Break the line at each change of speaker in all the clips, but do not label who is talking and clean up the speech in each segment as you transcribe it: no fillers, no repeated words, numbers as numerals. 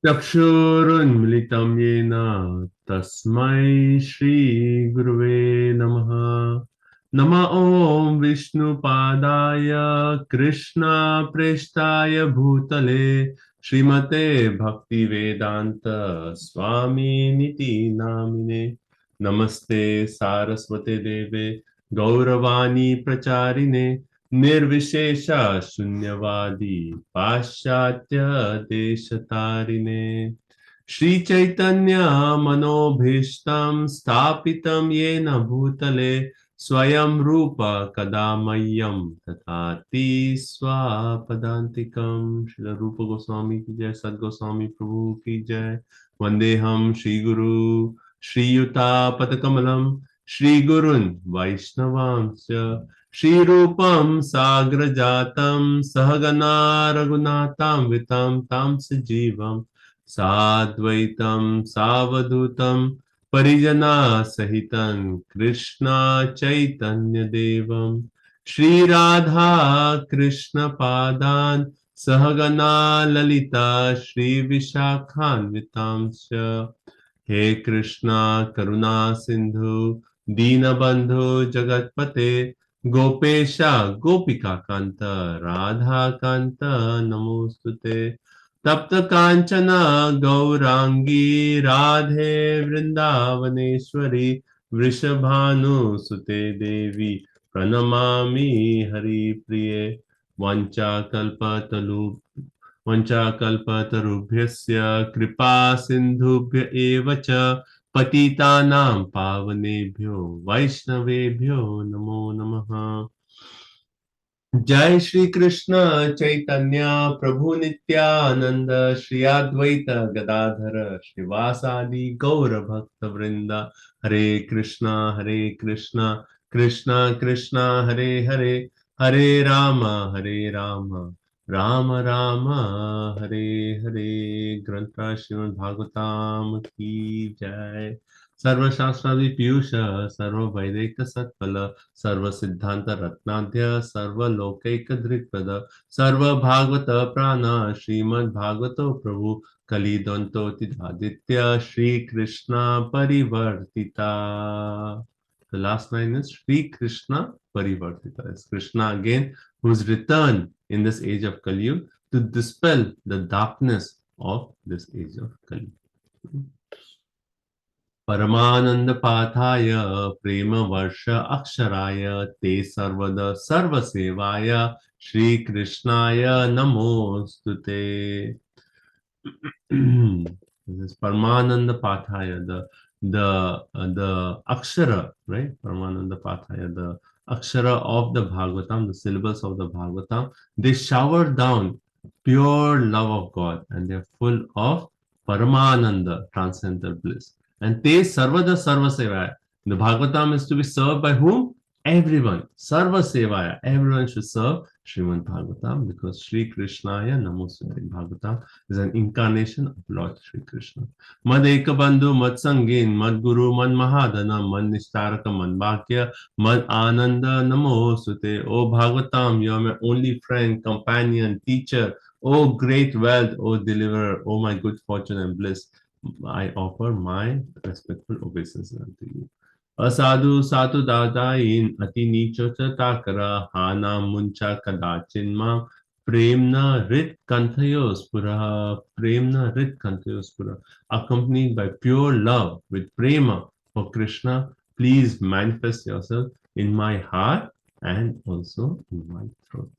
चक्षुरुन्मिलितं येन तस्मै श्रीगुरुवे नमः। नमः ॐ विष्णुपादाय कृष्णप्रेष्ठाय भूतले श्रीमते भक्तिवेदान्त स्वामिनिति नामिने। नमस्ते सारस्वते देवे गौरवाणी प्रचारिणे निर्विशेष शून्यवादी पाश्चात्य देशतारिणे। श्री चैतन्य मनोभीष्टं स्थापितं येन भूतले स्वयं रूप कदा मह्यं ददाति स्वापदान्तिकं। श्रील रूप गोस्वामी की जय, सद गोस्वामी प्रभु की जय। वंदेहम श्री गुरु श्रीयुतापदकमलं श्रीगुरुन् वैष्णवांश्च श्रीरूपं साग्रजातं सहगना रघुनाथान्वितं तं सजीवं साद्वैतं सावधूतं परिजना सहितं कृष्ण चैतन्य देवं श्रीराधा कृष्ण पादान् सहगना ललिता श्री विशाखान्वितांश्च। हे कृष्णा करुणा सिंधु दीनबंधु जगतपते गोपेशा गोपिका कांत राधा कांत नमोस्तुते। तप्त कांचन गौरांगी राधे वृंदावनेश्वरी वृषभानुसुते देवी प्रणमामि हरिप्रिये। वंचाकल्पतलु वंचाकल्पतरुभ्यस्य कृपा सिन्धुभ्य एव च पतितानां पावनेभ्यो वैष्णवेभ्यो नमो नमः। जय श्री कृष्ण चैतन्य प्रभु नित्यानंद श्री अद्वैत गदाधर श्रीवासादि गौर भक्त वृंदा। हरे कृष्णा कृष्णा कृष्णा हरे हरे, हरे राम राम राम हरे हरे। ग्रंथ श्रीमद् भागवतम की जय। सर्वशास्त्रादि पीयूष सर्ववैदिक सत्फल सर्व सिद्धांत रत्नाध्य सर्वलोकैक दृक्पद सर्वभागवत प्राण श्रीमद् भागवतो प्रभु कलिदंतोतिदादित्य Shri Krishna परिवर्तिता। The last line is Sri Krishna Parivartita. It's Krishna again who's returned in this age of Kali Yuga to dispel the darkness of this age of Kali Yuga. परमानंद पाथाय प्रेम वर्ष अक्षराय ते सर्वद सर्व सेवाय श्री कृष्णाय नमोस्तुते। This Paramananda Pathaya, the Akshara, right? Paramananda Pathaya, the Akshara of the Bhagavatam, the syllables of the Bhagavatam, they shower down pure love of God and they're full of Paramananda, transcendental bliss. And te sarvada sarva sevaya. The Bhagavatam is to be served by whom? Everyone. Sarva sevaya. Everyone should serve Srimad Bhagavatam because Sri Krishnaya Namostate. Bhagavatam is an incarnation of Lord Sri Krishna. Mad ekabandhu, mad sangin, mad guru, mad mahadana, mad nishtaraka, mad bhakya, mad ananda namostate. O Bhagavatam, you are my only friend, companion, teacher. O great wealth, O deliverer, O my good fortune and bliss. I offer my respectful obeisance unto you. Asadu satu dadain ati nicho takara hana muncha kadachin ma premna rit kanthayospura premna rit kanthayospura. Accompanied by pure love with prema for Krishna, please manifest yourself in my heart and also in my throat.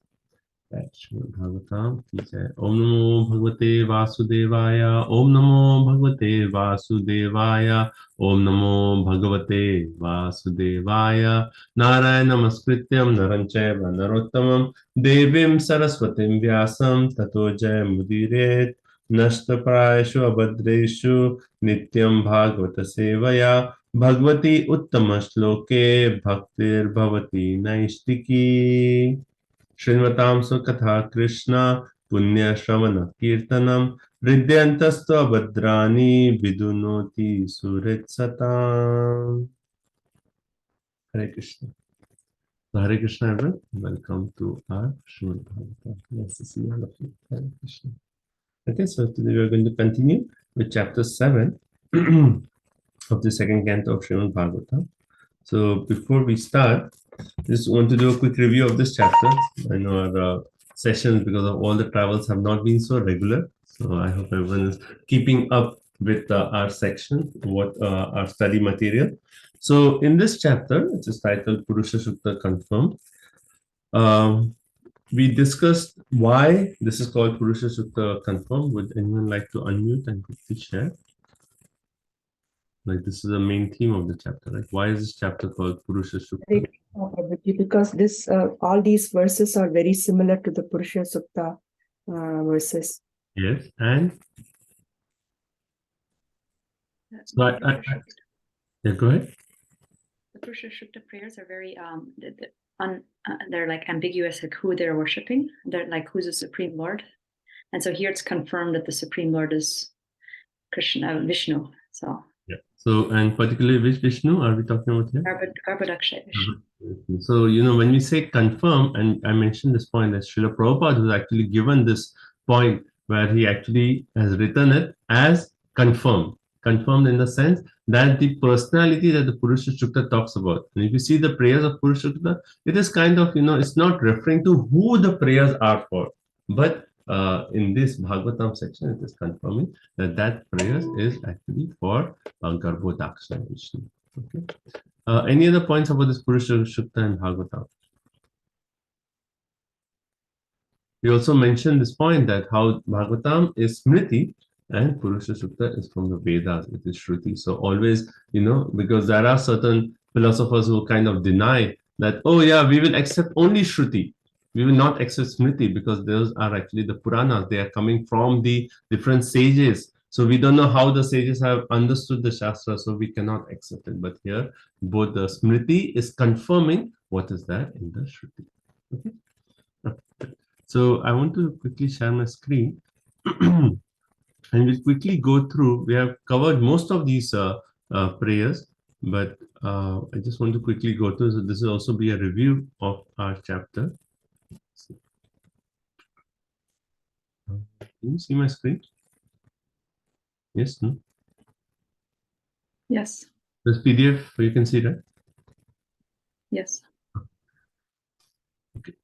Shrimad Bhagavatam की जय। ओम नमो भगवते वासुदेवाय, ओम नमो भगवते वासुदेवाय, ओम नमो भगवते वासुदेवाय। नारायण नमस्कृत्यं नरं चैव नरोत्तमं देवीं सरस्वतीं व्यासं ततो जयमुदीरयेत्। नष्टप्रायेषु अभद्रेषु नित्यं भागवत सेवया भगवती उत्तम श्लोके भक्तिर्भवती नैष्टिकी। श्रीमतां सुकथा कृष्ण पुण्य श्रवण कीर्तनम हृदयंतस्त्व भद्राणि विदुनोति सुहृत् सताम्। हरे Krishna. So Hare Krishna everyone, welcome to our Srimad Bhagavatam. Nice to see all of you. Hare Krishna. Okay, so today we are going to continue with chapter 7 of the second canto of Srimad Bhagavatam. So before we start, just want to do a quick review of this chapter. I know our sessions, because of all the travels, have not been so regular. So I hope everyone is keeping up with our section, our study material. So in this chapter, which is titled Purusha Sukta Confirmed, we discussed why this is called Purusha Sukta Confirmed. Would anyone like to unmute and quickly share? Like, this is the main theme of the chapter, right? Why is this chapter called Purusha Sukta?
Because this all these verses are very similar to the Purusha Sukta verses.
Yes, and so yeah, go ahead.
The Purusha Sukta prayers are very they're like ambiguous, like who they're worshiping. They're like, who's the Supreme Lord? And so here it's confirmed that the Supreme Lord is Krishna, Vishnu. So
yeah. So, and particularly which Vishnu are we talking about here?
Garbhodakshay Vishnu.
So, when we say confirm, and I mentioned this point, that Srila Prabhupada was actually given this point where he actually has written it as confirmed. Confirmed in the sense that the personality that the Purusha Sukta talks about. And if you see the prayers of Purusha Sukta, it is kind of, it's not referring to who the prayers are for. But in this Bhagavatam section, it is confirming that prayers is actually for Garbhodakshay Vishnu. Okay. Any other points about this Purusha Sukta and Bhagavatam? We also mentioned this point that how Bhagavatam is Smriti and Purusha Sukta is from the Vedas, it is Shruti. So always, because there are certain philosophers who kind of deny that, oh yeah, we will accept only Shruti. We will not accept Smriti because those are actually the Puranas. They are coming from the different sages. So we don't know how the sages have understood the Shastra, so we cannot accept it. But here, both the Smriti is confirming what is there in the Shruti. Okay. So I want to quickly share my screen. And we'll quickly go through. We have covered most of these prayers, but I just want to quickly go through. So this will also be a review of our chapter. Can you see my screen? Yes, no?
Yes.
This PDF, you can see that?
Yes.
Okay.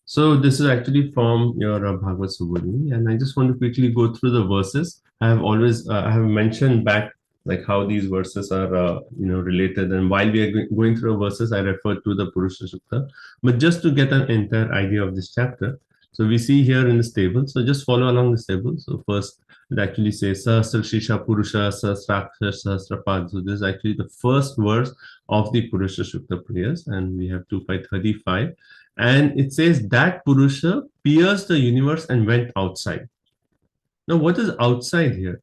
So this is actually from your Bhagavad Subodhini, and I just want to quickly go through the verses. I have mentioned back like how these verses are related, and while we are going through the verses, I refer to the Purusha Sukta. But just to get an entire idea of this chapter, so we see here in this table. So just follow along this table. So first, it actually says Sahasra Shisha Purusha Sahasrakshar Sahasrapad. So this is actually the first verse of the Purusha Sukta prayers, and we have 2.35. And it says that Purusha pierced the universe and went outside. Now, what is outside here?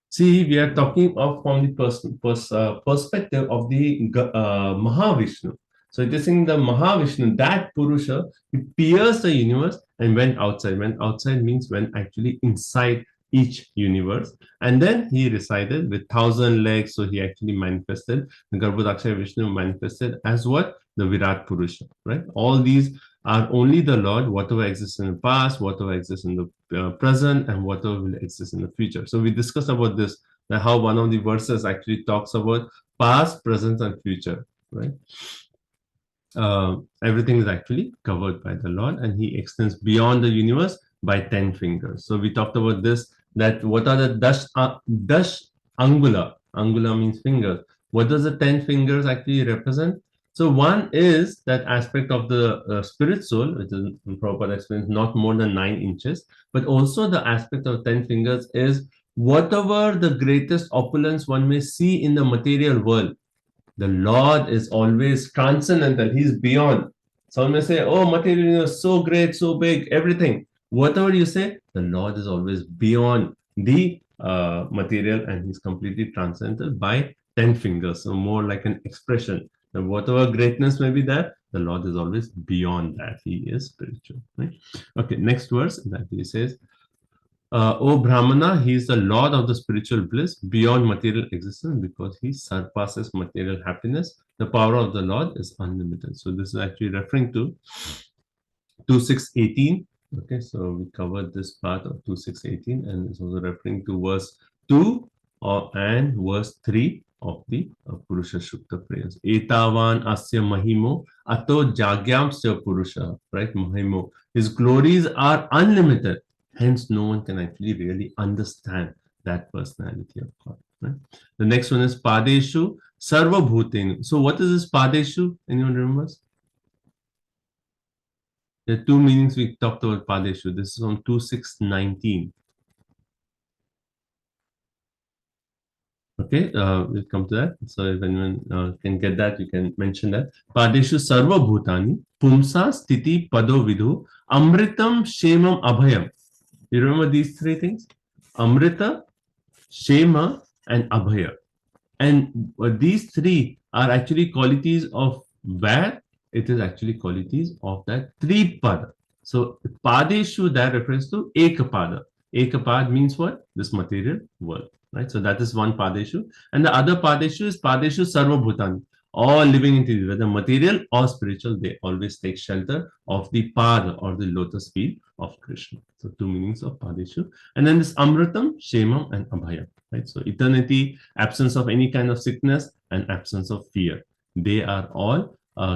See, we are talking of from the perspective of the Mahavishnu. So it is in the Mahavishnu, that Purusha, he pierced the universe and went outside. Went outside means went actually inside each universe. And then he resided with 1,000 legs. So he actually manifested, the Garbhodakshay Vishnu manifested as what? The Virat Purusha, right? All these are only the Lord, whatever exists in the past, whatever exists in the present, and whatever will exist in the future. So we discussed about this, that how one of the verses actually talks about past, present, and future, right? Everything is actually covered by the Lord, and he extends beyond the universe by 10 fingers. So we talked about this, that what are the dash angula? Angula means fingers. What does the 10 fingers actually represent? So one is that aspect of the spirit soul, which is in Prabhupada explains not more than 9 inches, but also the aspect of 10 fingers is whatever the greatest opulence one may see in the material world, the Lord is always transcendental. He's beyond. Someone may say, oh, material is so great, so big, everything. Whatever you say, the Lord is always beyond the material, and he's completely transcendental by 10 fingers. So more like an expression. And whatever greatness may be there, the Lord is always beyond that. He is spiritual. Right? Okay, next verse that he says, O Brahmana, he is the Lord of the spiritual bliss beyond material existence because he surpasses material happiness the power of the Lord is unlimited. So this is actually referring to 2:6:18. Okay, so we covered this part of 2:6:18, and it's also referring to verse 2 and verse 3 of the Purusha Sukta prayers. Etavan asya mahimo ato jagyamsya purusha, right? Mahimo. His glories are unlimited. Hence, no one can actually really understand that personality of God. Right? The next one is Padeshu Sarva Bhutenu. So, what is this Padeshu? Anyone remembers? There are two meanings we talked about Padeshu. This is on 2:6:19. Okay, we'll come to that. So if anyone can get that, you can mention that. Padeshu Sarva Bhutani, Pumsa Sthiti Pado Vidhu, Amritam Shemam Abhayam. You remember these three things? Amrita, Shema, and Abhaya. And these three are actually qualities of where it is actually qualities of that three pada. So Padeshu that refers to Ekapada. Ekapad means what? This material world. Right? So that is one Padeshu. And the other Padeshu is Padeshu Sarva Bhutani. All living entities, whether material or spiritual, they always take shelter of the Pada or the lotus feet of Krishna. So two meanings of Padeshu. And then this Amritam, Shemam, and Abhaya. Right? So eternity, absence of any kind of sickness, and absence of fear. They are all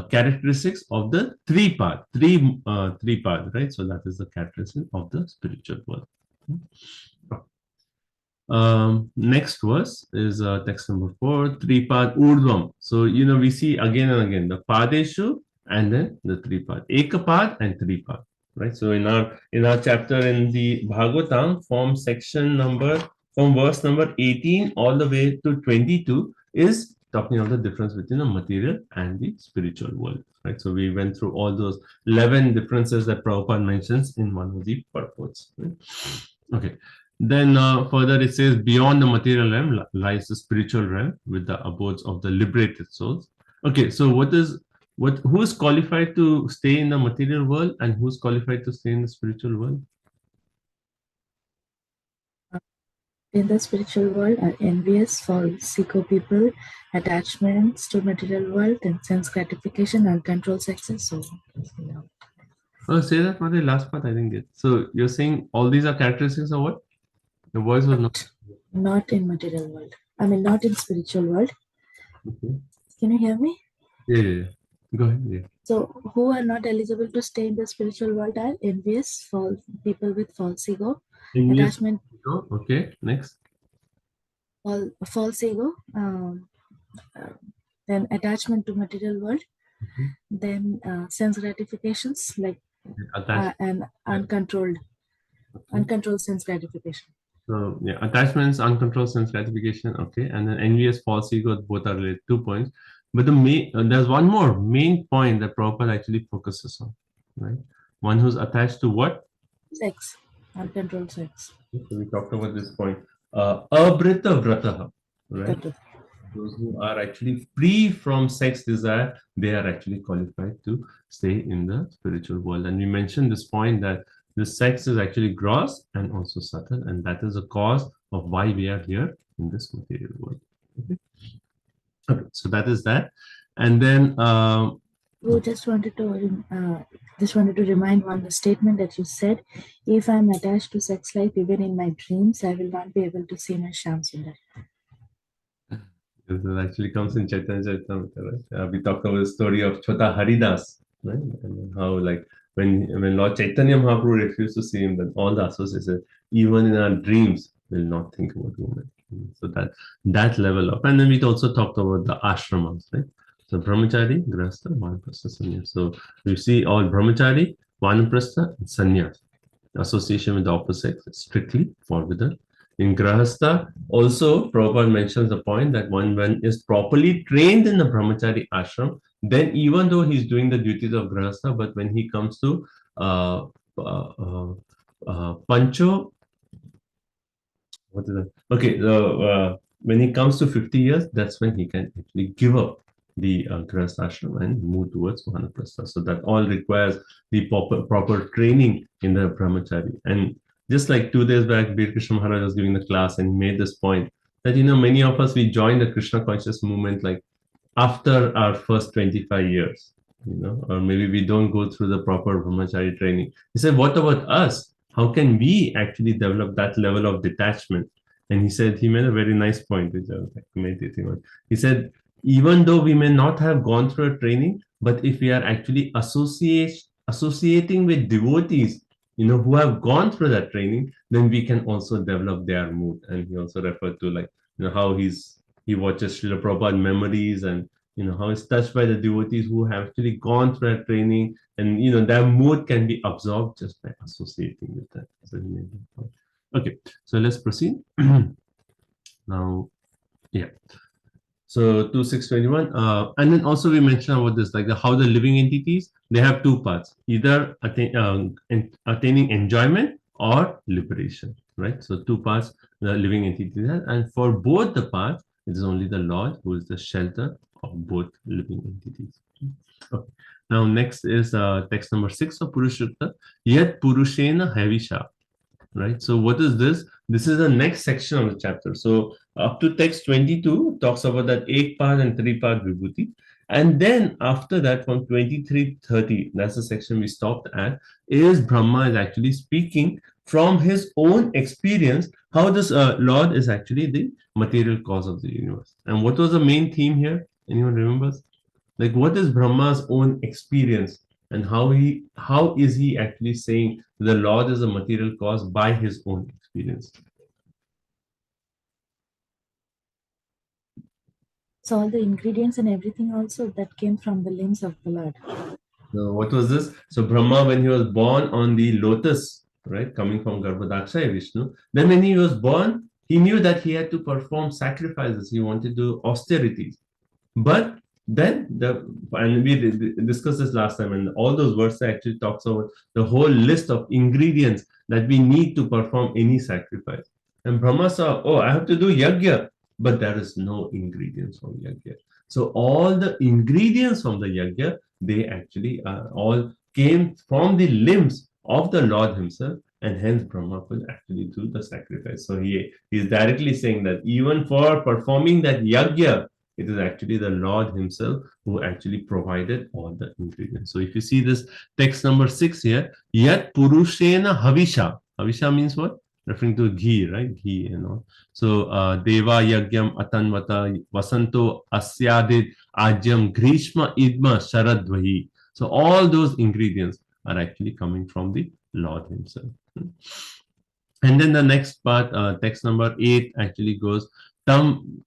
characteristics of the three part, right? So that is the characteristic of the spiritual world. Next verse is text number 4, three-pad urdhvam. So we see again and again the padeshu and then the three-pad, ekapad and three-pad, right? So in our chapter in the Bhagavatam, from verse number 18 all the way to 22 is talking of the difference between the material and the spiritual world, right? So we went through all those 11 differences that Prabhupada mentions in one of the purports. Right? Okay. Then further it says, beyond the material realm lies the spiritual realm with the abodes of the liberated souls. Okay, so who is qualified to stay in the material world and who is qualified to stay in the spiritual world?
In the spiritual world are envious, false ego people, attachments to material world, and sense gratification, uncontrolled success. So,
oh, say that for the last part. I didn't get. So you're saying all these are characteristics of what? The voice was
not in material world. I mean, not in spiritual world.
Okay.
Can you hear me?
Yeah. Go ahead. Yeah.
So, who are not eligible to stay in the spiritual world are envious, false people with false ego, attachment.
Okay. Next.
False ego. Then attachment to material world. Then sense gratifications like and uncontrolled sense gratification.
So yeah, attachments, uncontrolled sense gratification. Okay, and then envious, false ego, both are related. 2 points. But there's one more main point that Prabhupada actually focuses on, right? One who's attached to what?
Sex, uncontrolled sex.
So we talked about this point. Abrita vrataha, right? Those who are actually free from sex desire, they are actually qualified to stay in the spiritual world. And we mentioned this point that the sex is actually gross and also subtle, and that is the cause of why we are here in this material world. Okay, so that is that. And then
we just wanted to remind one statement that you said: if I'm attached to sex life, even in my dreams, I will not be able to see my Shyam Sundar.
This actually comes in Chaitanya Charitamrita, right? We talked about the story of Chota Haridas, right? And how like when Lord Chaitanya Mahaprabhu refused to see him, then all the associates said, even in our dreams, we'll not think about women. So that level of, and then we also talked about the ashramas, right? So Brahmachari, Grahastha, Vanaprastha, Sannyas. So you see all Brahmachari, Vanaprastha, and Sannyas. Association with the opposite is strictly forbidden. In Grahastha, also Prabhupada mentions the point that one is properly trained in the Brahmachari ashram, then even though he's doing the duties of Grahastha, but when he comes to Pancho, what is that? Okay, when he comes to 50 years, that's when he can actually give up the Grahastha ashram and move towards Vanaprastha. So that all requires the proper training in the Brahmachari. And just like 2 days back, Bir Krishna Maharaj was giving the class and made this point that, many of us, we joined the Krishna conscious movement like after our first 25 years, or maybe we don't go through the proper brahmachari training. He said, what about us? How can we actually develop that level of detachment? And he said, he made a very nice point, which I was meditating on. He said, even though we may not have gone through a training, but if we are actually associating with devotees, who have gone through that training, then we can also develop their mood. And he also referred to how he watches Srila Prabhupada memories, and how he's touched by the devotees who have actually gone through that training, and their mood can be absorbed just by associating with that. So he made that point. Okay, so let's proceed. Now, yeah. So 2621, and then also we mentioned about this, like how the living entities, they have two parts, either attaining enjoyment or liberation, right? So two parts the living entities have, and for both the parts, it is only the Lord who is the shelter of both living entities. Okay. Now next is text number 6 of Purusharta, Yat Purushena Havisha. Right. So what is this? This is the next section of the chapter. So up to text 22 talks about that 8-part and 3-part vibhuti. And then after that, from 23-30, that's the section we stopped at, is Brahma is actually speaking from his own experience, how this Lord is actually the material cause of the universe. And what was the main theme here? Anyone remembers? Like, what is Brahma's own experience? And how is he actually saying the Lord is a material cause by his own experience?
So all the ingredients and everything also that came from the limbs of the Lord.
So what was this? So Brahma, when he was born on the lotus, right, coming from Garbhodakshaya Vishnu, then when he was born, he knew that he had to perform sacrifices. He wanted to do austerities. But then and we discussed this last time, and all those verses actually talks about the whole list of ingredients that we need to perform any sacrifice. And Brahma saw, oh, I have to do yajna, but there is no ingredients from yajna. So all the ingredients from the yajna, they actually all came from the limbs of the Lord himself, and hence Brahma could actually do the sacrifice. So he is directly saying that even for performing that yajna, it is actually the Lord himself who actually provided all the ingredients. So if you see this text number 6 here, Yat Purushena Havisha. Havisha means what? Referring to ghee, right? Ghee and all. So Deva Yagyam Atanvata Vasanto Asyadit Ajyam Grishma Idma Sharadvahi. So all those ingredients are actually coming from the Lord himself. And then the next part, text number 8 actually goes Tam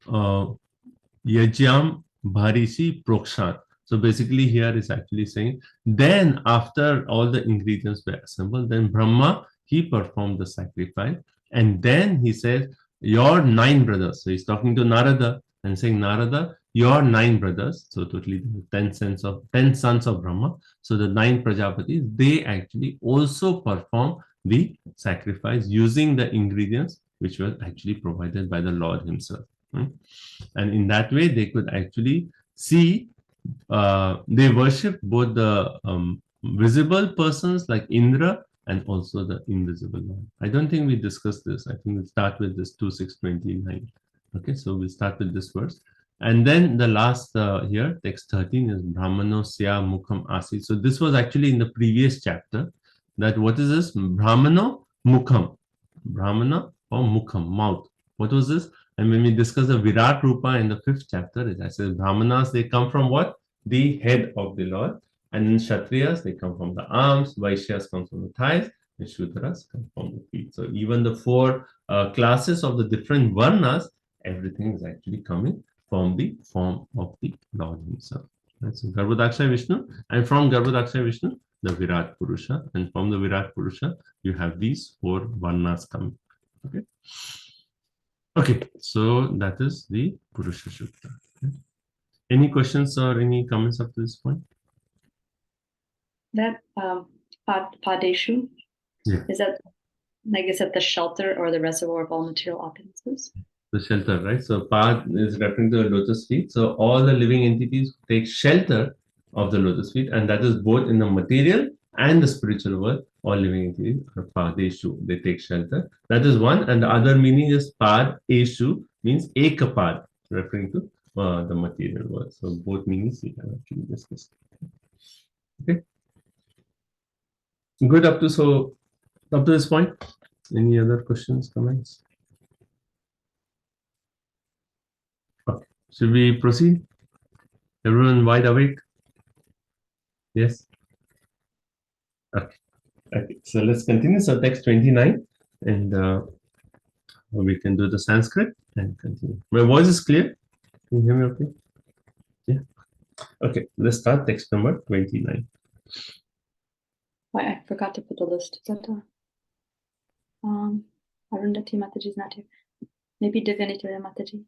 Yajyam Bharisi Prokshat. So basically here is actually saying, then after all the ingredients were assembled, then Brahma, he performed the sacrifice. And then he says, your 9 brothers. So he's talking to Narada and saying, Narada, your 9 brothers, so totally 10 sons of Brahma. So the 9 Prajapatis, they actually also perform the sacrifice using the ingredients which were actually provided by the Lord himself. And in that way, they could actually see, they worship both the visible persons like Indra and also the invisible one. I don't think we discussed this. I think we'll start with this 2629. Okay, so we'll start with this verse. And then the last here, text 13 is Brahmano Sya Mukham Asi. So this was actually in the previous chapter. That what is this? Brahmano Mukham. Brahmana or Mukham, mouth. What was this? And when we discuss the Virat Rupa in the 5th chapter, it says Brahmanas, they come from what? The head of the Lord. And in Kshatriyas, they come from the arms. Vaishyas come from the thighs. And Shudras come from the feet. So even the 4 classes of the different Varnas, everything is actually coming from the form of the Lord himself. Right? So Garbhodakshaya Vishnu. And from Garbhodakshaya Vishnu, the Virat Purusha. And from the Virat Purusha, you have these 4 Varnas coming. Okay. Okay, so that is the Purusha Sukta. Okay. Any questions or any comments up to this point?
That Padeshu,
yeah.
Is that the shelter or the reservoir of all material opulences?
The shelter, right? So Pad is referring to the lotus feet. So all the living entities take shelter of the lotus feet, and that is both in the material and the spiritual world. All living entities are Padeshu, they take shelter. That is one. And the other meaning is Pad Eshu, means Ekapad, referring to the material world. So both meanings we have actually discussed. Okay. Good up to this point. Any other questions, comments? Okay. Should we proceed? Everyone wide awake? Yes. Okay. Okay. So let's continue. So text 29, and we can do the Sanskrit and continue. My voice is clear. Can you hear me okay? Yeah. Okay. Let's start text number 29.
Why I forgot to put the list. Is that Arundhati Mataji is not here. Maybe Divinitya Mataji.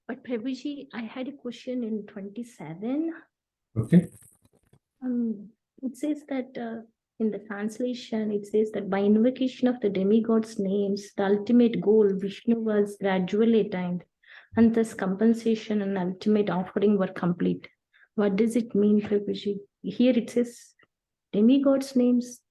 But Prabhuji, I had a question in 27.
Okay.
It says that in the translation, it says that by invocation of the demigods' names, the ultimate goal, Vishnu, was gradually attained, and thus compensation and ultimate offering were complete. What does it mean, Prabhuji? Here it says demigods' names.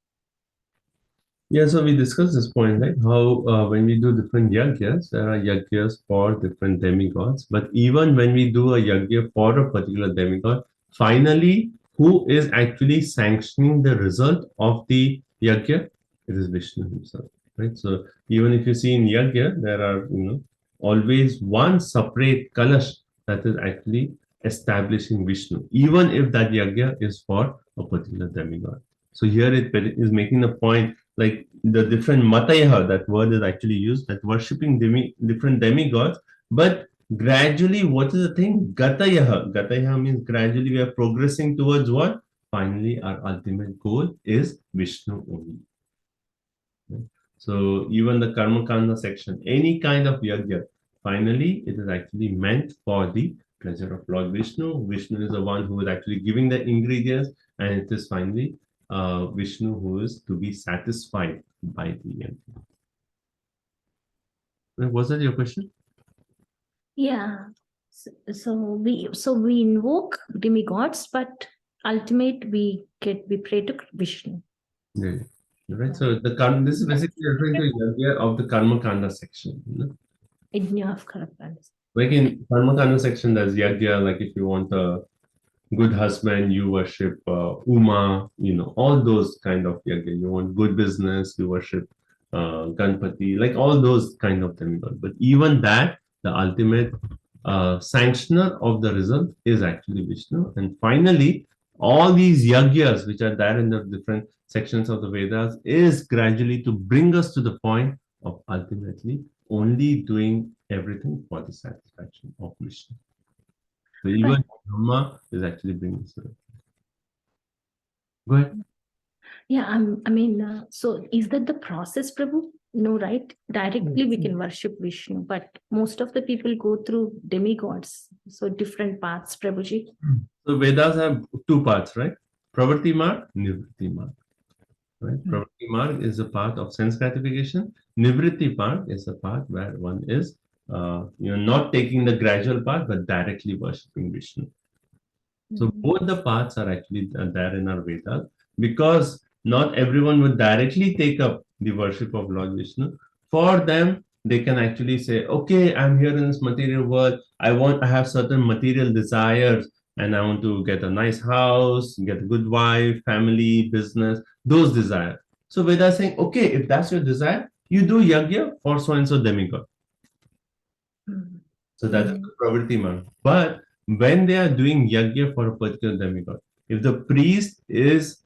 Yeah, so we discussed this point, right? How when we do different yagyas, there are yagyas for different demigods. But even when we do a yagya for a particular demigod, finally, who is actually sanctioning the result of the yagya? It is Vishnu himself, right? So even if you see in yagya, there are always one separate kalash that is actually establishing Vishnu, even if that yagya is for a particular demigod. So here it is making the point, like the different matayaha, that word is actually used, that worshipping different demigods, but gradually, what is the thing? Gatayaha. Gatayaha means gradually we are progressing towards what? Finally, our ultimate goal is Vishnu only. Right? So even the Karma Kanda section, any kind of yagya, finally, it is actually meant for the pleasure of Lord Vishnu. Vishnu is the one who is actually giving the ingredients, and it is finally Vishnu who is to be satisfied by the end. Was that your question?
Yeah. So we invoke demigods, but ultimate we pray to Vishnu.
Yeah. Right. So this is basically referring to yagya of the Karma Kanda section.
Yajna of Karma.
Like in Karma Kanda section, there's yagya, like if you want a good husband, you worship Uma, all those kind of yagya. You want good business, you worship Ganpati, like all those kind of demigods. But even that, the ultimate sanctioner of the result is actually Vishnu. And finally, all these yagyas which are there in the different sections of the Vedas is gradually to bring us to the point of ultimately only doing everything for the satisfaction of Vishnu. So even Brahma is actually bringing us to that. Go ahead.
Yeah, so is that the process, Prabhu? No, right? Directly we can worship Vishnu, but most of the people go through demigods, so different paths, Prabhuji.
So Vedas have two paths, right? Pravritti marg, Nivritti marg. Right? Pravritti marg is the path of sense gratification. Nivritti marg is the path where one is not taking the gradual path, but directly worshipping Vishnu. So both the paths are actually there in our Vedas, because not everyone would directly take up the worship of Lord Vishnu. For them, they can actually say, okay, I'm here in this material world. I have certain material desires, and I want to get a nice house, get a good wife, family, business, those desires. So Vedas is saying, okay, if that's your desire, you do yagya for so-and-so demigod. So that's the pravritti marg. But when they are doing yagya for a particular demigod, if the priest is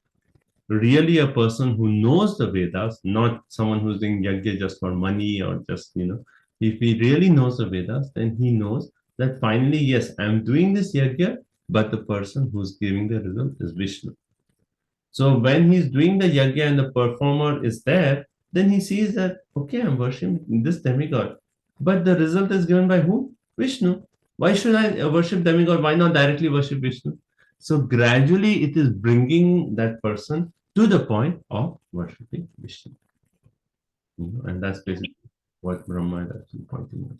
really a person who knows the Vedas, not someone who's doing yagya just for money or just, if he really knows the Vedas, then he knows that finally, yes, I'm doing this yagya, but the person who's giving the result is Vishnu. So when he's doing the yagya and the performer is there, then he sees that, okay, I'm worshiping this demigod, but the result is given by who? Vishnu. Why should I worship demigod? Why not directly worship Vishnu? So gradually it is bringing that person to the point of worshipping Vishnu. And that's basically what Brahma is actually pointing out.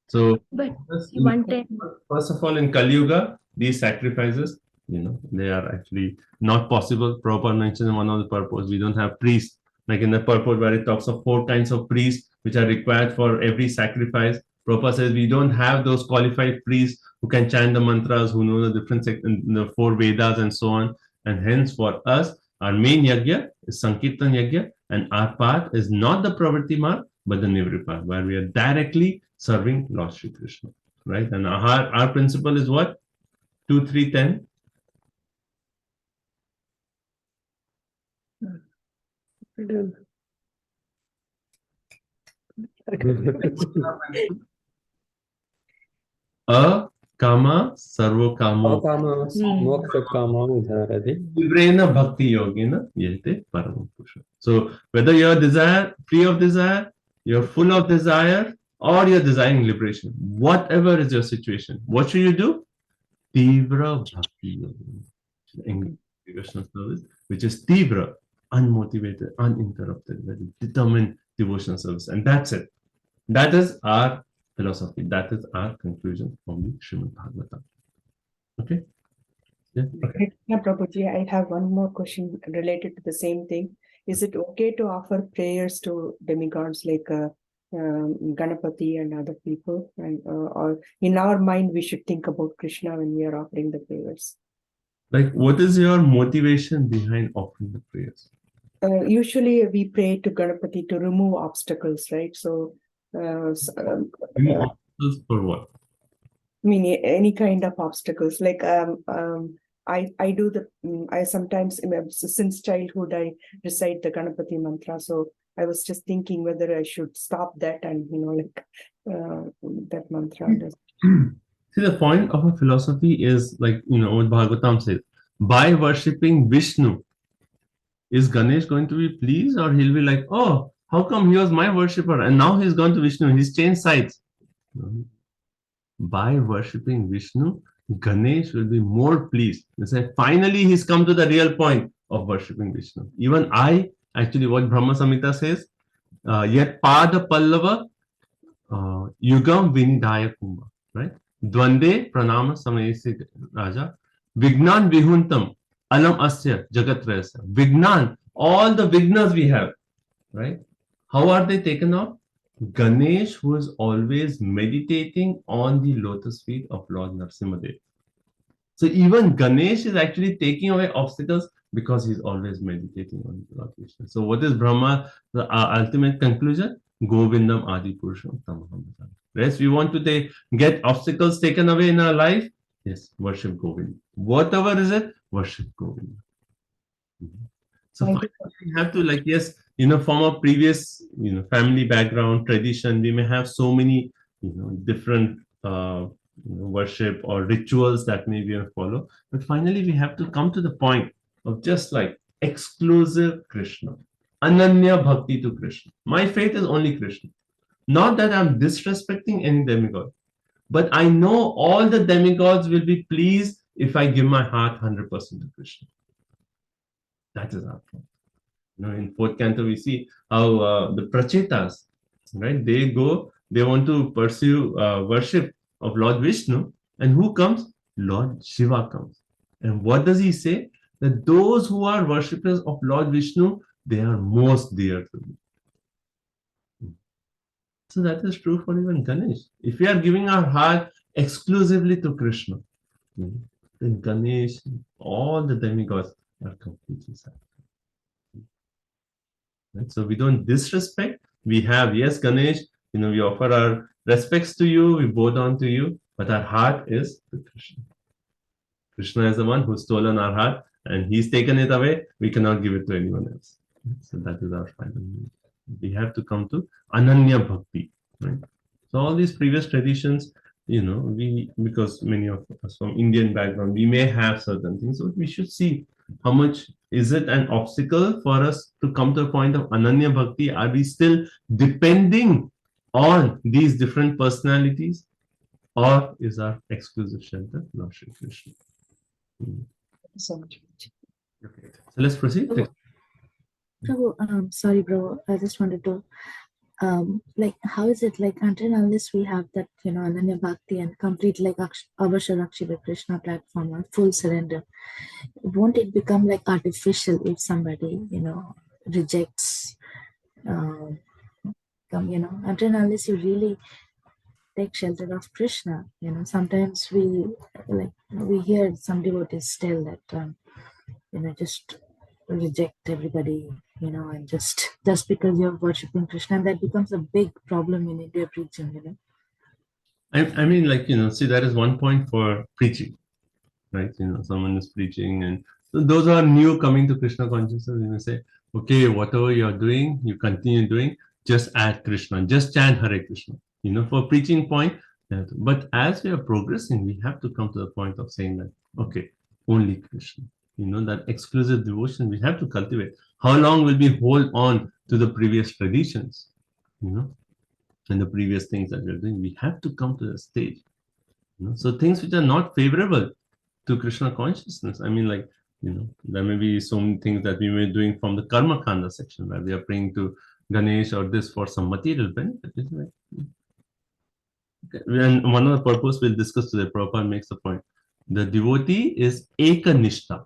So,
but one time,
first of all, in Kali Yuga, these sacrifices, they are actually not possible. Prabhupada mentioned in one of the purpose, we don't have priests. Like in the purport where it talks of 4 kinds of priests which are required for every sacrifice, Prabhupada says we don't have those qualified priests who can chant the mantras, who know the different the 4 Vedas and so on. And hence for us, our main yajna is Sankirtan yajna, and our path is not the Pravritti marg, but the Nivritti path, where we are directly serving Lord Shri Krishna. Right? And our principle is what? 2, 3, 10. Kama sarvo kamo
Moksha kama udharati.
Vivrena bhakti yogena yete param purusha. So whether you're free of desire, you're full of desire, or you're desiring liberation, whatever is your situation, what should you do? Tivra bhakti yogena. Devotional service, which is tivra, unmotivated, uninterrupted, very determined devotional service. And that's it. That is our philosophy. That is our conclusion from the Srimad Bhagavatam. Okay? Yeah. Okay.
Yeah, Prabhuji, I have one more question related to the same thing. Is it okay to offer prayers to demigods like Ganapati and other people? And or in our mind, we should think about Krishna when we are offering the prayers.
Like, what is your motivation behind offering the prayers?
Usually, we pray to Ganapati to remove obstacles, right? So,
Any obstacles for what?
I mean, any kind of obstacles. Like I do I sometimes, since childhood, I recite the Ganapati mantra. So I was just thinking whether I should stop that and, that mantra.
See, the point of a philosophy is like, what Bhagavatam says, by worshipping Vishnu, is Ganesh going to be pleased, or he'll be like, oh, how come he was my worshipper and now he's gone to Vishnu, he's changed sides? No. By worshipping Vishnu, Ganesh will be more pleased. They say, finally, he's come to the real point of worshipping Vishnu. Even actually, what Brahma Samhita says, yet pada pallava yugam vinidaya kumbha, right? Dvande pranama samayasi raja, vignan vihuntam alam asya jagat rasa. Vignan, all the vignas we have, right? How are they taken off? Ganesh was always meditating on the lotus feet of Lord Narasimhadev. So even Ganesh is actually taking away obstacles because he's always meditating on Lord Krishna. So what is Brahma, the ultimate conclusion? Govindam Adi Purusham Tamaham. Yes, we want to get obstacles taken away in our life. Yes, worship Govinda. Whatever is it, worship Govinda. So we have to, like, yes, from a previous, family background, tradition, we may have so many, different worship or rituals that maybe we follow. But finally, we have to come to the point of just like exclusive Krishna, Ananya Bhakti to Krishna. My faith is only Krishna. Not that I'm disrespecting any demigod, but I know all the demigods will be pleased if I give my heart 100% to Krishna. That is our point. In 4th canto, we see how the Prachetas, right? They want to pursue worship of Lord Vishnu, and who comes? Lord Shiva comes. And what does he say? That those who are worshippers of Lord Vishnu, they are most dear to me. So that is true for even Ganesh. If we are giving our heart exclusively to Krishna, then Ganesh, all the demigods are completely satisfied. Right? So we don't disrespect. We have, yes, Ganesh, we offer our respects to you, we bow down to you, but our heart is to Krishna. Krishna is the one who's stolen our heart, and he's taken it away. We cannot give it to anyone else. So that is our final need. We have to come to Ananya Bhakti. Right? So all these previous traditions, because many of us from Indian background, we may have certain things. So we should see how much is it an obstacle for us to come to a point of Ananya Bhakti? Are we still depending on these different personalities, or is our exclusive shelter Lord Shri Krishna?
So much.
Okay. So let's proceed.
Prabhu, sorry, bro. I just wanted to, how is it like until unless we have that, Ananya Bhakti and complete like Avasya Rakshi with Krishna platform and full surrender, won't it become like artificial if somebody, rejects, until unless you really take shelter of Krishna. Sometimes we hear some devotees tell that just reject everybody, and just because you're worshiping Krishna, and that becomes a big problem in India preaching.
I mean, like, see, that is one point for preaching, right? Someone is preaching, and so those are new coming to Krishna consciousness. You may say, okay, whatever you're doing, you continue doing, just add Krishna, just chant Hare Krishna. For preaching point, but as we are progressing, we have to come to the point of saying that, okay, only Krishna. That exclusive devotion we have to cultivate. How long will we hold on to the previous traditions, and the previous things that we're doing? We have to come to the stage. So things which are not favorable to Krishna consciousness. I mean, like, there may be so many things that we may be doing from the Karma Kanda section, where we are praying to Ganesh or this for some material benefit. And one of the purpose we'll discuss today, Prabhupada makes the point. The devotee is Ekanishta.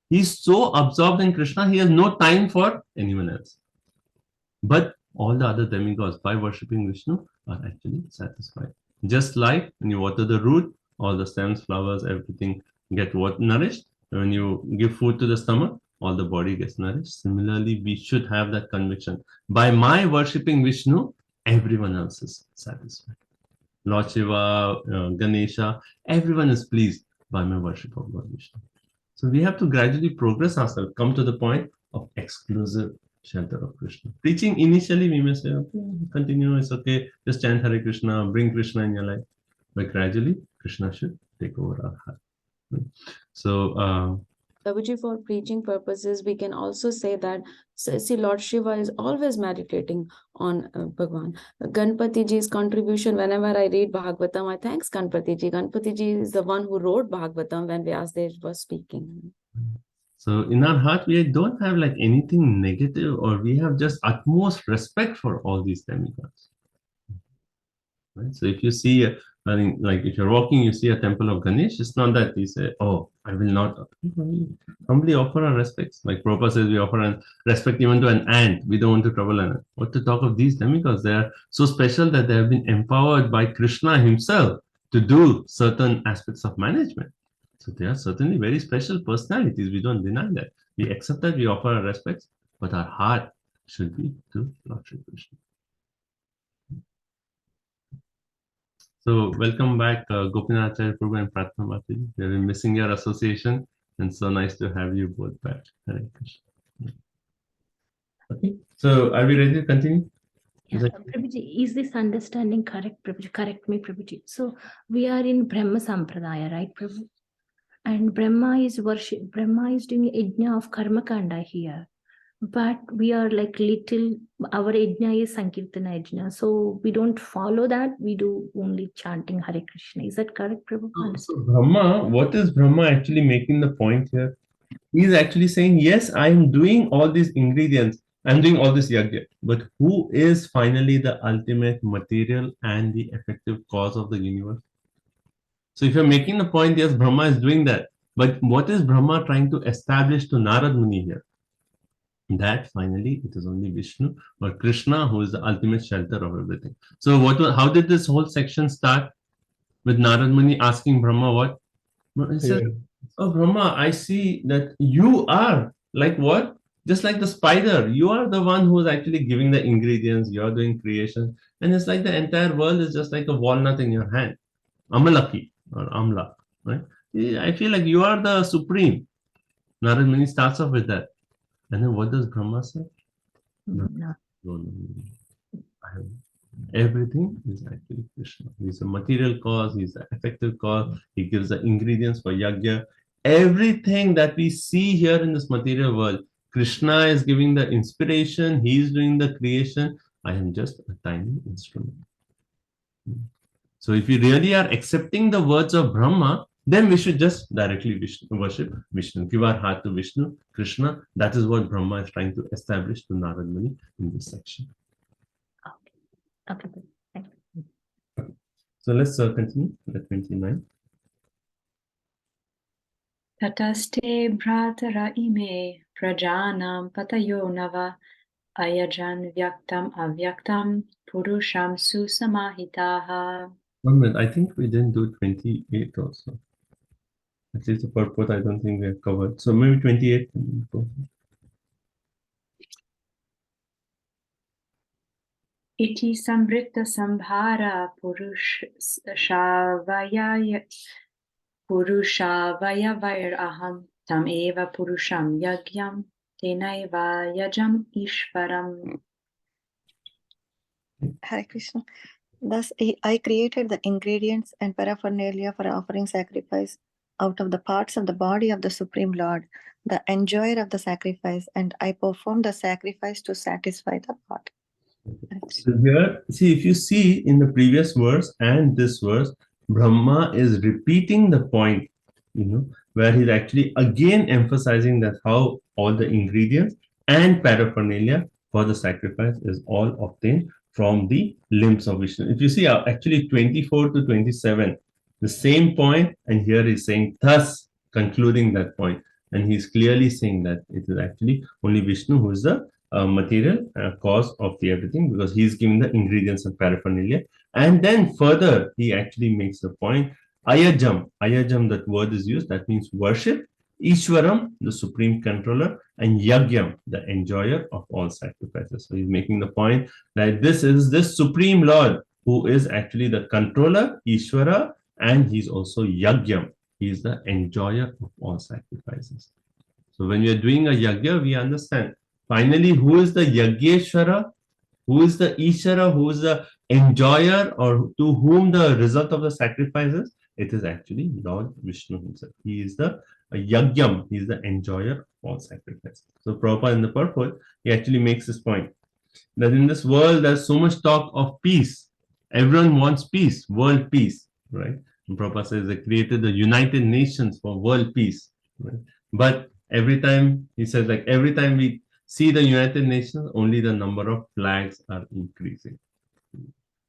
He's so absorbed in Krishna, he has no time for anyone else. But all the other demigods, by worshipping Vishnu, are actually satisfied. Just like when you water the root, all the stems, flowers, everything get nourished. When you give food to the stomach, all the body gets nourished. Similarly, we should have that conviction. By my worshipping Vishnu, everyone else is satisfied. Lord Shiva, Ganesha, everyone is pleased by my worship of Lord Vishnu. So we have to gradually progress ourselves, come to the point of exclusive shelter of Krishna. Preaching initially, we may say, okay, continue, it's okay, just chant Hare Krishna, bring Krishna in your life. But gradually, Krishna should take over our heart. So,
Prabhuji, for preaching purposes, we can also say that, see, Lord Shiva is always meditating on Bhagwan. Ganpati Ji's contribution, whenever I read Bhagavatam, I thanks Ganpati Ji. Ganpati Ji is the one who wrote Bhagavatam when Vyasadeva was speaking.
So in our heart, we don't have like anything negative, or we have just utmost respect for all these demigods. Right? So if you see, like if you're walking, you see a temple of Ganesh, it's not that we say, oh, I will not. Humbly offer our respects. Like Prabhupada says, we offer a respect even to an ant. We don't want to trouble an ant. What to talk of these demigods? They are so special that they have been empowered by Krishna himself to do certain aspects of management. So they are certainly very special personalities. We don't deny that. We accept that, we offer our respects, but our heart should be to Lord Shri Krishna. So welcome back, Gopinath Acharya Prabhu and Pratna Bhati. We have been missing your association, and so nice to have you both back. Hare Krishna. Okay, so are we ready to continue?
Yeah, Prabhuji, is this understanding correct, Prabhuji? Correct me, Prabhuji. So we are in Brahma Sampradaya, right, Prabhu? And Brahma is doing yajna of Karma Kanda here. But we are like our yajna is Sankirtana yajna. So we don't follow that. We do only chanting Hare Krishna. Is that correct, Prabhu?
So Brahma, what is Brahma actually making the point here? He is actually saying, yes, I am doing all these ingredients. I'm doing all this yajna. But who is finally the ultimate material and the effective cause of the universe? So if you're making the point, yes, Brahma is doing that. But what is Brahma trying to establish to Narad Muni here? That finally it is only Vishnu or Krishna who is the ultimate shelter of everything. So how did this whole section start? With Narad Muni asking Brahma what? He says, oh Brahma, I see that you are like what? Just like the spider, you are the one who is actually giving the ingredients, you're doing creation. And it's like the entire world is just like a walnut in your hand. Amalaki or Amla, right? I feel like you are the supreme. Narad Muni starts off with that. And then what does Brahma say? No. Everything is actually Krishna. He's the material cause, he's the effective cause, he gives the ingredients for yajna. Everything that we see here in this material world, Krishna is giving the inspiration, he is doing the creation. I am just a tiny instrument. So if we really are accepting the words of Brahma, then we should just directly worship Vishnu, give our heart to Vishnu, Krishna. That is what Brahma is trying to establish to Narad Muni in this section.
Okay. Thank you.
So let's continue at 29.
Tataste bhratara ime prajanam patayo nava Ayajan Vyaktam Avyaktam Purusham Susamahitaha.
1 minute, I think we didn't do 28 also. At least the purport, I don't think we have covered. So maybe 28.
Iti Sambrita Sambhara Purushavaya Vair Aham Tam Eva Purusham Yagyam Tenaiva Yajam Ishvaram.
Hare Krishna. Thus, I created the ingredients and paraphernalia for offering sacrifice out of the parts of the body of the Supreme Lord, the enjoyer of the sacrifice, and I performed the sacrifice to satisfy the part.
So here, see, if you see in the previous verse and this verse, Brahma is repeating the point, where he's actually again emphasizing that how all the ingredients and paraphernalia for the sacrifice is all obtained from the limbs of Vishnu. If you see, actually 24 to 27, the same point, and here he's saying, thus concluding that point, and he's clearly saying that it is actually only Vishnu who is the material cause of the everything, because he's giving the ingredients and paraphernalia. And then further, he actually makes the point, Ayajam, that word is used, that means worship, Ishwaram, the supreme controller, and Yagyam, the enjoyer of all sacrifices. So he's making the point that this is this supreme Lord who is actually the controller, Ishwara, and he's also Yagyam. He's the enjoyer of all sacrifices. So when we are doing a Yagya, we understand finally who is the Yagyeshwara, who is the Ishara, who is the enjoyer, or to whom the result of the sacrifice is. It is actually Lord Vishnu himself. He is the Yagyam, he is the enjoyer of all sacrifice. So Prabhupada in the purport, he actually makes this point that in this world there's so much talk of peace. Everyone wants peace, world peace, right? And Prabhupada says they created the United Nations for world peace, right? But every time, he says, like every time we see the United Nations, only the number of flags are increasing.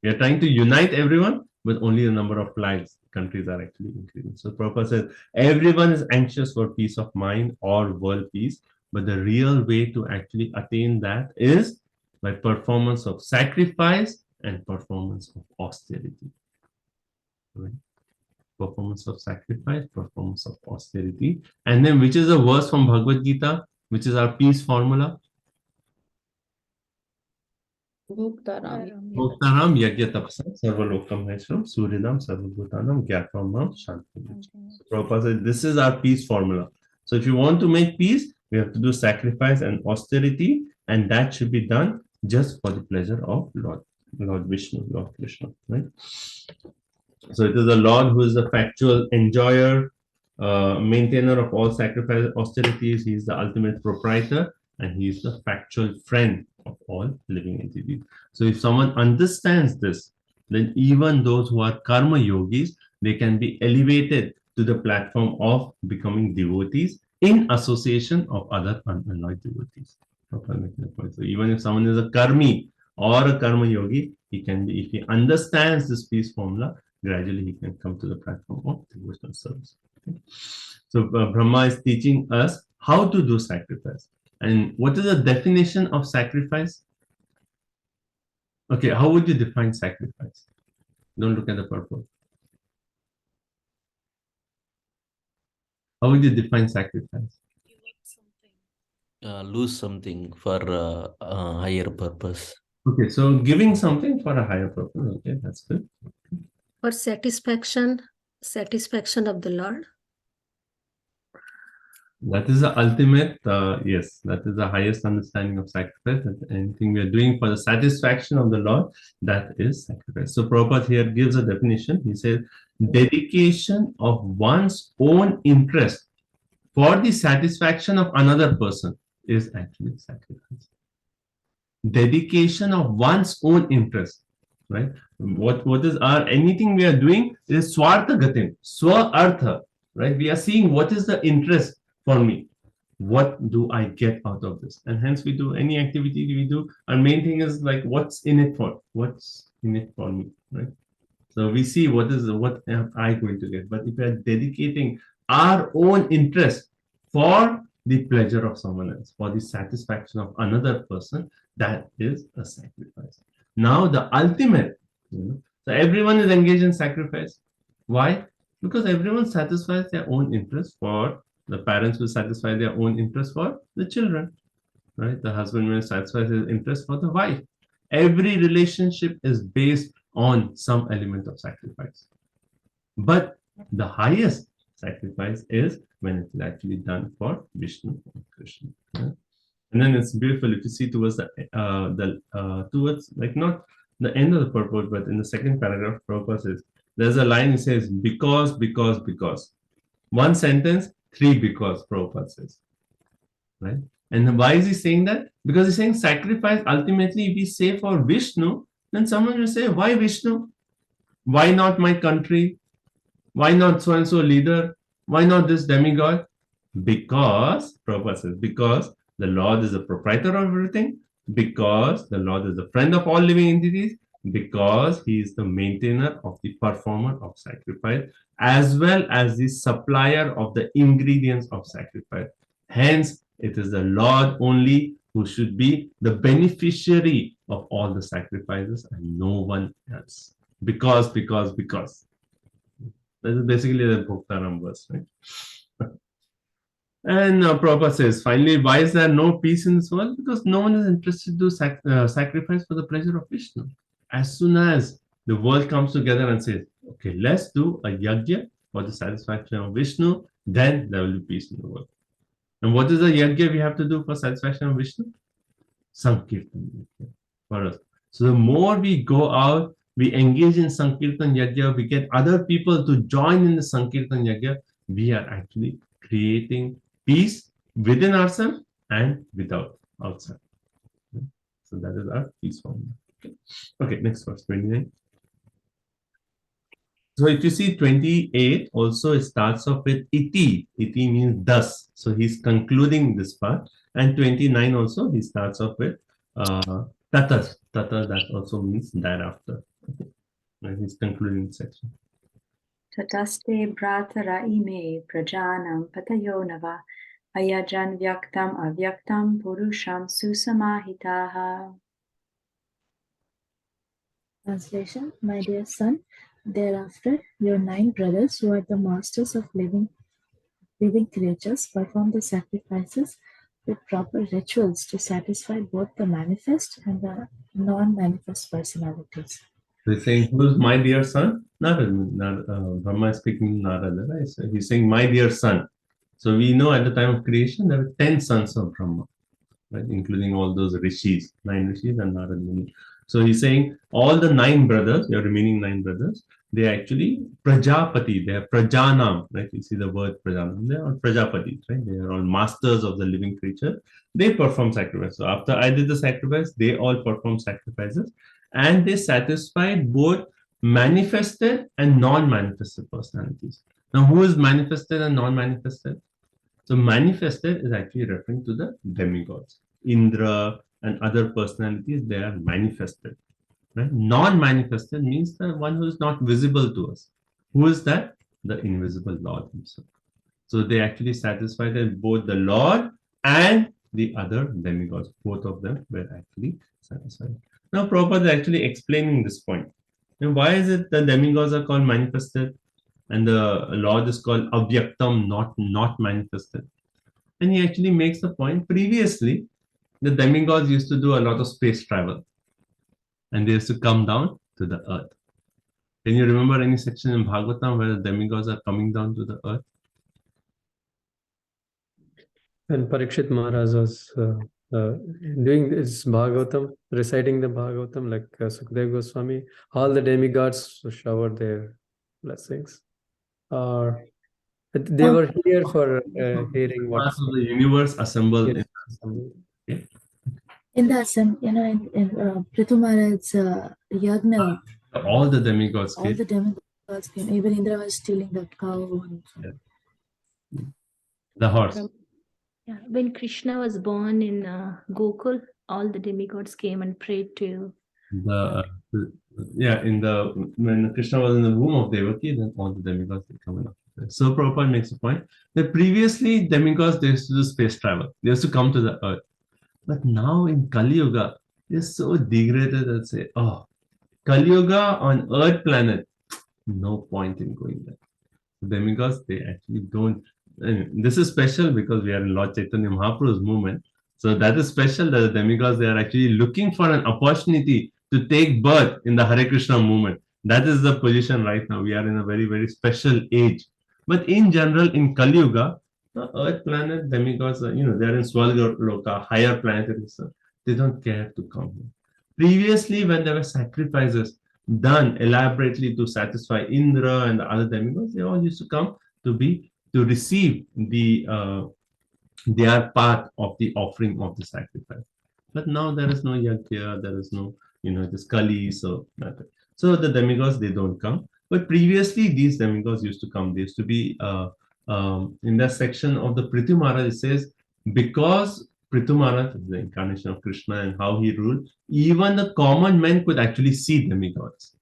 We are trying to unite everyone, but only the number of flags, countries are actually increasing. So Prabhupada says, everyone is anxious for peace of mind or world peace, but the real way to actually attain that is by performance of sacrifice and performance of austerity. Right? Performance of sacrifice, performance of austerity. And then which is a verse from Bhagavad Gita, which is our peace formula? Bhoktaram yajya tapsa sarvalokam haishram suridam sarvabhutanam gyatvam mam shanti. So Prabhupada said this is our peace formula. So if you want to make peace, we have to do sacrifice and austerity, and that should be done just for the pleasure of Lord Vishnu, Lord Krishna, right? So it is the Lord who is the factual enjoyer, maintainer of all sacrifice austerities. He is the ultimate proprietor, and he is the factual friend of all living entities. So if someone understands this, then even those who are karma yogis, they can be elevated to the platform of becoming devotees in association of other unalloyed devotees. So even if someone is a karmi or a karma yogi, he can be, if he understands this peace formula, gradually he can come to the platform of devotional service. Okay? So Brahma is teaching us how to do sacrifice. And what is the definition of sacrifice? Okay, how would you define sacrifice? Don't look at the purpose. How would you define sacrifice?
Lose something for a higher purpose.
Okay, so giving something for a higher purpose. Okay, that's good.
For satisfaction of the Lord.
That is the ultimate, yes, that is the highest understanding of sacrifice. That anything we are doing for the satisfaction of the Lord, that is sacrifice. So Prabhupada here gives a definition. He says, dedication of one's own interest for the satisfaction of another person is actually sacrifice. Dedication of one's own interest, right? What is our, anything we are doing is swartha gatim, swa artha, right? We are seeing what is the interest for me. What do I get out of this? And hence we do any activity we do. Our main thing is like, what's in it for? What's in it for me, right? So we see what am I going to get. But if we are dedicating our own interest for the pleasure of someone else, for the satisfaction of another person, that is a sacrifice. Now the ultimate, so everyone is engaged in sacrifice. Why? Because everyone satisfies their own interest. For the parents will satisfy their own interest for the children, right? The husband will satisfy his interest for the wife. Every relationship is based on some element of sacrifice. But the highest sacrifice is when it's actually done for Vishnu and Krishna. Yeah? And then it's beautiful if you see towards towards like not the end of the purport, but in the second paragraph, Prabhupada says, there's a line that says, because. One sentence, three because, Prabhupada says. Right? And why is he saying that? Because he's saying sacrifice, ultimately, if we say for Vishnu, then someone will say, why Vishnu? Why not my country? Why not so and so leader? Why not this demigod? Because, Prabhupada says, because the Lord is the proprietor of everything, because the Lord is the friend of all living entities, because he is the maintainer of the performer of sacrifice, as well as the supplier of the ingredients of sacrifice. Hence, it is the Lord only who should be the beneficiary of all the sacrifices and no one else. Because. That is basically the Bhoktaram verse, right? And Prabhupada says, finally, why is there no peace in this world? Because no one is interested to sacrifice for the pleasure of Vishnu. As soon as the world comes together and says, okay, let's do a yajna for the satisfaction of Vishnu, then there will be peace in the world. And what is the yajna we have to do for satisfaction of Vishnu? Sankirtan for us. So the more we go out, we engage in Sankirtan Yajna, we get other people to join in the Sankirtan Yajna, we are actually creating peace within ourselves and without outside. So that is our peace formula. Okay, next verse, 29. So if you see 28, also it starts off with iti. Iti means thus. So he's concluding this part. And 29 also, he starts off with tatas. Tatas, that also means thereafter. Okay. And he's concluding the section.
Tataste bratara ime prajanam patayo nava ayajan vyaktam avyaktam purusham susamahitaha.
Translation, my dear son, thereafter your 9 brothers who are the masters of living creatures perform the sacrifices with proper rituals to satisfy both the manifest and the non-manifest personalities.
So he's saying, who's my dear son? Narada. Brahma is speaking Narada, right? So he's saying, my dear son. So we know at the time of creation, there were 10 sons of Brahma, right? Including all those rishis, 9 rishis and Narada Muni. So he's saying, all the 9 brothers, your remaining 9 brothers, they are actually Prajapati, they are Prajanam, right? You see the word Prajanam, they are all Prajapati, right? They are all masters of the living creature. They perform sacrifice. So after I did the sacrifice, they all perform sacrifices and they satisfied both manifested and non-manifested personalities. Now, who is manifested and non-manifested? So manifested is actually referring to the demigods. Indra and other personalities, they are manifested. Right? Non-manifested means the one who is not visible to us. Who is that? The invisible Lord himself. So they actually satisfied both the Lord and the other demigods. Both of them were actually satisfied. Now Prabhupada is actually explaining this point. And why is it the demigods are called manifested and the Lord is called avyaktam, not manifested? And he actually makes the point, previously, the demigods used to do a lot of space travel. And they used to come down to the earth. Can you remember any section in Bhagavatam where the demigods are coming down to the earth?
And Parikshit Maharaj was doing this Bhagavatam, reciting the Bhargavatam like Sukadeva Goswami, all the demigods showered their blessings. They were here for hearing what
parts of the universe assembled.
Yes.
In the assembly, in Prithu Maharaj's yagna,
All the demigods
all
came.
the demigods came. Even Indra was stealing that cow.
The horse.
Yeah, when Krishna was born in Gokul, all the demigods came and prayed to.
When Krishna was in the womb of Devaki, then all the demigods were coming up. So Prabhupada makes a point that previously demigods, they used to do space travel. They used to come to the earth. But now in Kali Yuga, they're so degraded that say, oh, Kali Yuga on earth planet, no point in going there. Demigods, they actually don't. And this is special because we are in Lord Chaitanya Mahaprabhu's movement. So that is special that the demigods, they are actually looking for an opportunity to take birth in the Hare Krishna movement. That is the position right now. We are in a very, very special age. But in general, in Kali Yuga, the earth planet demigods are, they're in Swarga Loka, higher planetary system. They don't care to come here. Previously, when there were sacrifices done elaborately to satisfy Indra and the other demigods, they all used to come to receive their part of the offering of the sacrifice. But now there is no yajna, there is no, it is Kali, so nothing. So the demigods, they don't come. But previously, these demigods used to come. They used to be in that section of the Prithu Maharaj, it says, because Prithu Maharaj is the incarnation of Krishna and how he ruled, even the common men could actually see demigods.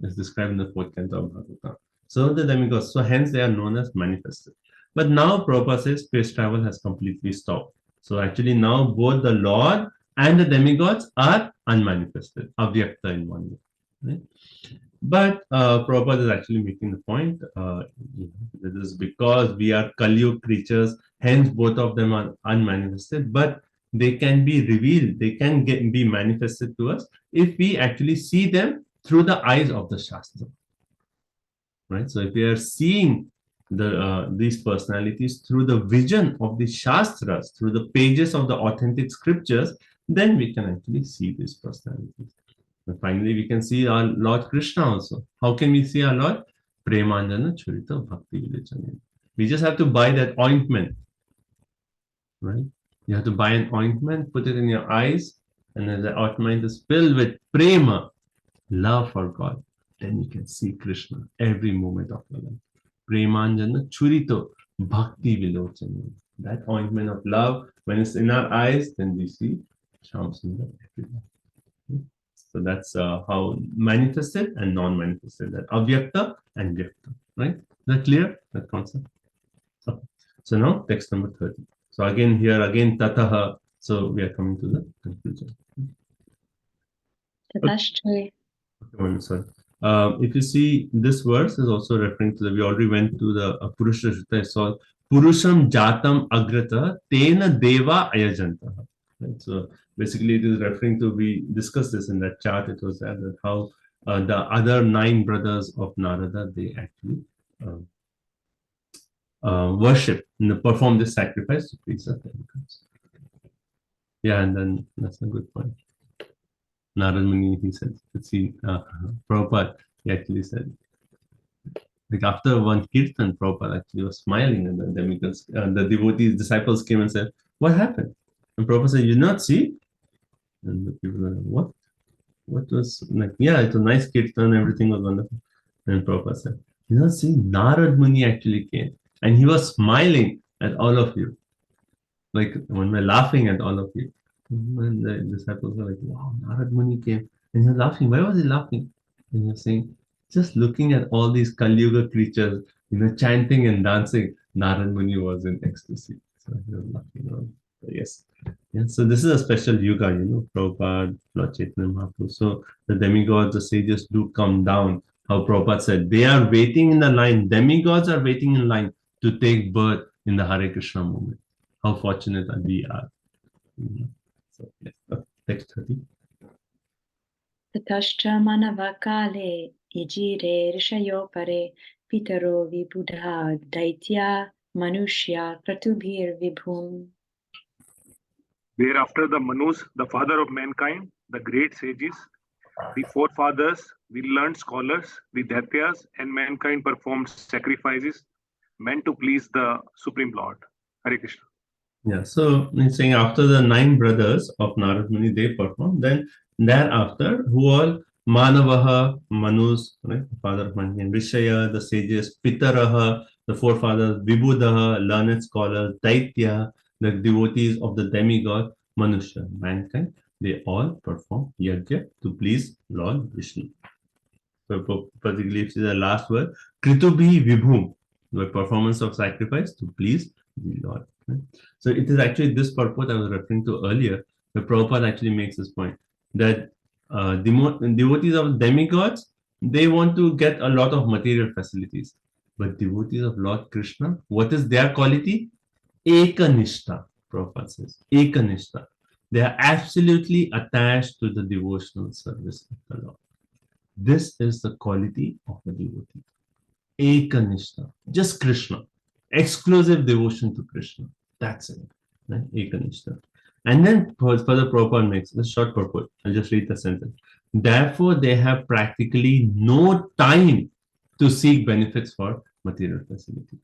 As described in the 4th canto of Bhagavatam. So the demigods, so hence they are known as manifested. But now Prabhupada says space travel has completely stopped. So actually now both the Lord and the demigods are unmanifested, avyakta in one way. Right? But Prabhupada is actually making the point, this is because we are Kali creatures, hence both of them are unmanifested, but they can be revealed, they can be manifested to us if we actually see them through the eyes of the Shastra. Right? So if we are seeing these personalities through the vision of the Shastras, through the pages of the authentic scriptures, then we can actually see these personalities. And finally, we can see our Lord Krishna also. How can we see our Lord? Premanjana Churita Bhakti Vilachana. We just have to buy that ointment. Right? You have to buy an ointment, put it in your eyes, and then the ointment is filled with prema, love for God. Then you can see Krishna every moment of your life. Premanjana Churito Bhakti Vilochana. That ointment of love, when it's in our eyes, then we see Shyam Sundar everywhere. So that's how manifested and non-manifested, that avyakta and vyakta, right? Is that clear, that concept? Okay. So now text number 30. So again here, tataha. So we are coming to the conclusion.
Tatashcha.
Okay, sorry. If you see, this verse is also referring to we already went to the Purusha Shruta. So Purusham Jatam Agrata Tena Deva Ayajanta. Right? So basically it is referring to, we discussed this in that chart, it was there, that how the other 9 brothers of Narada, they actually worship and perform this sacrifice to please the demigods. Yeah, and then that's a good point. Narada Muni, he said, Prabhupada, he actually said, like after one kirtan, Prabhupada actually was smiling, and the demigods, the devotees, disciples came and said, what happened? And Prabhupada said, you not see? And the people were like, what? What was, like, yeah, it was a nice kirtan, everything was wonderful. And Prabhupada said, you not see, Narad Muni actually came, and he was smiling at all of you. Like when we're laughing at all of you. And the disciples were like, wow, Narad Muni came. And he was laughing. Why was he laughing? And he was saying, just looking at all these Kali Yuga creatures, chanting and dancing, Narad Muni was in ecstasy. So he was laughing. Yes. Yeah, so this is a special yuga, Prabhupada, Lord Chaitanya Mahaprabhu. So the demigods, the sages do come down. How Prabhupada said, they are waiting in the line. Demigods are waiting in line to take birth in the Hare Krishna movement. How fortunate we are. So, yes. Text 30.
Tatashcha manavakale ijire rishayo pare pitaro vibudha daitya manushya kratubhir vibhum.
Thereafter, the Manus, the father of mankind, the great sages, the forefathers, the learned scholars, the Daityas, and mankind performed sacrifices meant to please the Supreme Lord. Hare Krishna.
Yeah, so it's saying after the 9 brothers of Narad Muni, they performed, then thereafter, who all? Manavaha, Manus, right? The father of mankind, Rishaya, the sages, Pitaraha, the forefathers, Vibhudaha, learned scholars, Daitya, the devotees of the demigod, Manusha, mankind, they all perform yajna to please Lord Vishnu. particularly if the last word, Kritubhi Vibhum, the performance of sacrifice to please the Lord. Right? So it is actually this purport I was referring to earlier, where Prabhupada actually makes this point that devotees of demigods, they want to get a lot of material facilities. But devotees of Lord Krishna, what is their quality? Ekanishta, Prabhupada says. Ekanishta. They are absolutely attached to the devotional service of the Lord. This is the quality of a devotee. Ekanishta. Just Krishna. Exclusive devotion to Krishna. That's it. Right? Ekanishta. And then further Prabhupada makes this short purport. I'll just read the sentence. Therefore, they have practically no time to seek benefits for material facility.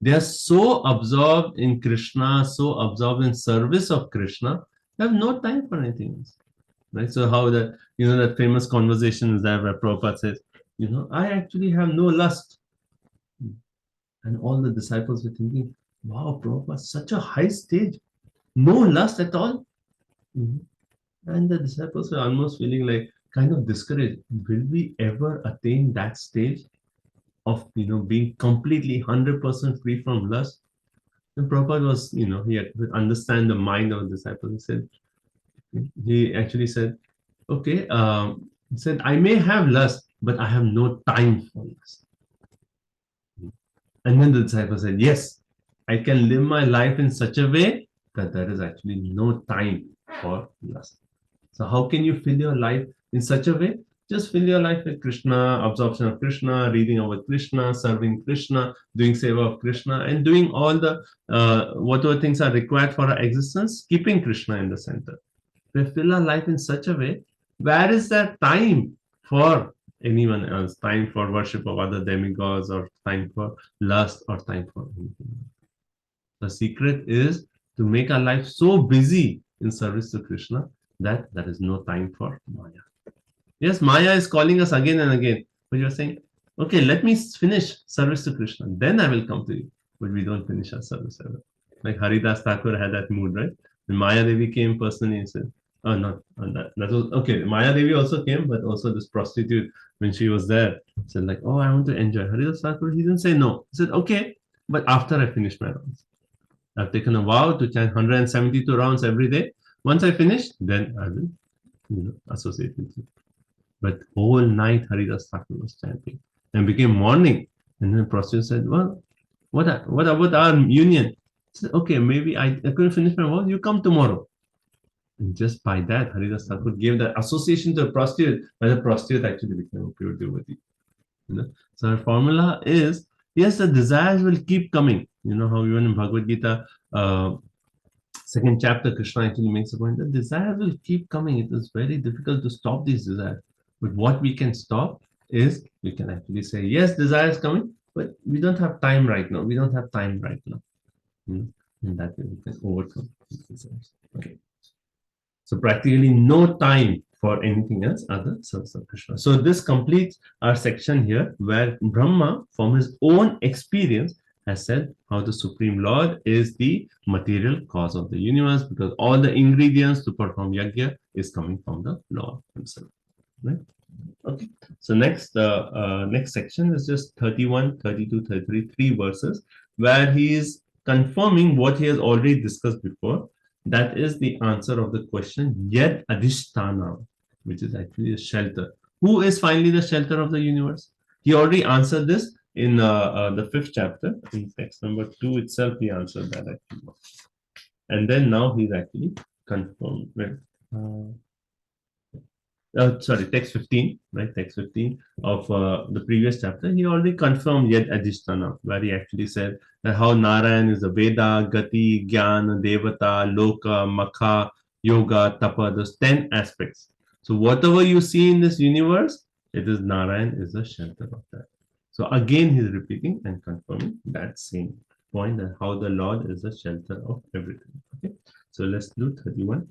They are so absorbed in Krishna, so absorbed in service of Krishna, they have no time for anything else. Right? So how that, that famous conversation is there where Prabhupada says, I actually have no lust. And all the disciples were thinking, wow, Prabhupada, such a high stage. No lust at all. And the disciples were almost feeling like kind of discouraged. Will we ever attain that stage of being completely 100% free from lust? And Prabhupada was, he had to understand the mind of the disciples. He actually said, okay, he said, I may have lust, but I have no time for lust. And then the disciple said, yes, I can live my life in such a way that there is actually no time for lust. So how can you fill your life in such a way? Just fill your life with Krishna, absorption of Krishna, reading about Krishna, serving Krishna, doing seva of Krishna, and doing all the whatever things are required for our existence, keeping Krishna in the center. We fill our life in such a way, where is that time for anyone else? Time for worship of other demigods, or time for lust, or time for anything. The secret is to make our life so busy in service to Krishna that there is no time for Maya. Yes, Maya is calling us again and again, but you're saying, okay, let me finish service to Krishna, then I will come to you. But we don't finish our service ever. Like Haridas Thakur had that mood, right? When Maya Devi came personally and said, oh, not that was okay. Maya Devi also came, but also this prostitute, when she was there, said like, oh, I want to enjoy. Haridas Thakur, he didn't say no. He said, okay, but after I finish my rounds. I've taken a vow to chant 172 rounds every day. Once I finish, then I will, associate with you. But whole night Haridas Thakur was chanting, and became morning. And then prostitute said, well, what about our union? He said, okay, maybe I couldn't finish my vow. You come tomorrow. And just by that, Haridas Thakur gave the association to the prostitute, but the prostitute actually became a pure devotee. So our formula is, yes, the desires will keep coming. You know how even in Bhagavad Gita, second chapter, Krishna actually makes a point that desires will keep coming. It is very difficult to stop these desires. But what we can stop is, we can actually say, yes, desire is coming, but we don't have time right now. We don't have time right now. In that way, we can overcome these desires. Okay. So practically no time for anything else other than service of Krishna. So this completes our section here, where Brahma, from his own experience, has said how the Supreme Lord is the material cause of the universe, because all the ingredients to perform yajna is coming from the Lord himself. Right? Okay. So next section is just 31, 32, 33, 3 verses, where he is confirming what he has already discussed before. That is the answer of the question, Yad Adhisthana, which is actually a shelter. Who is finally the shelter of the universe? He already answered this in the 5th chapter. In text number 2 itself, he answered that actually. And then now he's actually confirmed. Text 15, right? Text 15 of the previous chapter. He already confirmed Yad Adhisthana, where he actually said that how Narayan is the Veda, Gati, Gyan, Devata, Loka, Makha, Yoga, Tapa, those 10 aspects. So whatever you see in this universe, it is Narayan is the shelter of that. So again, he's repeating and confirming that same point, that how the Lord is the shelter of everything. Okay, so let's do 31.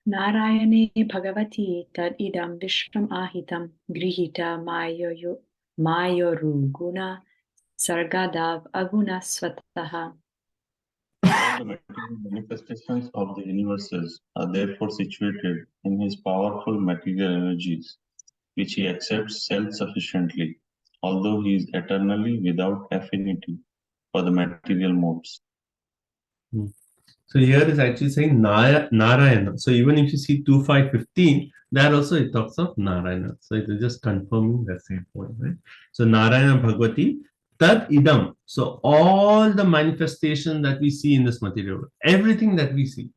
Narayane Bhagavati tad idam vishram ahitam grihita mayoru guna sargadav aguna svataha.
All the material Manifestations of the universes are therefore situated in his powerful material energies, which he accepts self-sufficiently, although he is eternally without affinity for the material modes.
So here is actually saying Narayana. So even if you see 2.5.15, there also it talks of Narayana. So it is just confirming the same point, right? So Narayana Bhagavati, Tad Idam. So all the manifestation that we see in this material world, everything that we see,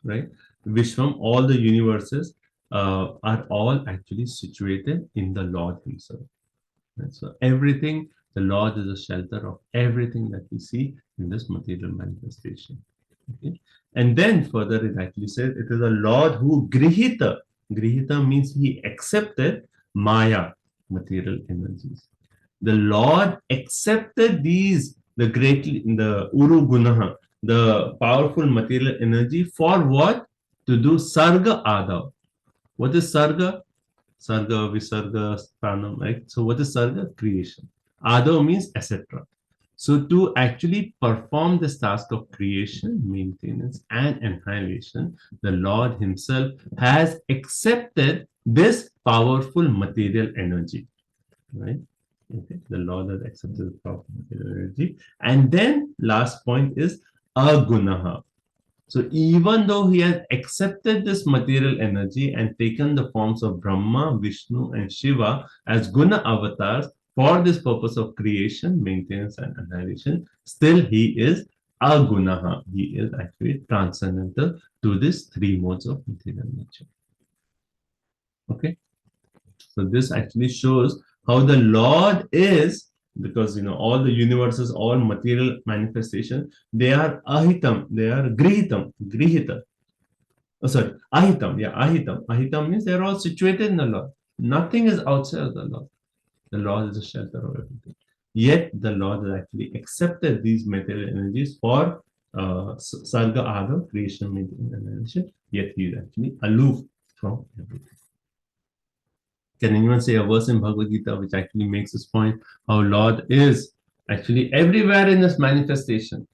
right? Vishwam, all the universes are all actually situated in the Lord himself. Right? So everything, the Lord is a shelter of everything that we see in this material manifestation. Okay? And then further it actually says it is a Lord who grihita. Grihita means he accepted Maya, material energies. The Lord accepted these, the Uru Gunaha, the powerful material energy for what? To do Sarga Adav. What is Sarga? Sarga, Visarga, Pranam, right? So what is Sarga? Creation. Adav means etc. So to actually perform this task of creation, maintenance, and annihilation, the Lord himself has accepted this powerful material energy, right? Okay, the Lord has accepted the powerful material energy. And then last point is agunaha. So even though he has accepted this material energy and taken the forms of Brahma, Vishnu, and Shiva as guna avatars for this purpose of creation, maintenance, and annihilation, still he is agunaha. He is actually transcendental to these three modes of material nature. Okay, so this actually shows how the Lord is, because all the universes, all material manifestation, they are ahitam, they are grihita. Oh, sorry, ahitam. Yeah, ahitam. Ahitam means they are all situated in the Lord. Nothing is outside of the Lord. The Lord is a shelter of everything. Yet the Lord has actually accepted these material energies for Sarga Adav, creation, maintenance, and annihilation. Yet he is actually aloof from everything. Can anyone say a verse in Bhagavad Gita which actually makes this point? How Lord is actually everywhere in this manifestation,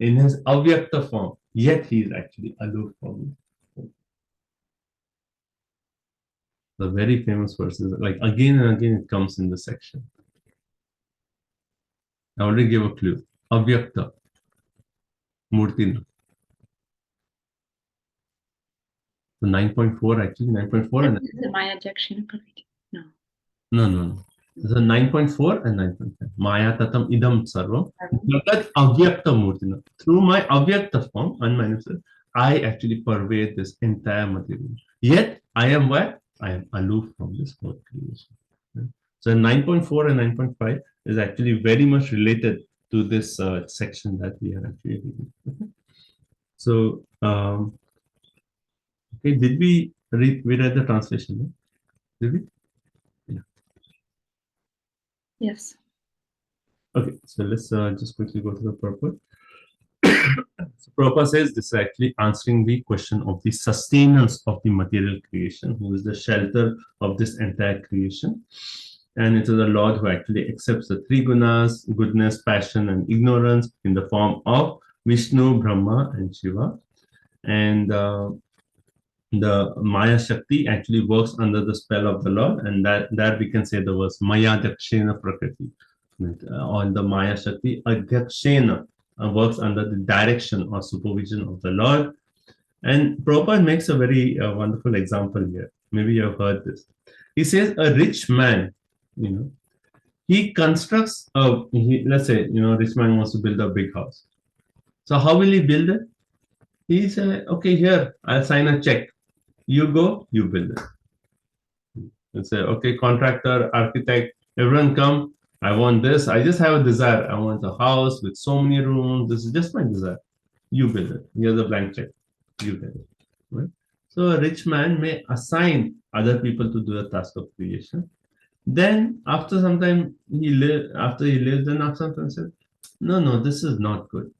in his avyakta form, yet he is actually aloof from it. The very famous verses, like again and again, it comes in this section. I already gave a clue. Avyakta, Murtina. So 9.4 actually, 9.4 and
the Maya Jakshina.
No. So 9.4 and 9.5. Maya tatam idam sarvam. Jagat avyakta murtina. Through my avyakta form, unmanifested, I actually pervade this entire material. Yet I am what? I am aloof from this whole creation. So 9.4 and 9.5 is actually very much related to this section that we are actually reading. Okay? So, okay, did we read the translation? No? Did we?
Yes.
Okay, so let's just quickly go to the purport. So Prabhupada says this is actually answering the question of the sustenance of the material creation, who is the shelter of this entire creation. And it is the Lord who actually accepts the three gunas, goodness, passion, and ignorance in the form of Vishnu, Brahma, and Shiva. And the Maya Shakti actually works under the spell of the Lord, and that we can say the verse Maya Dakshena Prakriti. On the Maya Shakti, Adhyakshena works under the direction or supervision of the Lord. And Prabhupada makes a very wonderful example here. Maybe you have heard this. He says a rich man, he constructs let's say, rich man wants to build a big house. So how will he build it? He says, okay, here, I'll sign a check. You go, you build it. And say, okay, contractor, architect, everyone come. I want this. I just have a desire. I want a house with so many rooms. This is just my desire. You build it. Here's a blank check. You build it. Right? So a rich man may assign other people to do the task of creation. Then after some time, after he lives, then after some time says, no, this is not good.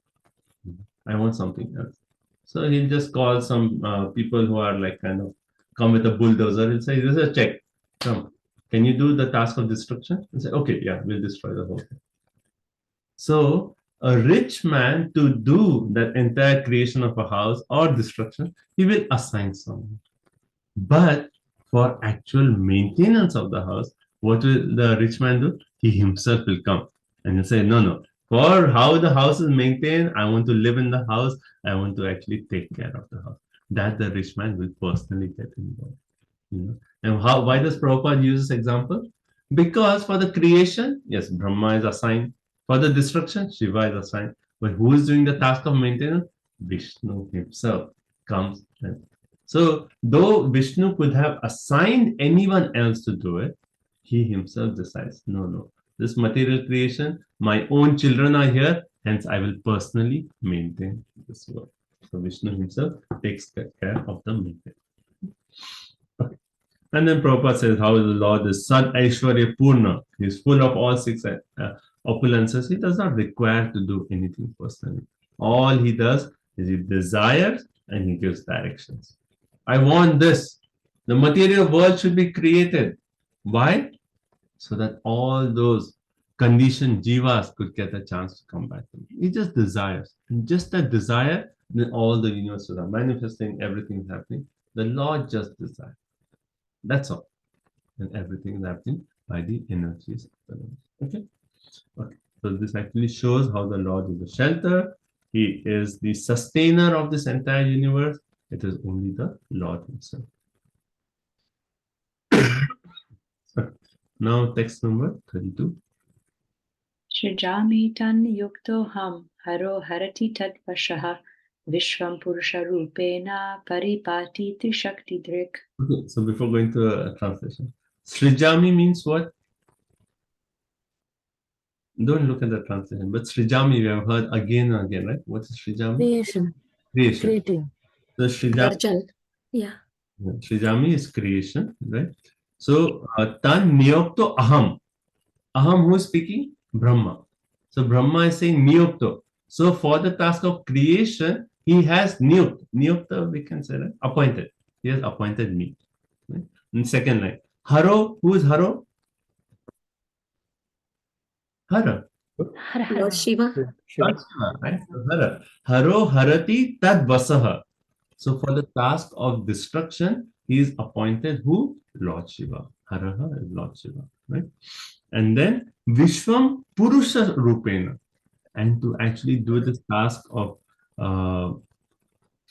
I want something else. So he'll just call some people who are like kind of come with a bulldozer. He'll say, this is a check. Come. Can you do the task of destruction? And say, okay, yeah, we'll destroy the whole thing. So a rich man to do that entire creation of a house or destruction, he will assign someone. But for actual maintenance of the house, what will the rich man do? He himself will come and he'll say, no, for how the house is maintained, I want to live in the house. I want to actually take care of the house. That the rich man will personally get involved. And why does Prabhupada use this example? Because for the creation, yes, Brahma is assigned. For the destruction, Shiva is assigned. But who is doing the task of maintenance? Vishnu himself comes. So though Vishnu could have assigned anyone else to do it, he himself decides, no, this material creation, my own children are here, hence I will personally maintain this world. So Vishnu himself takes care of the maintenance. Okay. And then Prabhupada says how the Lord is Sad Aishwarya Purna. He is full of all six opulences. He does not require to do anything personally. All he does is he desires and he gives directions. I want this. The material world should be created. Why? So that all those conditioned jivas could get a chance to come back to me. He just desires. And just that desire, then all the universes are manifesting, everything is happening. The Lord just desires. That's all. And everything is happening by the energies of the Lord. Okay. So this actually shows how the Lord is the shelter. He is the sustainer of this entire universe. It is only the Lord himself. Now text number 32.
Srijami tan yukto ham haro harati tad vashaha vishvam purusha rupena paripati trishakti drik.
Okay, so before going to a translation, Srijami means what? Don't look at the translation, but Srijami we have heard again and again, right? What is Srijami?
Creation.
Creation.
Creating.
So Srijami,
Arjan. Yeah.
Srijami is creation, right? So tan niyokto aham. Aham, who is speaking? Brahma. So Brahma is saying niyokto. So for the task of creation, he has niyokta. Niyokta we can say, right? Appointed. He has appointed me. Right? In second line. Haro, who is Haro? Hara.
Lord Shiva.
Right? So Hara. Haro harati tad vasaha. So for the task of destruction, he is appointed who? Lord Shiva. Haraha is Lord Shiva. Right? And then Vishwam Purusha Rupena. And to actually do this task of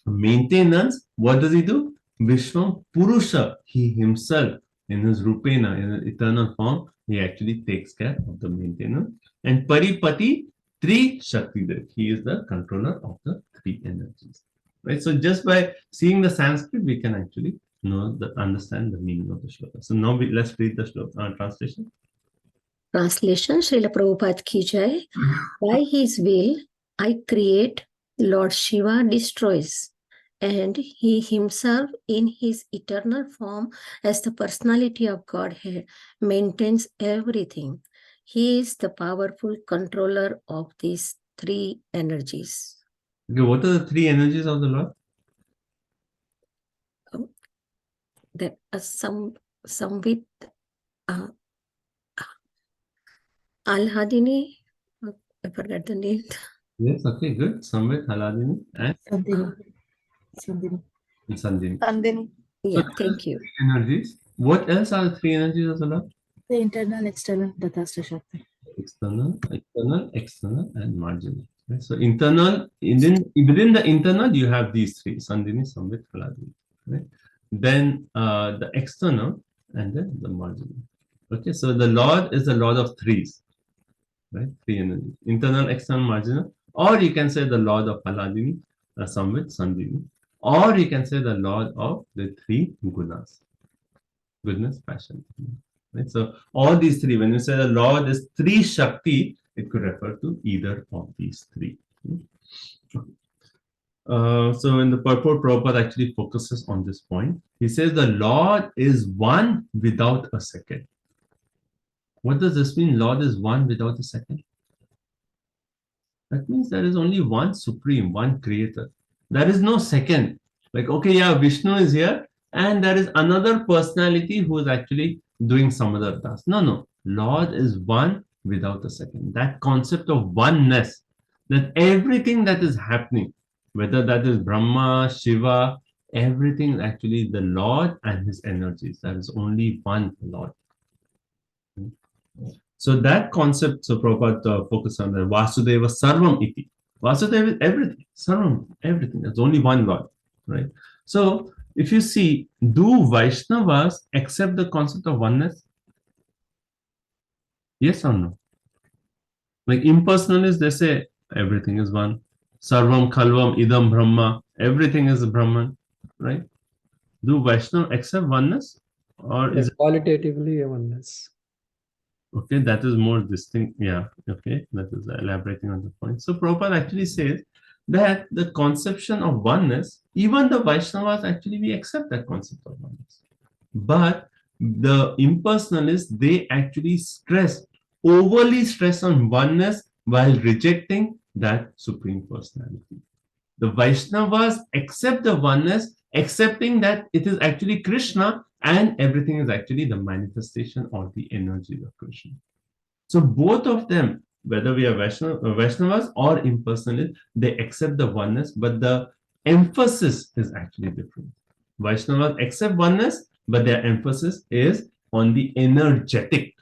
maintenance, what does he do? Vishwam Purusha, he himself in his Rupena, in his eternal form, he actually takes care of the maintenance. And Paripati Tri Shakti, he is the controller of the three energies. Right? So just by seeing the Sanskrit, we can actually understand the meaning of the shloka. So now let's read the shloka translation.
Translation, Srila Prabhupada ki jai. By his will, I create, Lord Shiva destroys, and he himself in his eternal form as the personality of Godhead maintains everything. He is the powerful controller of these three energies.
Okay, what are the three energies of the Lord?
There are some with Alhadini, I forgot the name.
Yes, okay, good. Samvit, Haladini, and
Sandhini.
Sandhini.
Sandhini.
Yeah, thank you.
Energies. What else are the three energies of the Lord?
The internal, external, Tathastha Shakti.
External, and marginal. Right? So internal, within the internal, you have these three: Sandhini, Samvit, Haladini. Right? Then the external, and then the marginal. Okay, so the Lord is the Lord of threes. Right? Three energies: internal, external, marginal. Or you can say the Lord of Haladini, Samvit, Sandhini. Or you can say the Lord of the three gunas: goodness, passion. Right? So all these three, when you say the Lord is three Shakti, it could refer to either of these three. So in the purport, Prabhupada actually focuses on this point. He says the Lord is one without a second. What does this mean? Lord is one without a second. That means there is only one supreme, one creator. There is no second. Like, okay, yeah, Vishnu is here, and there is another personality who is actually doing some other task. No. Lord is one without a second. That concept of oneness, that everything that is happening, whether that is Brahma, Shiva, everything is actually the Lord and his energies. There is only one Lord. So that concept, so Prabhupada focused on the Vasudeva Sarvam Iti. Vasudeva is everything, Sarvam, everything. There's only one Lord, right? So if you see, do Vaishnavas accept the concept of oneness? Yes or no? Like impersonalists, they say everything is one. Sarvam Khalvam Idam Brahma, everything is Brahman, right? Do Vaishnava accept oneness? Or is it
qualitatively a oneness?
okay? That is more distinct. Yeah, okay, that is elaborating on the point. So Prabhupada actually says that the conception of oneness, even the Vaishnavas actually we accept that concept of oneness. But the impersonalists, they actually overly stress on oneness while rejecting that Supreme Personality. The Vaishnavas accept the oneness, accepting that it is actually Krishna and everything is actually the manifestation or the energy of Krishna. So both of them, whether we are Vaishnavas or impersonalists, they accept the oneness, but the emphasis is actually different. Vaishnavas accept oneness, but their emphasis is on the energetic.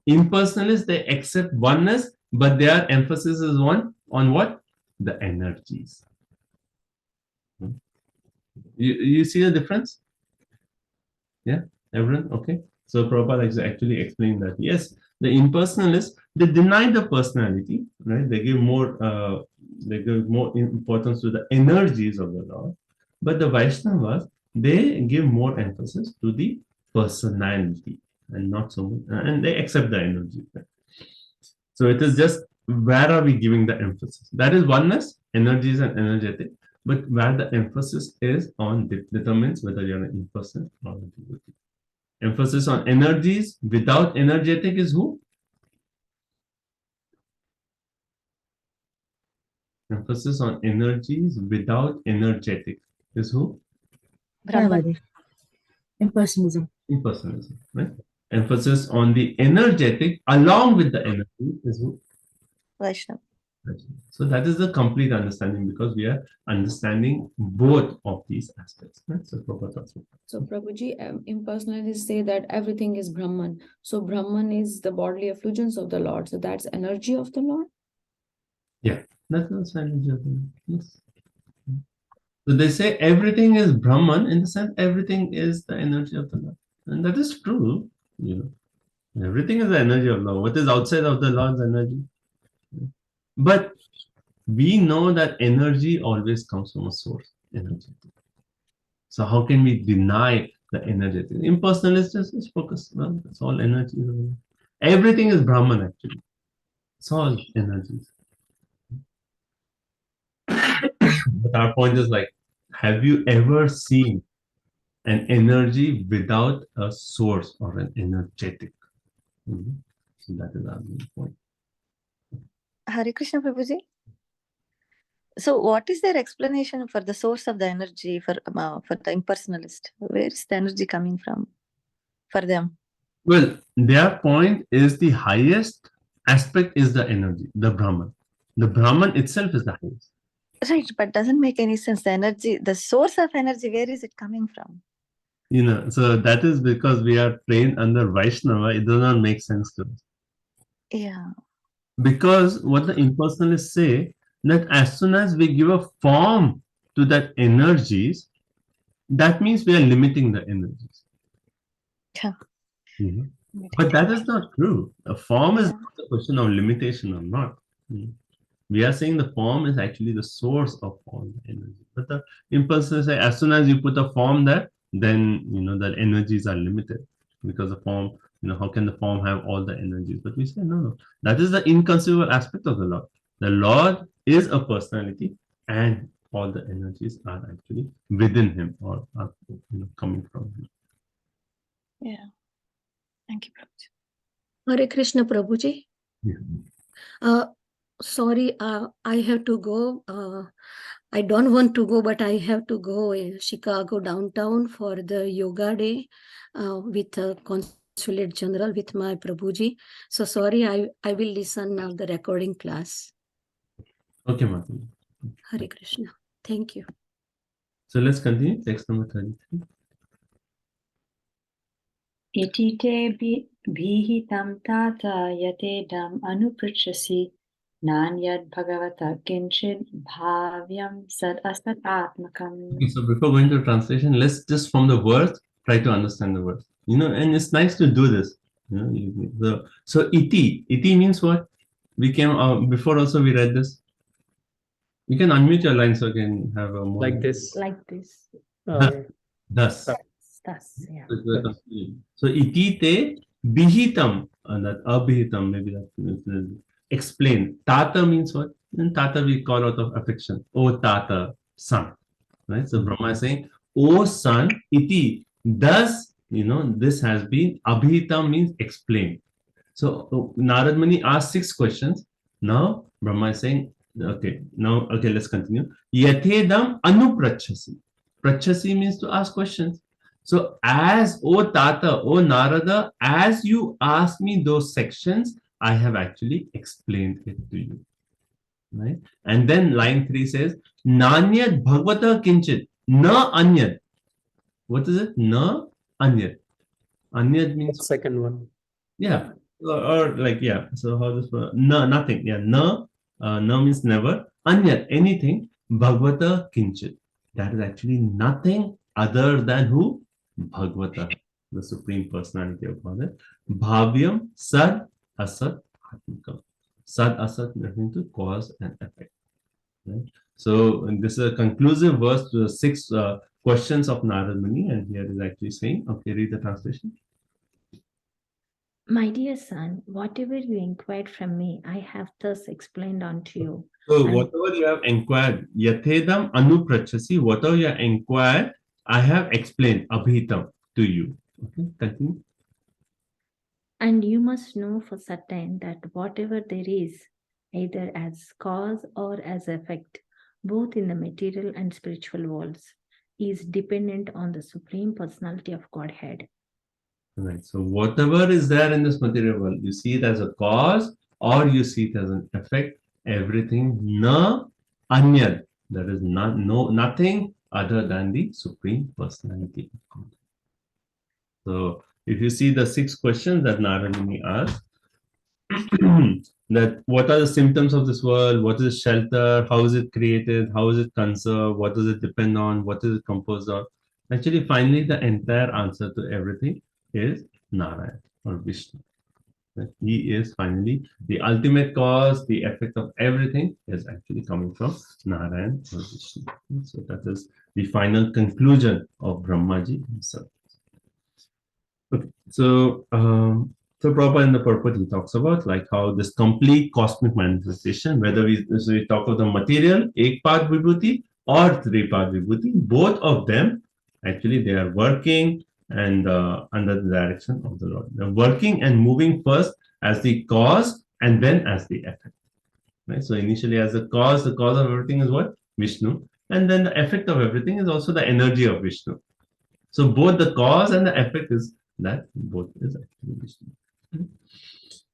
Impersonalists, they accept oneness, but their emphasis is on what? The energies. You see the difference? Yeah, everyone? Okay. So Prabhupada is actually explaining that yes, the impersonalists, they deny the personality, right? They give more importance to the energies of the Lord. But the Vaishnavas, they give more emphasis to the personality and not so much, and they accept the energy. Right? So it is just where are we giving the emphasis? That is oneness, energies and energetic. But where the emphasis is on determines whether you're an impersonal or a devotee. Emphasis on energies without energetic is who? Emphasis on energies without energetic is who?
Brahman. Impersonalism.
Impersonalism, right? Emphasis on the energetic along with the energy is who?
Vaishnava.
So that is the complete understanding because we are understanding both of these aspects. Right? So
Prabhuji, impersonalists say that everything is Brahman. So Brahman is the bodily effulgence of the Lord. So that's energy of the Lord?
Yeah, that's the energy of the Lord. Yes. So they say everything is Brahman in the sense everything is the energy of the Lord. And that is true. You know, everything is the energy of the Lord. What is outside of the Lord's energy? But we know that energy always comes from a source, energetic. So how can we deny the energetic? Impersonalists just focus, well, it's all energy. Everything is Brahman actually. It's all energies. But our point is like, have you ever seen an energy without a source or an energetic? So that is our main point.
Hare Krishna Prabhuji. So what is their explanation for the source of the energy for the impersonalist? Where is the energy coming from for them?
Well, their point is the highest aspect is the energy, the Brahman. The Brahman itself is the highest.
Right, but doesn't make any sense. The energy, the source of energy, where is it coming from?
You know, so that is because we are trained under Vaishnava, it does not make sense to us.
Yeah.
Because what the impersonalists say, that as soon as we give a form to that energies, that means we are limiting the energies.
Yeah.
But that is not true. A form is not a question of limitation or not. We are saying the form is actually the source of all the energy. But the impulses say as soon as you put a form there, then you know the energies are limited because the form, you know, how can the form have all the energies? But we say no. That is the inconceivable aspect of the Lord. The Lord is a personality, and all the energies are actually within him or are coming from him.
Yeah. Thank you, Prabhuji.
Hare Krishna Prabhuji.
Yeah.
Sorry, I have to go. I don't want to go, but I have to go in Chicago downtown for the yoga day with Consulate General with my Prabhuji. So sorry, I will listen now the recording class.
Okay, Mataji.
Hare Krishna. Thank you.
So let's continue. Text number 33.
Iti te vihitam tata yatedam anupritchasi nanyad bhagavata kinchid bhavyam sad asat atmakam.
Okay, so before going to translation, let's just from the words try to understand the words. And it's nice to do this. So iti means what? We came before also we read this. You can unmute your line so you can have a more
Like this.
Like this.
thus.
Thus, yeah.
So iti te bihitam, that abhihitam, maybe that means explain. Tata means what? In Tata we call out of affection. Oh Tata, son. Right? So Brahma is saying, oh son, iti. Thus, this has been, abhihitam means explained. So Narad Muni asked 6 questions. Now Brahma is saying, okay, let's continue. Yathedam anuprachasi. Prachasi means to ask questions. So as, O Tata, O Narada, as you asked me those sections, I have actually explained it to you. Right? And then line 3 says, Nanyad Bhagavata Kinchit, na anyad. What is it? Na anyad. Anyad means
Second one.
yeah, or like yeah. So how this work? No, nothing. Yeah, no means never. Anyat, anything. Bhagavata Kinchit. That is actually nothing other than who? Bhagavata, the Supreme Personality of Godhead. Bhavyam Sad Asat Atmakam. Sad Asat referring to cause and effect. Right? So this is a conclusive verse to the 6 questions of Narad Muni, and here is actually saying, okay, read the translation.
My dear son, whatever you inquired from me, I have thus explained unto you.
So whatever you have inquired, yathedam anuprachasi, whatever you have inquired, I have explained abhitam to you. Okay, continue.
And you must know for certain that whatever there is, either as cause or as effect, both in the material and spiritual worlds, is dependent on the Supreme Personality of Godhead.
Right. So whatever is there in this material world, you see it as a cause or you see it as an effect. Everything na anyad. There is nothing other than the Supreme Personality of God. So if you see the 6 questions that Narad Muni asked, that what are the symptoms of this world, what is shelter, how is it created, how is it conserved, what does it depend on, what is it composed of? Actually, finally, the entire answer to everything is Narayan or Vishnu. He is finally the ultimate cause, the effect of everything is actually coming from Narayan or Vishnu. So that is the final conclusion of Brahmaji himself. Okay, so Prabhupada in the purport he talks about like how this complete cosmic manifestation, whether we talk of the material, Ekpad Vibhuti or Tripad Vibhuti, both of them actually they are working and under the direction of the Lord. They're working and moving first as the cause and then as the effect. Right? So initially as the cause of everything is what? Vishnu. And then the effect of everything is also the energy of Vishnu. So both the cause and the effect is that both is actually Vishnu.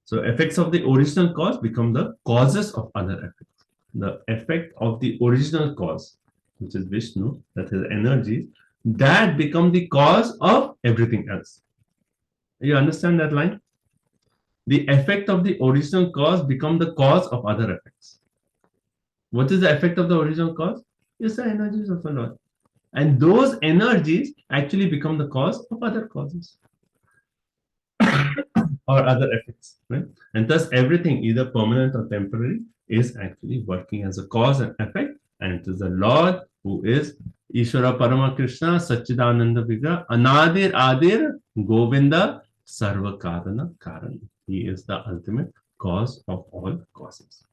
So effects of the original cause become the causes of other effects. The effect of the original cause, which is Vishnu, that is energies, that become the cause of everything else. You understand that line? The effect of the original cause become the cause of other effects. What is the effect of the original cause? It's the energies of the Lord. And those energies actually become the cause of other causes or other effects, right? And thus everything, either permanent or temporary, is actually working as a cause and effect, and it is the Lord who is Ishvara Parama Krishna Satchidananda Vigraha Anadir Adir Govinda Sarva Karana Karan. He is the ultimate cause of all causes.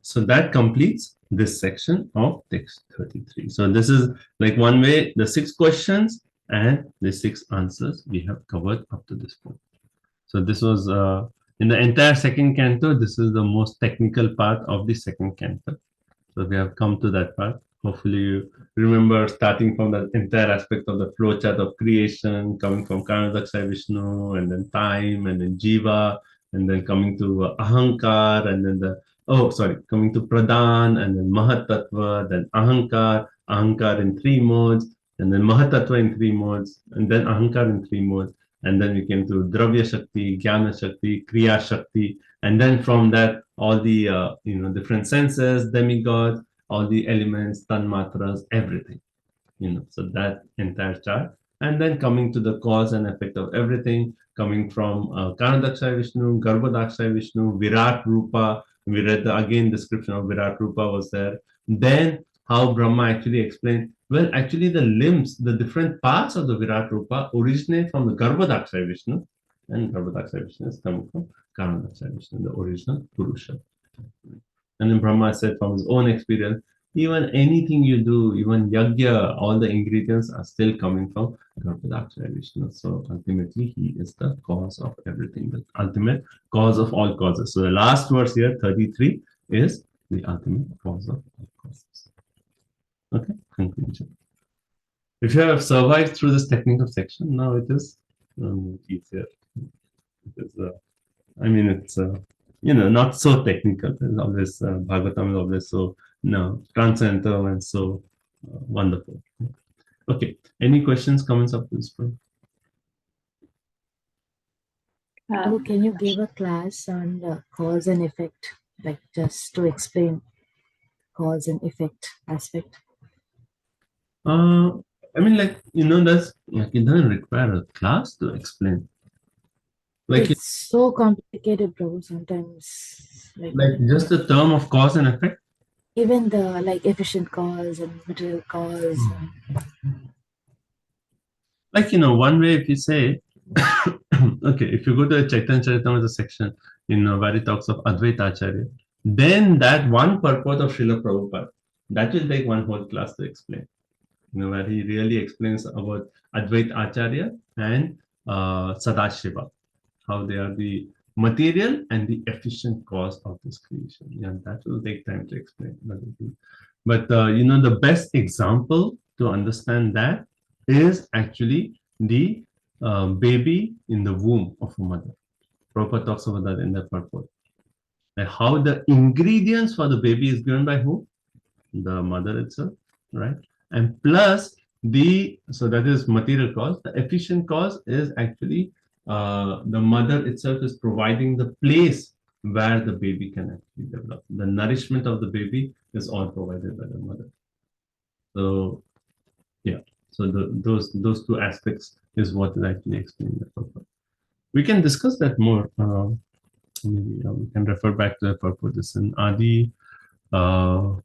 So that completes this section of text 33. So this is like one way, the 6 questions and the 6 answers we have covered up to this point. So this was in the entire second canto, this is the most technical part of the second canto. So we have come to that part. hopefully you remember starting from the entire aspect of the flowchart of creation, coming from Karnadaksha Vishnu, and then time, and then Jiva, and then coming to Ahankar, and then coming to Pradhan, and then Mahatattva, then Ahankar in 3 modes, and then Mahatattva in 3 modes, and then Ahankar in 3 modes, and then we came to Dravya Shakti, Jnana Shakti, Kriya Shakti, and then from that, all the different senses, demigods, all the elements, tanmatras, everything, so that entire chart. And then coming to the cause and effect of everything, coming from Karnadaksha Vishnu, Garbhodaksha Vishnu, Virat Rupa. We read again description of Virat Rupa was there. Then how Brahma actually explained, well, actually the limbs, the different parts of the Virat Rupa originate from the Garbhodaksha Vishnu, and Garbhodaksha Vishnu is coming from Karnadaksha Vishnu, the original Purusha. And then Brahma said from his own experience, even anything you do, even yajna, all the ingredients are still coming from Garbhodaksha Vishnu. So ultimately, he is the cause of everything, the ultimate cause of all causes. So the last verse here, 33, is the ultimate cause of all causes. Okay, conclusion. If you have survived through this technical section, now it is easier. It is, it's not so technical. It's always Bhagavatam is always so transcendental and so wonderful. Okay, any questions, comments up to this point?
Can you give a class on cause and effect, like just to explain cause and effect aspect?
That's it doesn't require a class to explain.
It's so complicated, bro. Sometimes,
like just the term of cause and effect.
Even the efficient cause and material cause.
One way if you say, okay, if you go to the Chaitanya Charitamrita section, where it talks of Advaita Acharya, then that one purport of Srila Prabhupada, that will take one whole class to explain. Where he really explains about Advaita Acharya and Sadashiva, how they are the material and the efficient cause of this creation. Yeah, that will take time to explain. But the best example to understand that is actually the baby in the womb of a mother. Prabhupada talks about that in the purport. Like how the ingredients for the baby is given by who? The mother itself, right? And plus so that is material cause. The efficient cause is actually the mother itself is providing the place where the baby can actually develop. The nourishment of the baby is all provided by the mother. So yeah, so those two aspects is what is actually explained in the purport. We can discuss that more. Maybe we can refer back to the purport. This in Adi 5th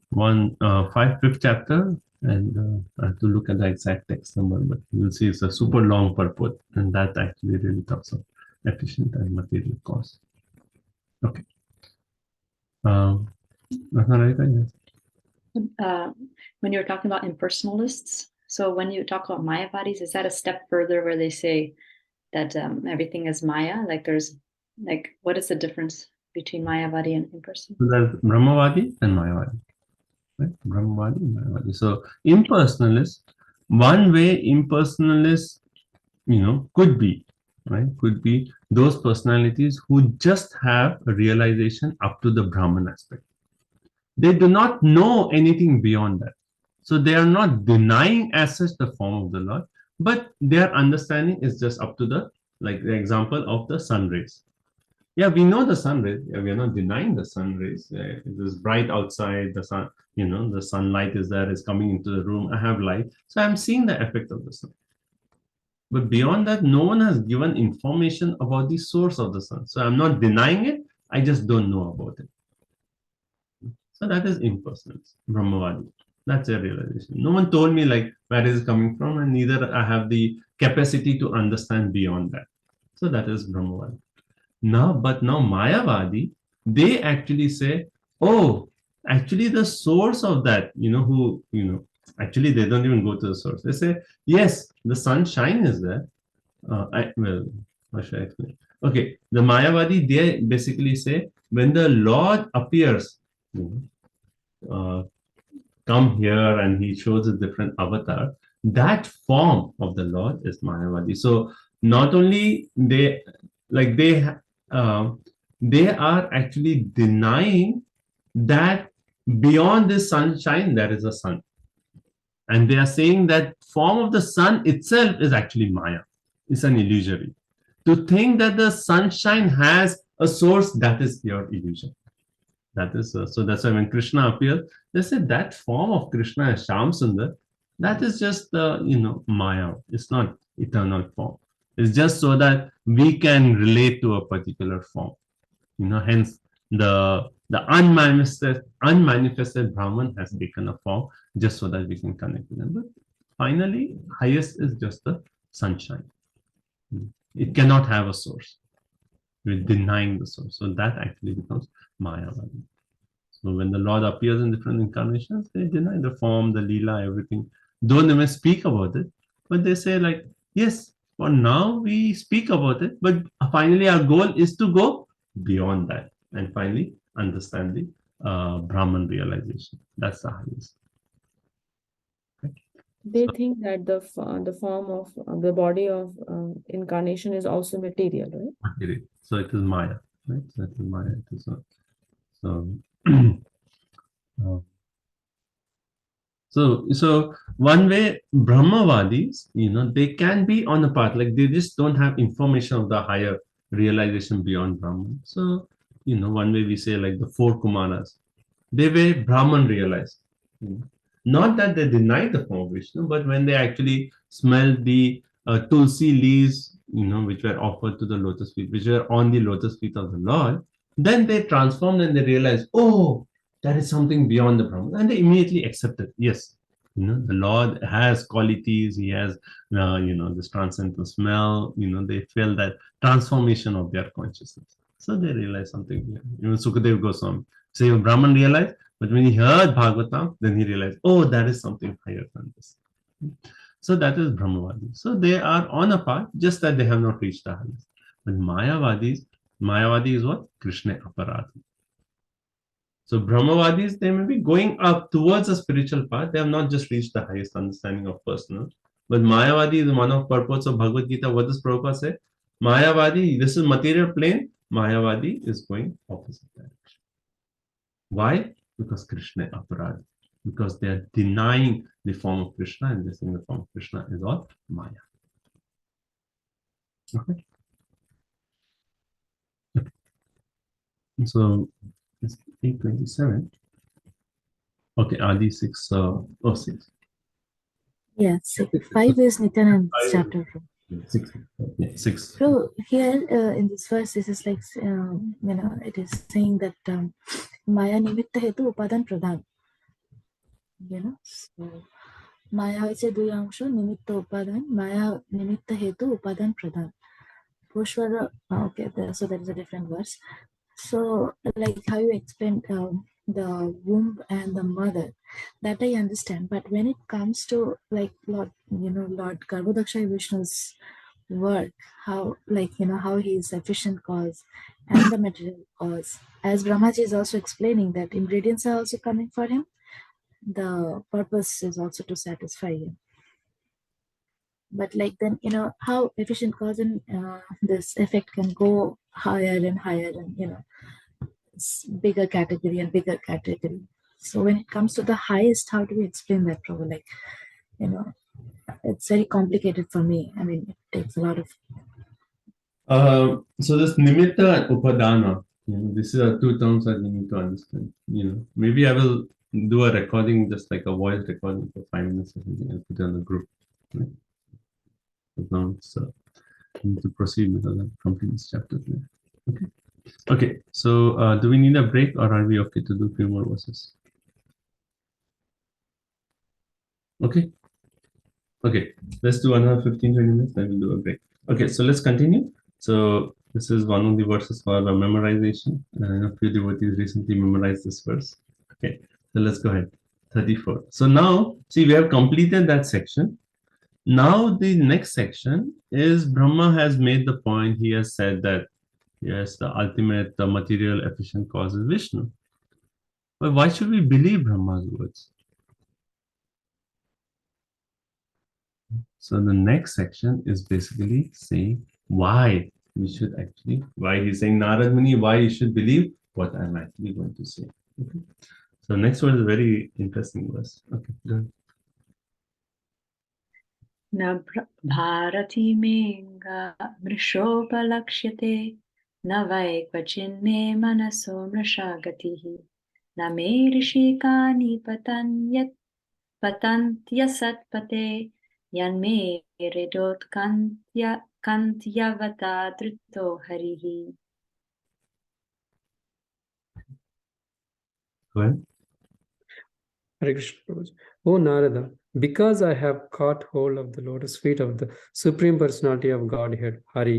chapter, and I have to look at the exact text number, but you'll see it's a super long purport, and that actually really talks of efficient and material cause. Okay.
When you're talking about impersonalists, so when you talk about Mayavadis, is that a step further where they say that everything is Maya? What is the difference between Mayavadi and impersonal?
So there's Brahmavadi and Mayavadi. Right? Brahmavadi and Mayavadi. So impersonalists, one way impersonalists, could be, right? Could be those personalities who just have a realization up to the Brahman aspect. They do not know anything beyond that. So they are not denying as such the form of the Lord, but their understanding is just up to the example of the sun rays. Yeah, we know the sun rays. Yeah, we are not denying the sun rays. It is bright outside. The sun, the sunlight is there. It's coming into the room. I have light, so I'm seeing the effect of the sun. But beyond that, no one has given information about the source of the sun. So I'm not denying it. I just don't know about it. So that is impersonal, Brahmavadi. That's a realization. No one told me where is it coming from, and neither I have the capacity to understand beyond that. So that is Brahmavadi. Now Mayavadi, they actually say, oh, actually the source of that, actually they don't even go to the source. They say, yes, the sunshine is there. How should I explain? Okay, the Mayavadi, they basically say, when the Lord appears, come here and he shows a different avatar, that form of the Lord is Mayavadi. So not only they are actually denying that beyond this sunshine there is a sun, and they are saying that form of the sun itself is actually Maya. It's an illusory. To think that the sunshine has a source, that is your illusion. That is so. That's why when Krishna appears, they said that form of Krishna as Shyam Sundar, that is just Maya. It's not eternal form. It's just so that we can relate to a particular form. Hence the unmanifested Brahman has taken a form just so that we can connect with them. But finally, highest is just the sunshine. It cannot have a source. We're denying the source. So that actually becomes Mayavadi. So when the Lord appears in different incarnations, they deny the form, the Leela, everything. Don't even speak about it. But they say like, yes, for now we speak about it, but finally our goal is to go beyond that and finally understand the Brahman realization. That's the highest.
They think that the form of the body of incarnation is also material, right?
Material. So it is Maya, right? So it is Maya. It is not. So one way Brahmavadis, they can be on a path, like they just don't have information of the higher realization beyond Brahman. So, one way we say like the 4 Kumaras, they were Brahman realized. Not that they denied the form of Vishnu, but when they actually smelled the tulsi leaves, which were offered to the lotus feet, which were on the lotus feet of the Lord, then they transformed and they realized, oh, there is something beyond the Brahman, and they immediately accepted. Yes, the Lord has qualities. He has, this transcendental smell. They feel that transformation of their consciousness. So they realized something. Even Sukadeva Goswami, say Brahman realized, but when he heard Bhagavatam, then he realized, oh, that is something higher than this. So that is Brahmavadi. So they are on a path, just that they have not reached the highest. But Mayavadi is what? Krishna Aparadhi. So Brahmavadis, they may be going up towards a spiritual path. They have not just reached the highest understanding of personal. But Mayavadi is one of purports of Bhagavad Gita. What does Prabhupada say? Mayavadi, this is material plane. Mayavadi is going opposite direction. Why? Because Krishna Aparadhi. Because they are denying the form of Krishna, and they think the form of Krishna is all Maya. Okay. So it's 8:27. Okay, Adi 6, 6.
Yeah, 5 is Nityananda's chapter.
6. Yeah, 6.
So here in this verse, this is like, it is saying that Maya Nimitta Hetu Upadan Pradhan. So Maya is a Duyangsho Nimitta Upadan, Maya Nimitta Hetu Upadan Pradhan. Pushvara, okay, so that is a different verse. So, like how you explained the womb and the mother, that I understand. But when it comes to like Lord Garbhodaksha Vishnu's work, how how he is efficient cause and the material cause, as Brahmaji is also explaining that ingredients are also coming for him, the purpose is also to satisfy him. But like then how efficient cause and this effect can go higher and higher, and it's bigger category and bigger category. So when it comes to the highest, how do we explain that, Prabhu? Like it's very complicated for me. I mean, it takes a lot of
so this nimitta and upadana, these are 2 terms that we need to understand. Maybe I will do a recording, just like a voice recording for 5 minutes or something, and put it on the group. Right? But now it's we need to proceed with the complete chapter. Okay. Okay. So do we need a break, or are we okay to do a few more verses? Okay. Okay. Let's do another 15-20 minutes. Then we'll do a break. Okay. So let's continue. So this is one of the verses for memorization. A few devotees recently memorized this verse. Okay. So let's go ahead. 34. So now, see, we have completed that section. Now the next section is Brahma has made the point. He has said that yes, the ultimate, the material efficient cause is Vishnu. But why should we believe Brahma's words? So the next section is basically saying why we should actually, why he's saying Narad Muni, why you should believe what I'm actually going to say. Okay. So next one is a very interesting verse. Okay, go ahead.
Na bharati menga mrishopalakshate na vai kvachin me manaso mrashagatihi na me rishikani patantyasat pate yan me redot kantyavata drito harihi.
Go ahead.
Hare Krishna Prabhuji. O Narada, because I have caught hold of the lotus feet of the Supreme Personality of Godhead, Hari,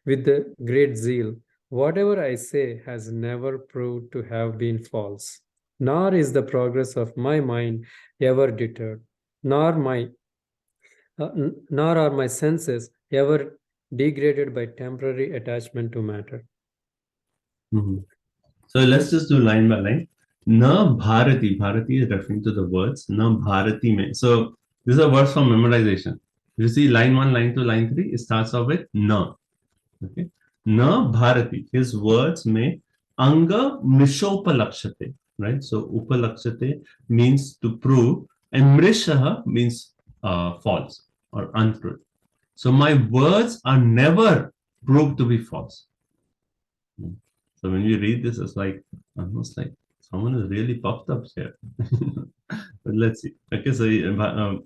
with the great zeal, whatever I say has never proved to have been false, nor is the progress of my mind ever deterred, nor are my senses ever degraded by temporary attachment to matter.
Mhm. So let's just do line by line. Na Bharati. Bharati is referring to the words. Na Bharati mein. So this is a verse from memorization. You see line 1, line 2, line 3, it starts off with Na. Okay. Na Bharati. His words may Anga Mishopalakshate. Right. So Upalakshate means to prove, and Mrishaha means false or untruth. So my words are never proved to be false. So when you read this, it's like almost like someone is really puffed up here. But let's see. Okay, so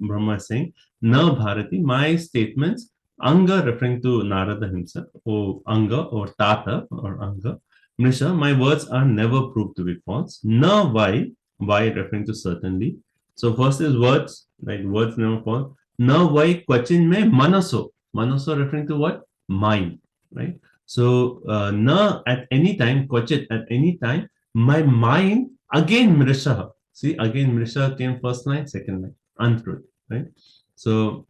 Brahma is saying, Na Bharati, my statements, Anga referring to Narada himself, or Anga or Tata or Anga, Mrisha, my words are never proved to be false. Na Vai referring to certainly. So first is words, like words never false. Na Vai Kvachin me Manaso. Manaso referring to what? Mind, right? So, na at any time, kvachit at any time, my mind, again mrisha. See, again mrisha came first line, second line, untruth, right? So,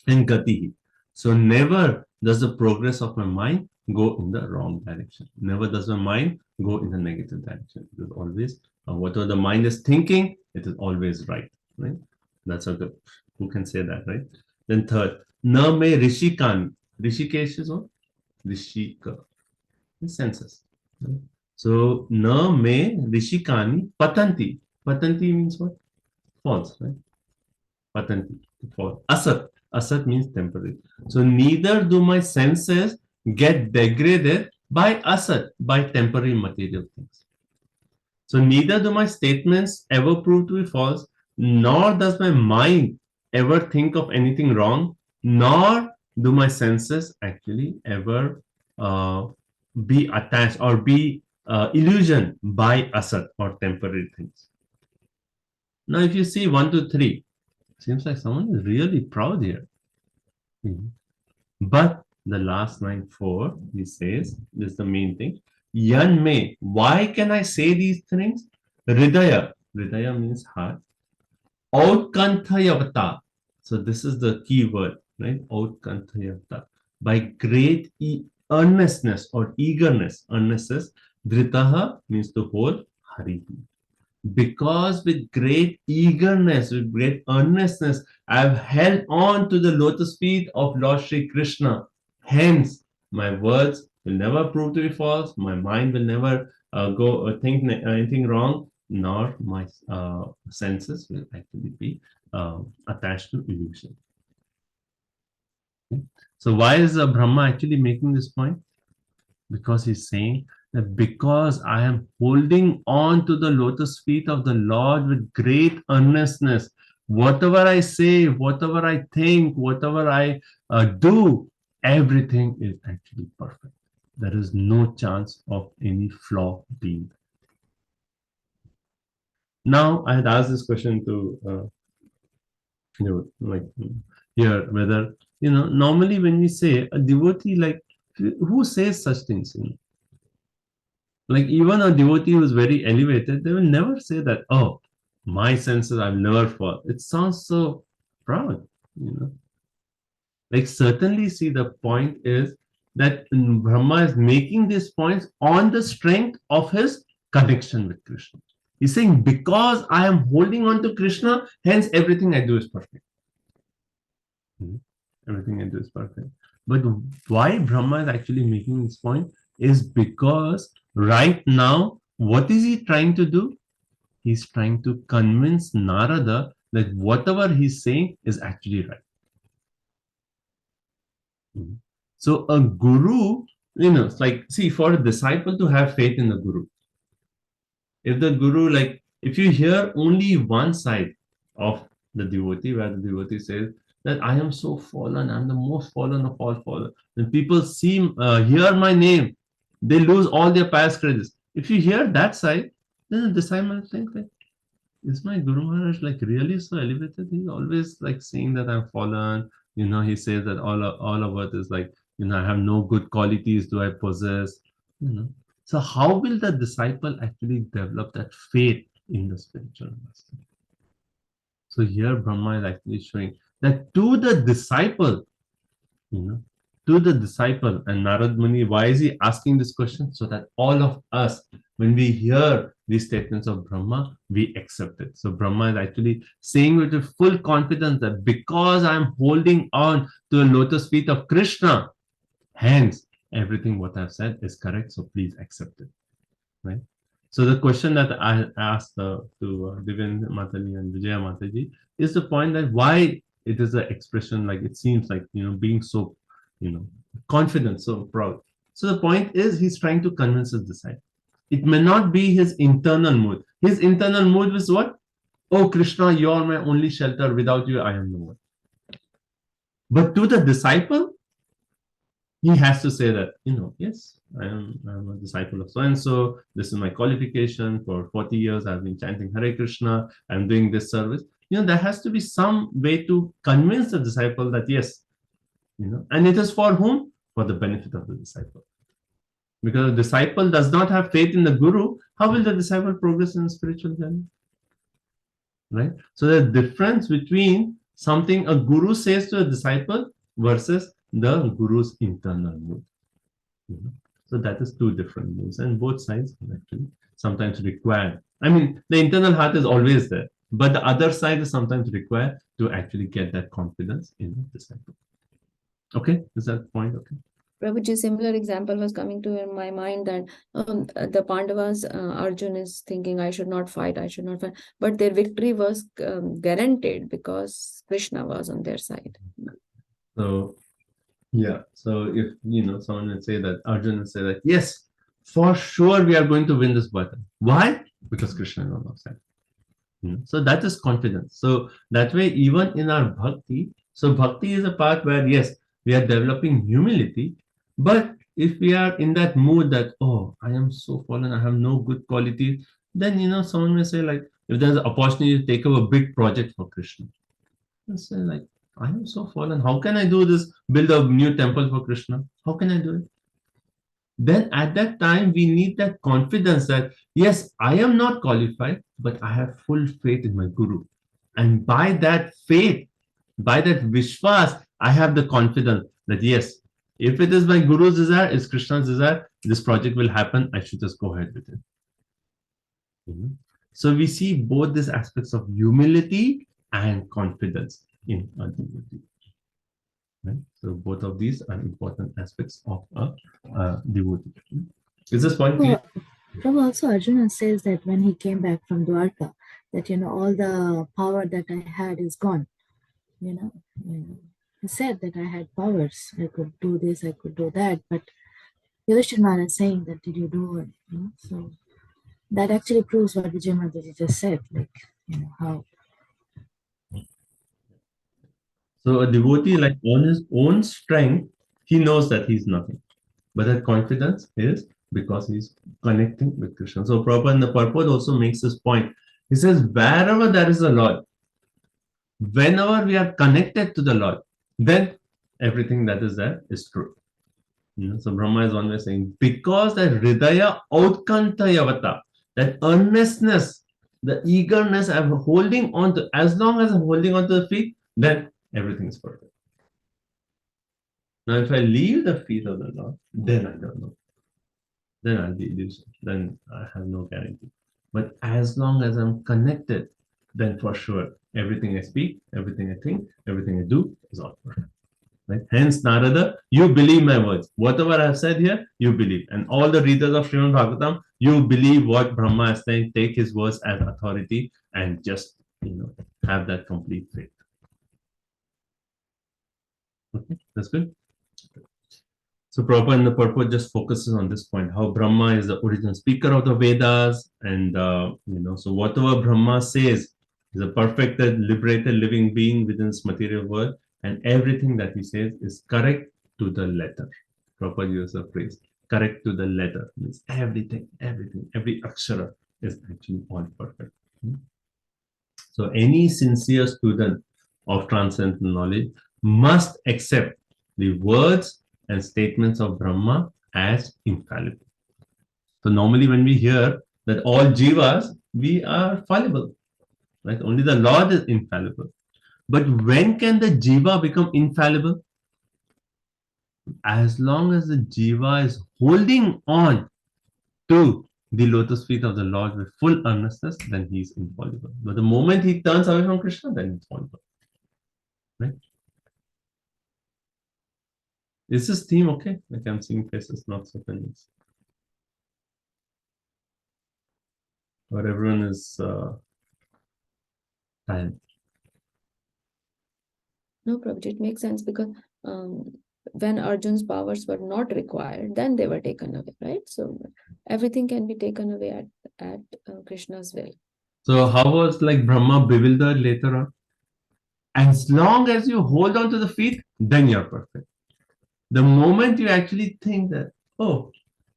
and gati. So, never does the progress of my mind go in the wrong direction. Never does my mind go in the negative direction. It is always, whatever the mind is thinking, it is always right, right? That's a good, who can say that, right? Then third, na me rishikan. Rishikesh is what? Rishika, senses. So, na me rishikani patanti. Patanti means what? False, right? Patanti, false. Asat. Asat means temporary. So, neither do my senses get degraded by asat, by temporary material things. So, neither do my statements ever prove to be false, nor does my mind ever think of anything wrong, nor do my senses actually ever be attached or be illusioned by asat or temporary things. Now, if you see 1 to 3, seems like someone is really proud here. But the last line 4, he says, this is the main thing. Yan me, why can I say these things? Hridaya, Hridaya means heart. Outkanthayavata. So this is the key word, right? Outkanthayavata. By great earnestness or eagerness, earnestness, Dhritaha means to hold Hari. Because with great eagerness, with great earnestness, I have held on to the lotus feet of Lord Shri Krishna. Hence, my words will never prove to be false. My mind will never go think anything wrong, nor my senses will actually be attached to illusion. Okay. So why is Brahma actually making this point? Because he's saying that because I am holding on to the lotus feet of the Lord with great earnestness, whatever I say, whatever I think, whatever I do, everything is actually perfect. There is no chance of any flaw being there. Now, I had asked this question to, like here, whether, normally when we say a devotee, like, who says such things? Like even a devotee who is very elevated, they will never say that, oh, my senses, I've never fall. It sounds so proud, Like certainly see the point is that Brahma is making these points on the strength of his connection with Krishna. He's saying, because I am holding on to Krishna, hence everything I do is perfect. Everything I do is perfect. But why Brahma is actually making this point is because right now, what is he trying to do? He's trying to convince Narada that whatever he's saying is actually right. So a guru, it's like, see, for a disciple to have faith in the guru, if the guru, like, if you hear only one side of the devotee, where the devotee says that I am so fallen, I'm the most fallen of all fallen. When people hear my name, they lose all their past credits. If you hear that side, then the disciple thinks like, is my Guru Maharaj like really so elevated? He's always like saying that I'm fallen. He says that all of it is like, I have no good qualities do I possess. So how will the disciple actually develop that faith in the spiritual master? So here Brahma is actually showing that to the disciple, and Narad Muni, why is he asking this question? So that all of us, when we hear these statements of Brahma, we accept it. So Brahma is actually saying with full confidence that because I'm holding on to the lotus feet of Krishna, hence everything what I've said is correct. So please accept it. Right? So the question that I asked to Divyan Mataji and Vijaya Mataji is the point that why it is an expression like it seems like, being so, confident, so proud. So the point is he's trying to convince his disciple. It may not be his internal mood. His internal mood was what? Oh, Krishna, you're my only shelter. Without you, I am no one. But to the disciple, he has to say that, yes, I'm a disciple of so-and-so. This is my qualification. For 40 years, I've been chanting Hare Krishna. I'm doing this service. There has to be some way to convince the disciple that, yes, and it is for whom? For the benefit of the disciple. Because the disciple does not have faith in the guru, how will the disciple progress in the spiritual journey? Right? So the difference between something a guru says to a disciple versus the guru's internal mood. So that is two different moods, and both sides actually sometimes require. I mean, the internal heart is always there, but the other side is sometimes required to actually get that confidence in the disciple. Okay, is that the point? Okay.
Prabhuji, similar example was coming to in my mind that the Pandavas, Arjun is thinking, I should not fight, but their victory was guaranteed because Krishna was on their side. So,
yeah. So if, someone would say that, Arjun would say that, yes, for sure we are going to win this battle. Why? Because Krishna is on our side. So that is confidence. So that way, even in our bhakti, so bhakti is a part where, yes, we are developing humility, but if we are in that mood that, oh, I am so fallen, I have no good quality, then, someone may say like, if there's an opportunity to take up a big project for Krishna, and say like, I am so fallen, how can I do this, build a new temple for Krishna? How can I do it? Then at that time, we need that confidence that, yes, I am not qualified, but I have full faith in my guru. And by that faith, by that vishwas, I have the confidence that, yes, if it is my guru's desire, it's Krishna's desire, this project will happen, I should just go ahead with it. So we see both these aspects of humility and confidence in a devotee. Right? So both of these are important aspects of a devotee. Is this point clear?
From also Arjuna says that when he came back from Dwarka, that all the power that I had is gone. He said that I had powers. I could do this, I could do that, but Yudhishthira Maharaj is saying that did you do it? So that actually proves what Vijay Mataji just said, like how.
So a devotee, like on his own strength, he knows that he's nothing. But that confidence is because he's connecting with Krishna. So Prabhupada in the purport also makes this point. He says, wherever there is a Lord, whenever we are connected to the Lord, then everything that is there is true. So Brahma is always saying, because that Hridaya Autkantayavata, that earnestness, the eagerness I'm holding on to, as long as I'm holding on to the feet, then everything is perfect. Now, if I leave the feet of the Lord, then I don't know. Then I'll be illusion. Then I have no guarantee. But as long as I'm connected, then for sure, everything I speak, everything I think, everything I do is all perfect. Right? Hence, Narada, you believe my words. Whatever I have said here, you believe. And all the readers of Srimad Bhagavatam, you believe what Brahma is saying, take his words as authority and just, have that complete faith. Okay, that's good. So Prabhupada in the purport just focuses on this point, how Brahma is the original speaker of the Vedas. And, so whatever Brahma says is a perfected, liberated living being within this material world. And everything that he says is correct to the letter. Prabhupada uses the phrase, correct to the letter. Means everything, every akshara is actually all perfect. So any sincere student of transcendental knowledge must accept the words and statements of Brahma as infallible. So normally when we hear that all jivas, we are fallible, right? Only the Lord is infallible. But when can the jiva become infallible? As long as the jiva is holding on to the lotus feet of the Lord with full earnestness, then he is infallible. But the moment he turns away from Krishna, then he's fallible. Right? Is this theme okay? Like I'm seeing faces, not so opinions. Or everyone is tired.
No, Prabhuji, it makes sense because when Arjun's powers were not required, then they were taken away, right? So everything can be taken away at Krishna's will.
So how was like Brahma bewildered later on? As long as you hold on to the feet, then you're perfect. The moment you actually think that, oh,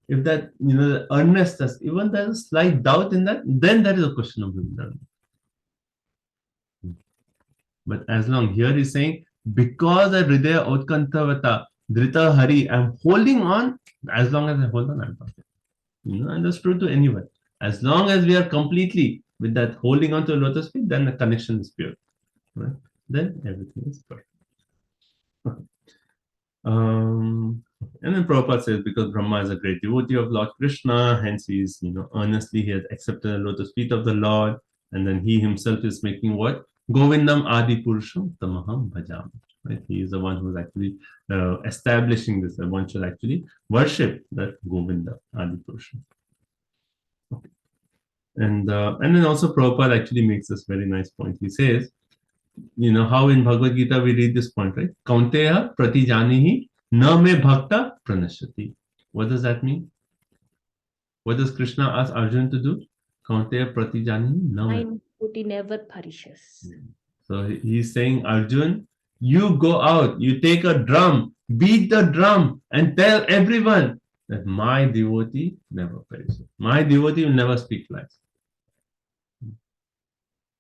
if that, the earnestness, even there's a slight doubt in that, then there is a question of bewilderment. But as long, here he's saying, because I Hridaya Utkantavata Drita Hari, I'm holding on, as long as I hold on, I'm perfect. And that's true to anyone. As long as we are completely with that holding on to a lotus feet, then the connection is pure. Right? Then everything is perfect. And then Prabhupada says, because Brahma is a great devotee of Lord Krishna, hence he is, earnestly he has accepted the lotus feet of the Lord, and then he himself is making what? Govindam Adi Purusham Tamaham Bhajam. Right? He is the one who is actually establishing this, that one should actually worship that Govinda Adi Purusham. Okay. And then also Prabhupada actually makes this very nice point. He says, how in Bhagavad Gita we read this point, right? Kaunteya pratijanihi na me bhakta pranashyati. What does that mean? What does Krishna ask Arjuna to do? Kaunteya pratijanihi na me.
My devotee never perishes.
So he's saying, Arjun, you go out, you take a drum, beat the drum, and tell everyone that my devotee never perishes. My devotee will never speak lies.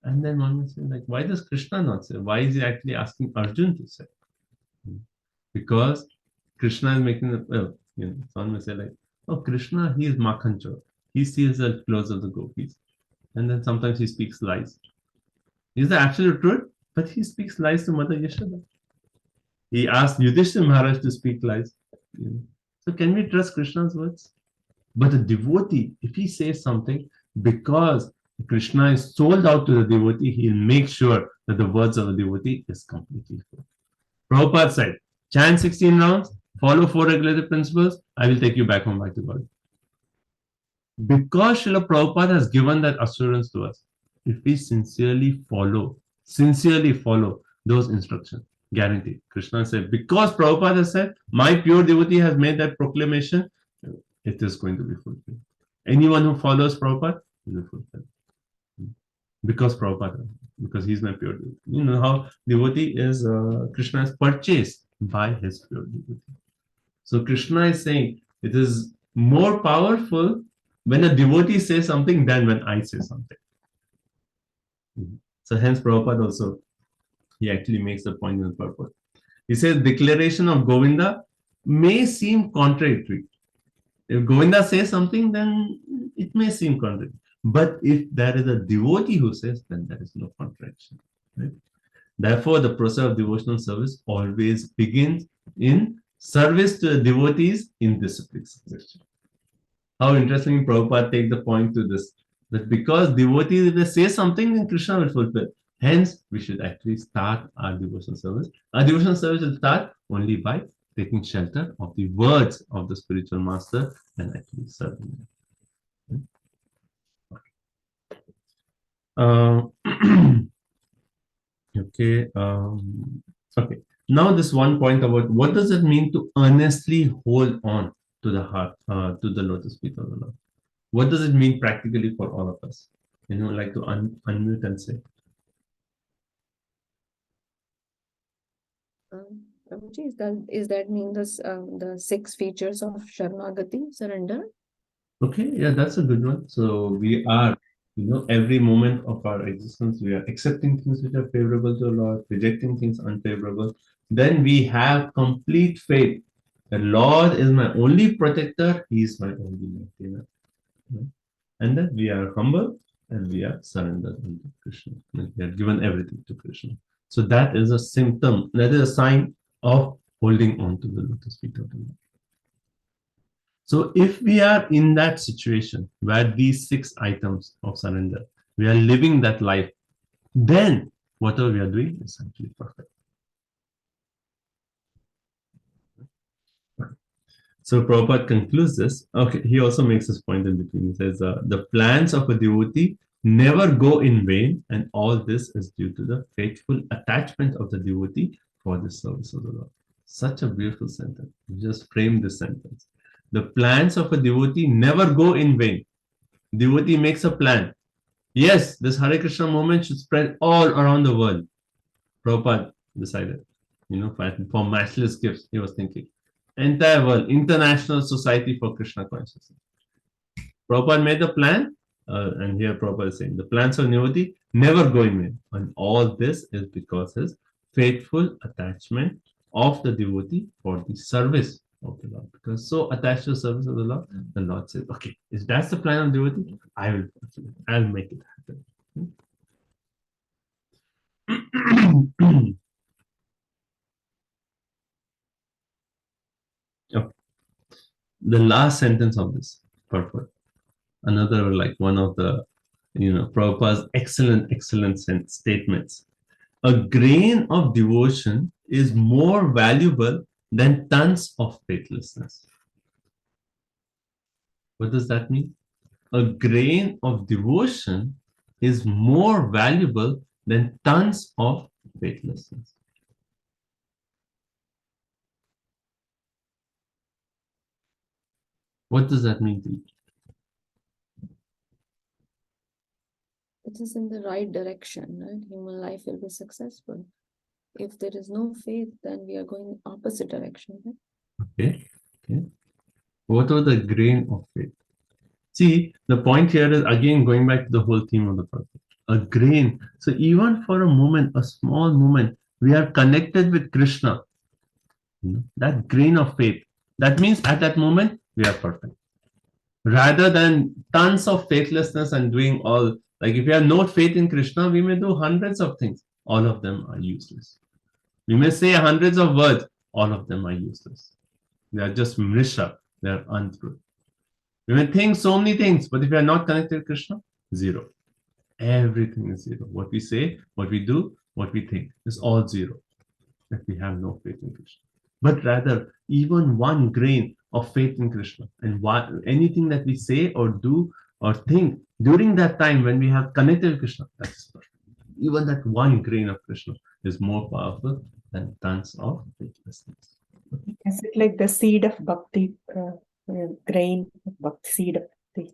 And then one will say, like, why does Krishna not say? Why is he actually asking Arjun to say? Because Krishna is making the, someone will say, like, oh, Krishna, he is Makhanchor. He sees the clothes of the gopis. And then sometimes he speaks lies. He's the absolute truth, but he speaks lies to Mother Yashoda. He asked Yudhishthira Maharaj to speak lies. So can we trust Krishna's words? But a devotee, if he says something, because Krishna is sold out to the devotee, he'll make sure that the words of the devotee is completely full. Prabhupada said, chant 16 rounds, follow 4 regulative principles, I will take you back home back to God. Because Srila Prabhupada has given that assurance to us, if we sincerely follow those instructions, guaranteed. Krishna said, because Prabhupada has said, my pure devotee has made that proclamation, it is going to be fulfilled. Anyone who follows Prabhupada will be fulfilled. Because Prabhupada, because he's my pure devotee. You know how devotee is, Krishna is purchased by his pure devotee. So Krishna is saying, it is more powerful when a devotee says something than when I say something. So hence Prabhupada also, he actually makes a point in the purport. He says, declaration of Govinda may seem contradictory. If Govinda says something, then it may seem contradictory. But if there is a devotee who says, then there is no contradiction. Right? Therefore, the process of devotional service always begins in service to the devotees in discipline succession. How interesting Prabhupada take the point to this, that because devotees, if they say something, then Krishna will fulfill. Hence, we should actually start our devotional service. Our devotional service will start only by taking shelter of the words of the spiritual master and actually serving them. Okay. Okay. Now, this one point about what does it mean to earnestly hold on to the heart, to the lotus feet of the Lord? What does it mean practically for all of us? Like to unmute and say.
Prabhuji, is that mean the 6 features of Sharanagati, surrender?
Okay, yeah, that's a good one. So we are, every moment of our existence, we are accepting things which are favorable to the Lord, rejecting things unfavorable. Then we have complete faith. The Lord is my only protector, He is my only maintainer. And then we are humble and we are surrendered unto Krishna. And we are given everything to Krishna. So that is a symptom, that is a sign of holding on to the lotus feet of the Lord. So if we are in that situation where these 6 items of surrender, we are living that life, then whatever we are doing is actually perfect. So Prabhupada concludes this. Okay, he also makes this point in between. He says, the plans of a devotee never go in vain, and all this is due to the faithful attachment of the devotee for the service of the Lord. Such a beautiful sentence. You just frame this sentence. The plans of a devotee never go in vain. Devotee makes a plan. Yes, this Hare Krishna movement should spread all around the world. Prabhupada decided, for matchless gifts, he was thinking. Entire world, International Society for Krishna Consciousness. Prabhupada made the plan, and here Prabhupada is saying, the plans of devotee never go in vain. And all this is because his faithful attachment of the devotee for the service of the Lord. Because so attached to the service of the Lord says, okay, if that's the plan of devotee, I'll make it happen. Okay. The last sentence of this purport, another like one of the Prabhupada's excellent statements. A grain of devotion is more valuable than tons of faithlessness. What does that mean? A grain of devotion is more valuable than tons of faithlessness. What does that mean to you?
It is in the right direction, right? Human life will be successful. If there is no faith, then we are going opposite direction, right?
Okay. What was the grain of faith? See, the point here is again going back to the whole theme of the purpose. A grain. So even for a moment, a small moment, we are connected with Krishna. That grain of faith. That means at that moment, we are perfect. Rather than tons of faithlessness and doing all, like if we have no faith in Krishna, we may do hundreds of things. All of them are useless. We may say hundreds of words. All of them are useless. They are just mrisha. They are untrue. We may think so many things, but if we are not connected to Krishna, zero. Everything is zero. What we say, what we do, what we think is all zero. If we have no faith in Krishna. But rather, even one grain of faith in Krishna and anything that we say or do or think during that time when we have connected with Krishna, that's perfect. Even that one grain of Krishna is more powerful than tons of faithlessness. Okay?
Is it like the seed of bhakti, grain of bhakti, seed of bhakti?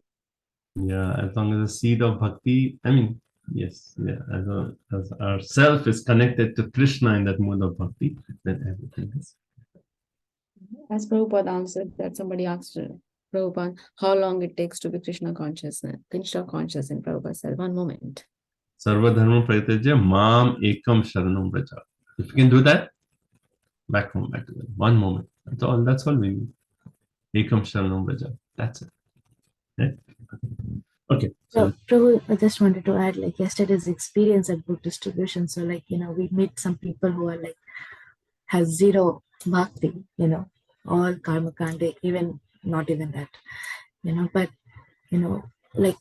Yeah, as long as the seed of bhakti, yes, yeah, as our self is connected to Krishna in that mode of bhakti, then everything is.
As Prabhupada answered that somebody asked Prabhupada how long it takes to be Krishna conscious in Prabhupada said, 1 moment.
Sarva dharma parityajya mam ekam sharanam vraja. If you can do that, back home, back to them. 1 moment. That's all we need. Ekam sharanam vraja. That's it. Right? Okay.
So, Prabhu, I just wanted to add, like yesterday's experience at book distribution. So, like, we meet some people who are like, has zero bhakti, all karma kande, even not even that, but, like,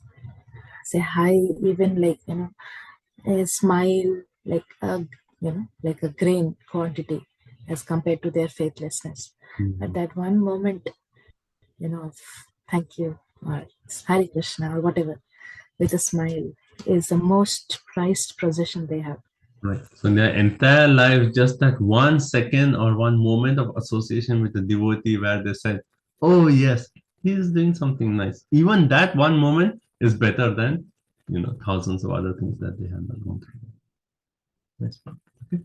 say hi, even like, a smile like a like a grain quantity as compared to their faithlessness. At that one moment, of thank you or Hare Krishna or whatever, with a smile is the most prized possession they have.
Right. So in their entire life, just that 1 second or one moment of association with the devotee where they said, "Oh yes, he is doing something nice." Even that one moment is better than thousands of other things that they have gone through. Nice one. Okay.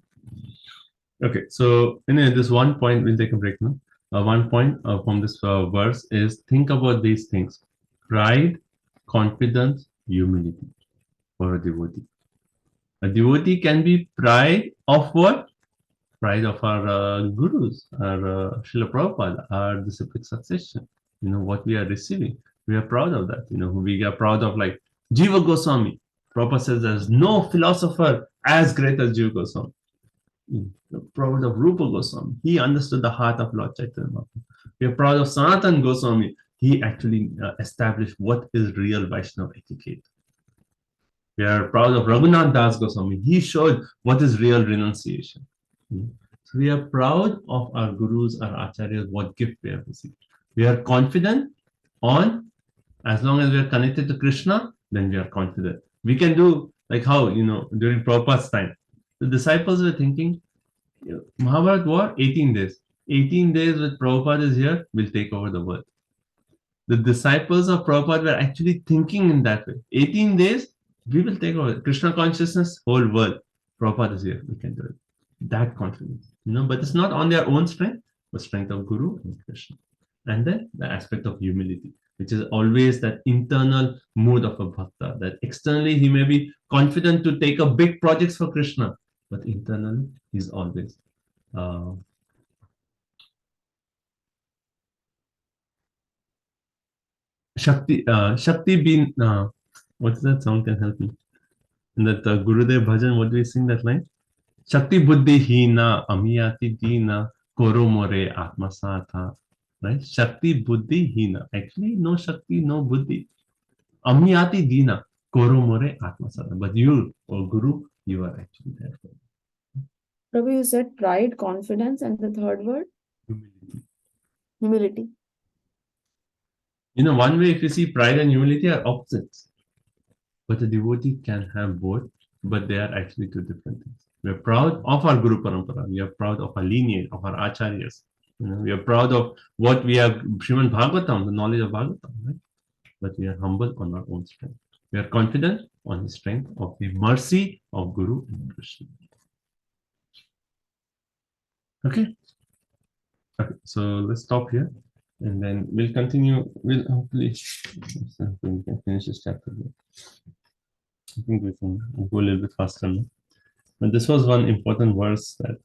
Okay. So anyway, this one point we'll take a break now. One point from this verse is think about these things: pride, confidence, humility for a devotee. A devotee can be pride of what? Pride of our gurus, our Srila Prabhupada, our disciplic succession. What we are receiving. We are proud of that. We are proud of like Jiva Goswami. Prabhupada says there's no philosopher as great as Jiva Goswami. Proud of Rupa Goswami. He understood the heart of Lord Chaitanya Mahaprabhu. We are proud of Sanatan Goswami. He actually established what is real Vaishnava etiquette. We are proud of Raghunath Das Goswami. He showed what is real renunciation. So we are proud of our gurus, our acharyas, what gift we have received. We are confident on, as long as we are connected to Krishna, then we are confident. We can do like how, during Prabhupada's time, the disciples were thinking, Mahabharata war, 18 days. 18 days with Prabhupada is here, will take over the world. The disciples of Prabhupada were actually thinking in that way. 18 days, we will take over. Krishna consciousness, whole world. Prabhupada is here, we can do it. That confidence, but it's not on their own strength, but strength of Guru and Krishna. And then the aspect of humility, which is always that internal mood of a bhakta, that externally he may be confident to take up big projects for Krishna, but internally he's always Shakti bin, what's that song can help me? In that Gurudev bhajan, what do we sing that line? Shakti buddhi hina amiyati dina koro more atmasatha. Right? Shakti buddhi hina. Actually, no Shakti, no buddhi. Amiyati dina koro more atmasatha. But you, oh Guru, you are actually there.
Prabhu, you said pride, confidence, and the third word? Humility.
One way if you see pride and humility are opposites. But a devotee can have both, but they are actually two different things. We are proud of our Guru Parampara. We are proud of our lineage, of our acharyas. We are proud of what we have, Srimad Bhagavatam, the knowledge of Bhagavatam, right? But we are humble on our own strength. We are confident on the strength of the mercy of Guru and Krishna. Okay. Okay, so let's stop here. And then we'll continue. We'll hopefully we can finish this chapter. I think we can go a little bit faster now. But this was one important verse that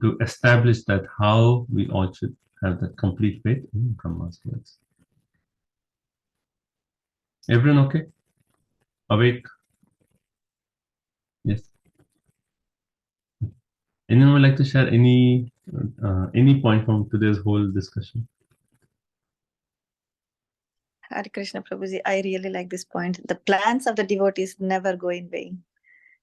to establish that how we all should have that complete faith in Brahma's words. Everyone okay? Awake? Yes. Anyone would like to share any point from today's whole discussion?
Hare Krishna Prabhuji, I really like this point. The plans of the devotees never go in vain.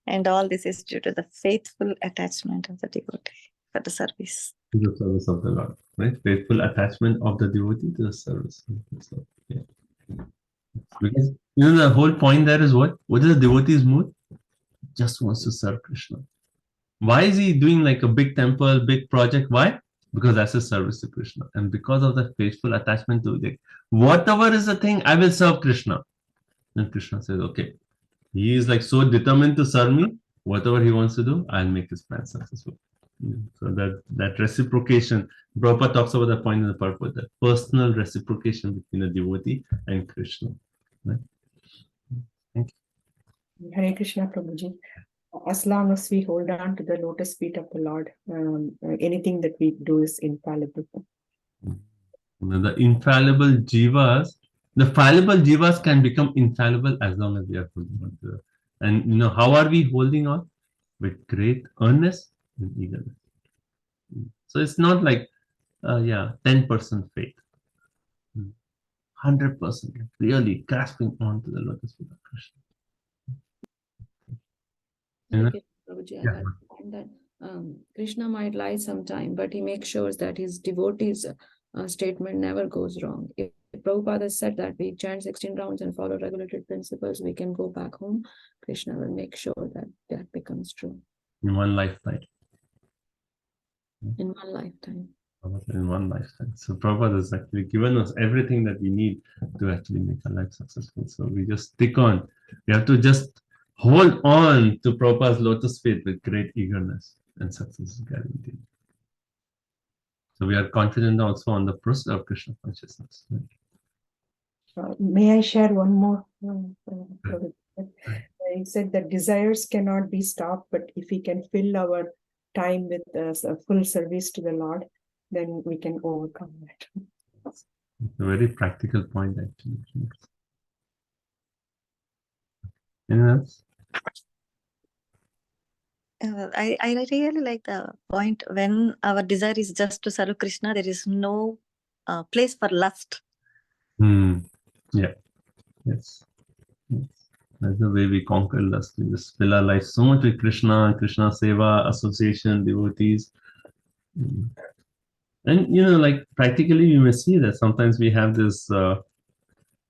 And all this is due to the faithful attachment of the devotee for the service.
To the service of the Lord, right? Faithful attachment of the devotee to the service. So, yeah. Because the whole point there is what? What is the devotee's mood? Just wants to serve Krishna. Why is he doing like a big temple, big project? Why? Because that's a service to Krishna. And because of the faithful attachment to it, whatever is the thing, I will serve Krishna. And Krishna says, okay. He is like so determined to serve me, whatever he wants to do, I'll make his plan successful. So that reciprocation, Prabhupada talks about that point in the purport, that personal reciprocation between the devotee and Krishna. Right? Thank you.
Hare Krishna Prabhuji. As long as we hold on to the lotus feet of the Lord, anything that we do is infallible.
The infallible jivas, the fallible jivas can become infallible as long as we are holding on to it. And how are we holding on? With great earnestness and eagerness. So it's not like 10% faith, 100% really grasping onto the lotus feet of Krishna. You know?
Hare Prabhuji, I
Yeah.
got the point that Krishna might lie sometime, but he makes sure that his devotees' statement never goes wrong. If Prabhupada has said that we chant 16 rounds and follow regulated principles, we can go back home. Krishna will make sure that that becomes true
In one lifetime.
in one lifetime.
In one lifetime. So Prabhupada has actually given us everything that we need to actually make our life successful. So we just stick on. We have to just hold on to Prabhupada's lotus feet with great eagerness, and success is guaranteed. So we are confident also on the process of Krishna consciousness.
May I share one more? He said that desires cannot be stopped, but if we can fill our time with full service to the Lord, then we can overcome that.
It's a very practical point, actually. Anything else?
I really like the point when our desire is just to serve Krishna, there is no place for lust.
Yeah. Yes. That's the way we conquer lust. We just fill our life so much with Krishna, Krishna Seva, association, devotees. And, like practically you may see that sometimes we have this,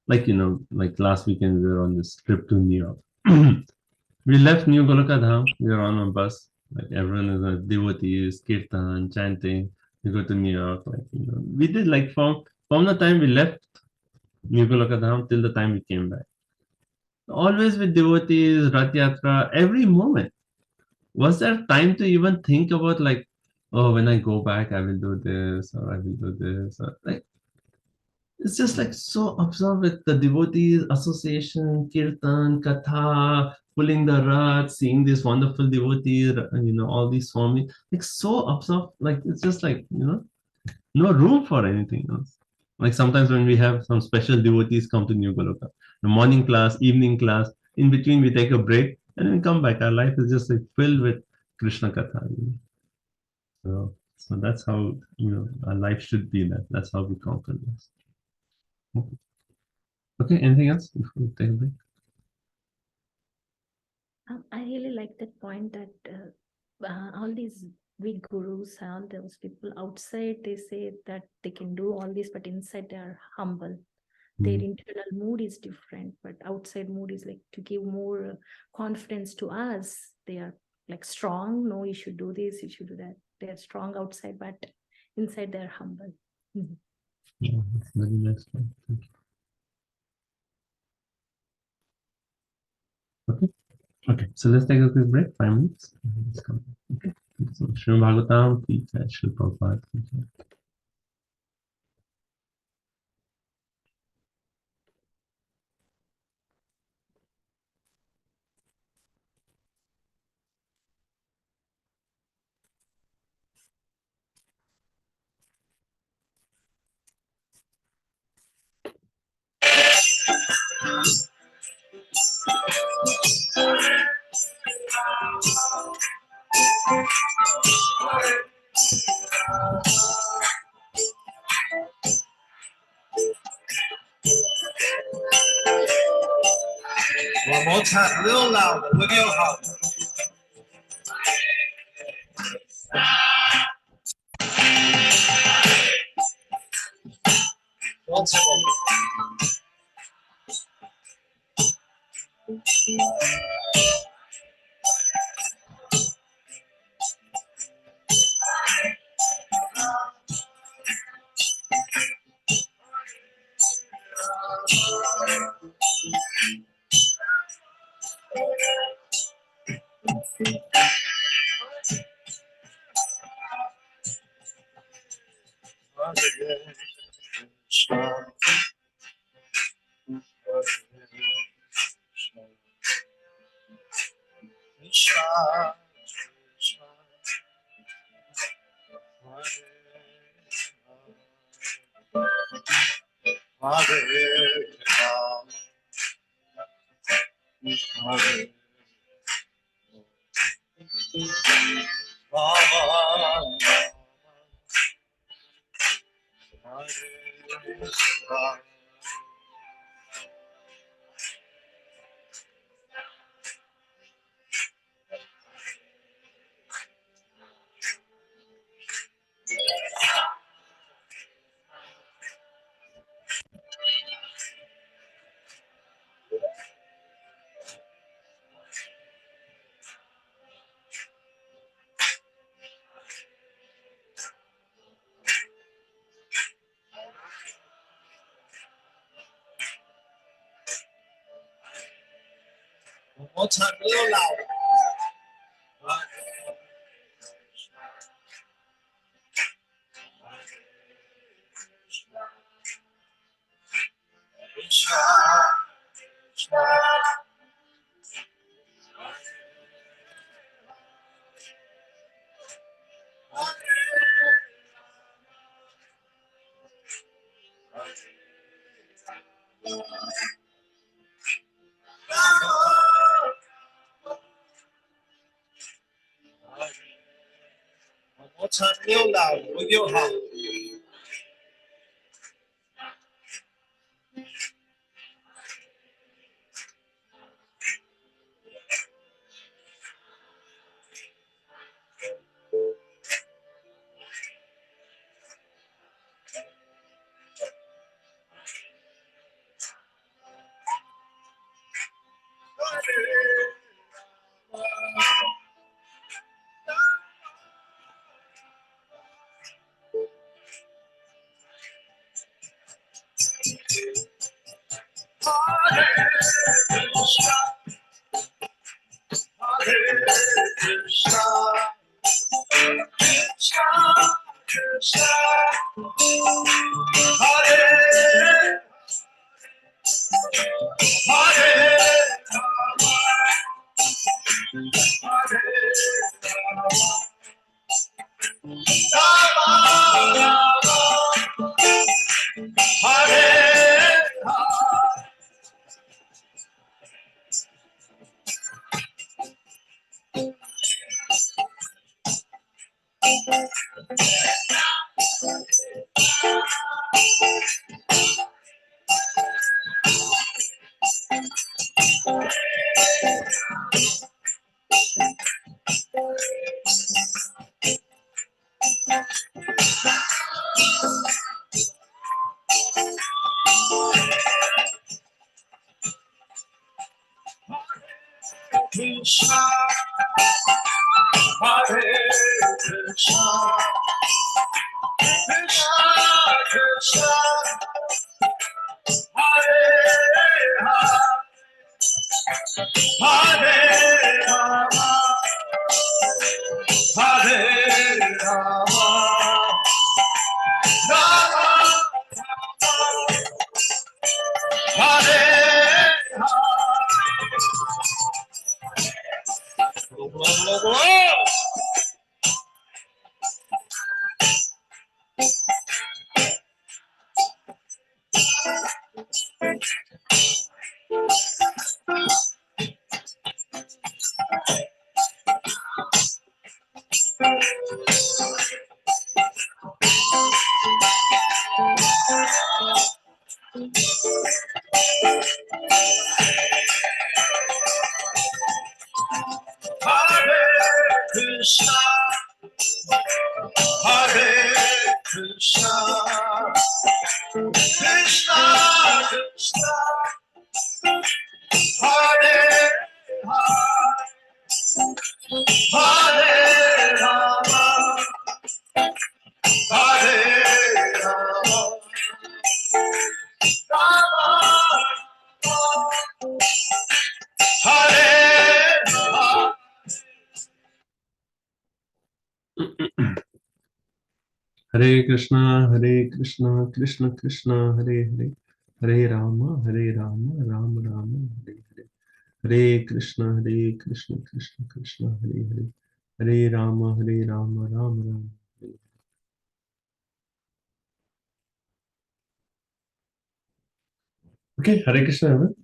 like last weekend we were on this trip to New York. We left New Goloka Dham, we were on a bus, like everyone is a devotees, kirtan, chanting, we go to New York, we did like from the time we left New Goloka Dham till the time we came back. Always with devotees, Rath Yatra, every moment. Was there time to even think about like, oh, when I go back, I will do this or I will do this? Or, like, it's just like so absorbed with the devotees, association, kirtan, katha, pulling the rath, seeing these wonderful devotees, all these swamis, like so absorbed, like it's just like, no room for anything else. Like sometimes when we have some special devotees come to New Goloka, the morning class, evening class, in between we take a break and then come back. Our life is just like filled with Krishna Katha. So that's how our life should be. That's how we conquer this. Okay, anything else before we take a break?
I really like that point that all these big gurus, all those people outside, they say that they can do all this, but inside they are humble. Their internal mood is different, but outside mood is like to give more confidence to us. They are like strong. No, you should do this, you should do that. They are strong outside, but inside they are humble.
Yeah, that's very nice point. Thank you. Okay, so let's take a quick break, 5 minutes. Let's come back. Okay. So Srimad Bhagavatam, please, Srila Prabhupada, please.
One more time, a little louder with your heart. Once more. more time, a little louder. One more time, a little louder with your heart. Krishna, Hare Krishna, Krishna Krishna, Hare Hare, Hare Rama, Hare Rama, Rama Rama, Hare Hare. Hare Krishna, Hare Krishna, Krishna Krishna, Hare Hare, Hare Rama, Hare Rama, Rama Hare Rama.
Hare Krishna, Krishna Krishna, Hare Hare, Hare Rama, Rama Rama, Hare Hare. Hare Krishna, Krishna Krishna, Hare Hare, Hare Rama, Rama Rama, Hare. Okay, Hare Krishna. Evan.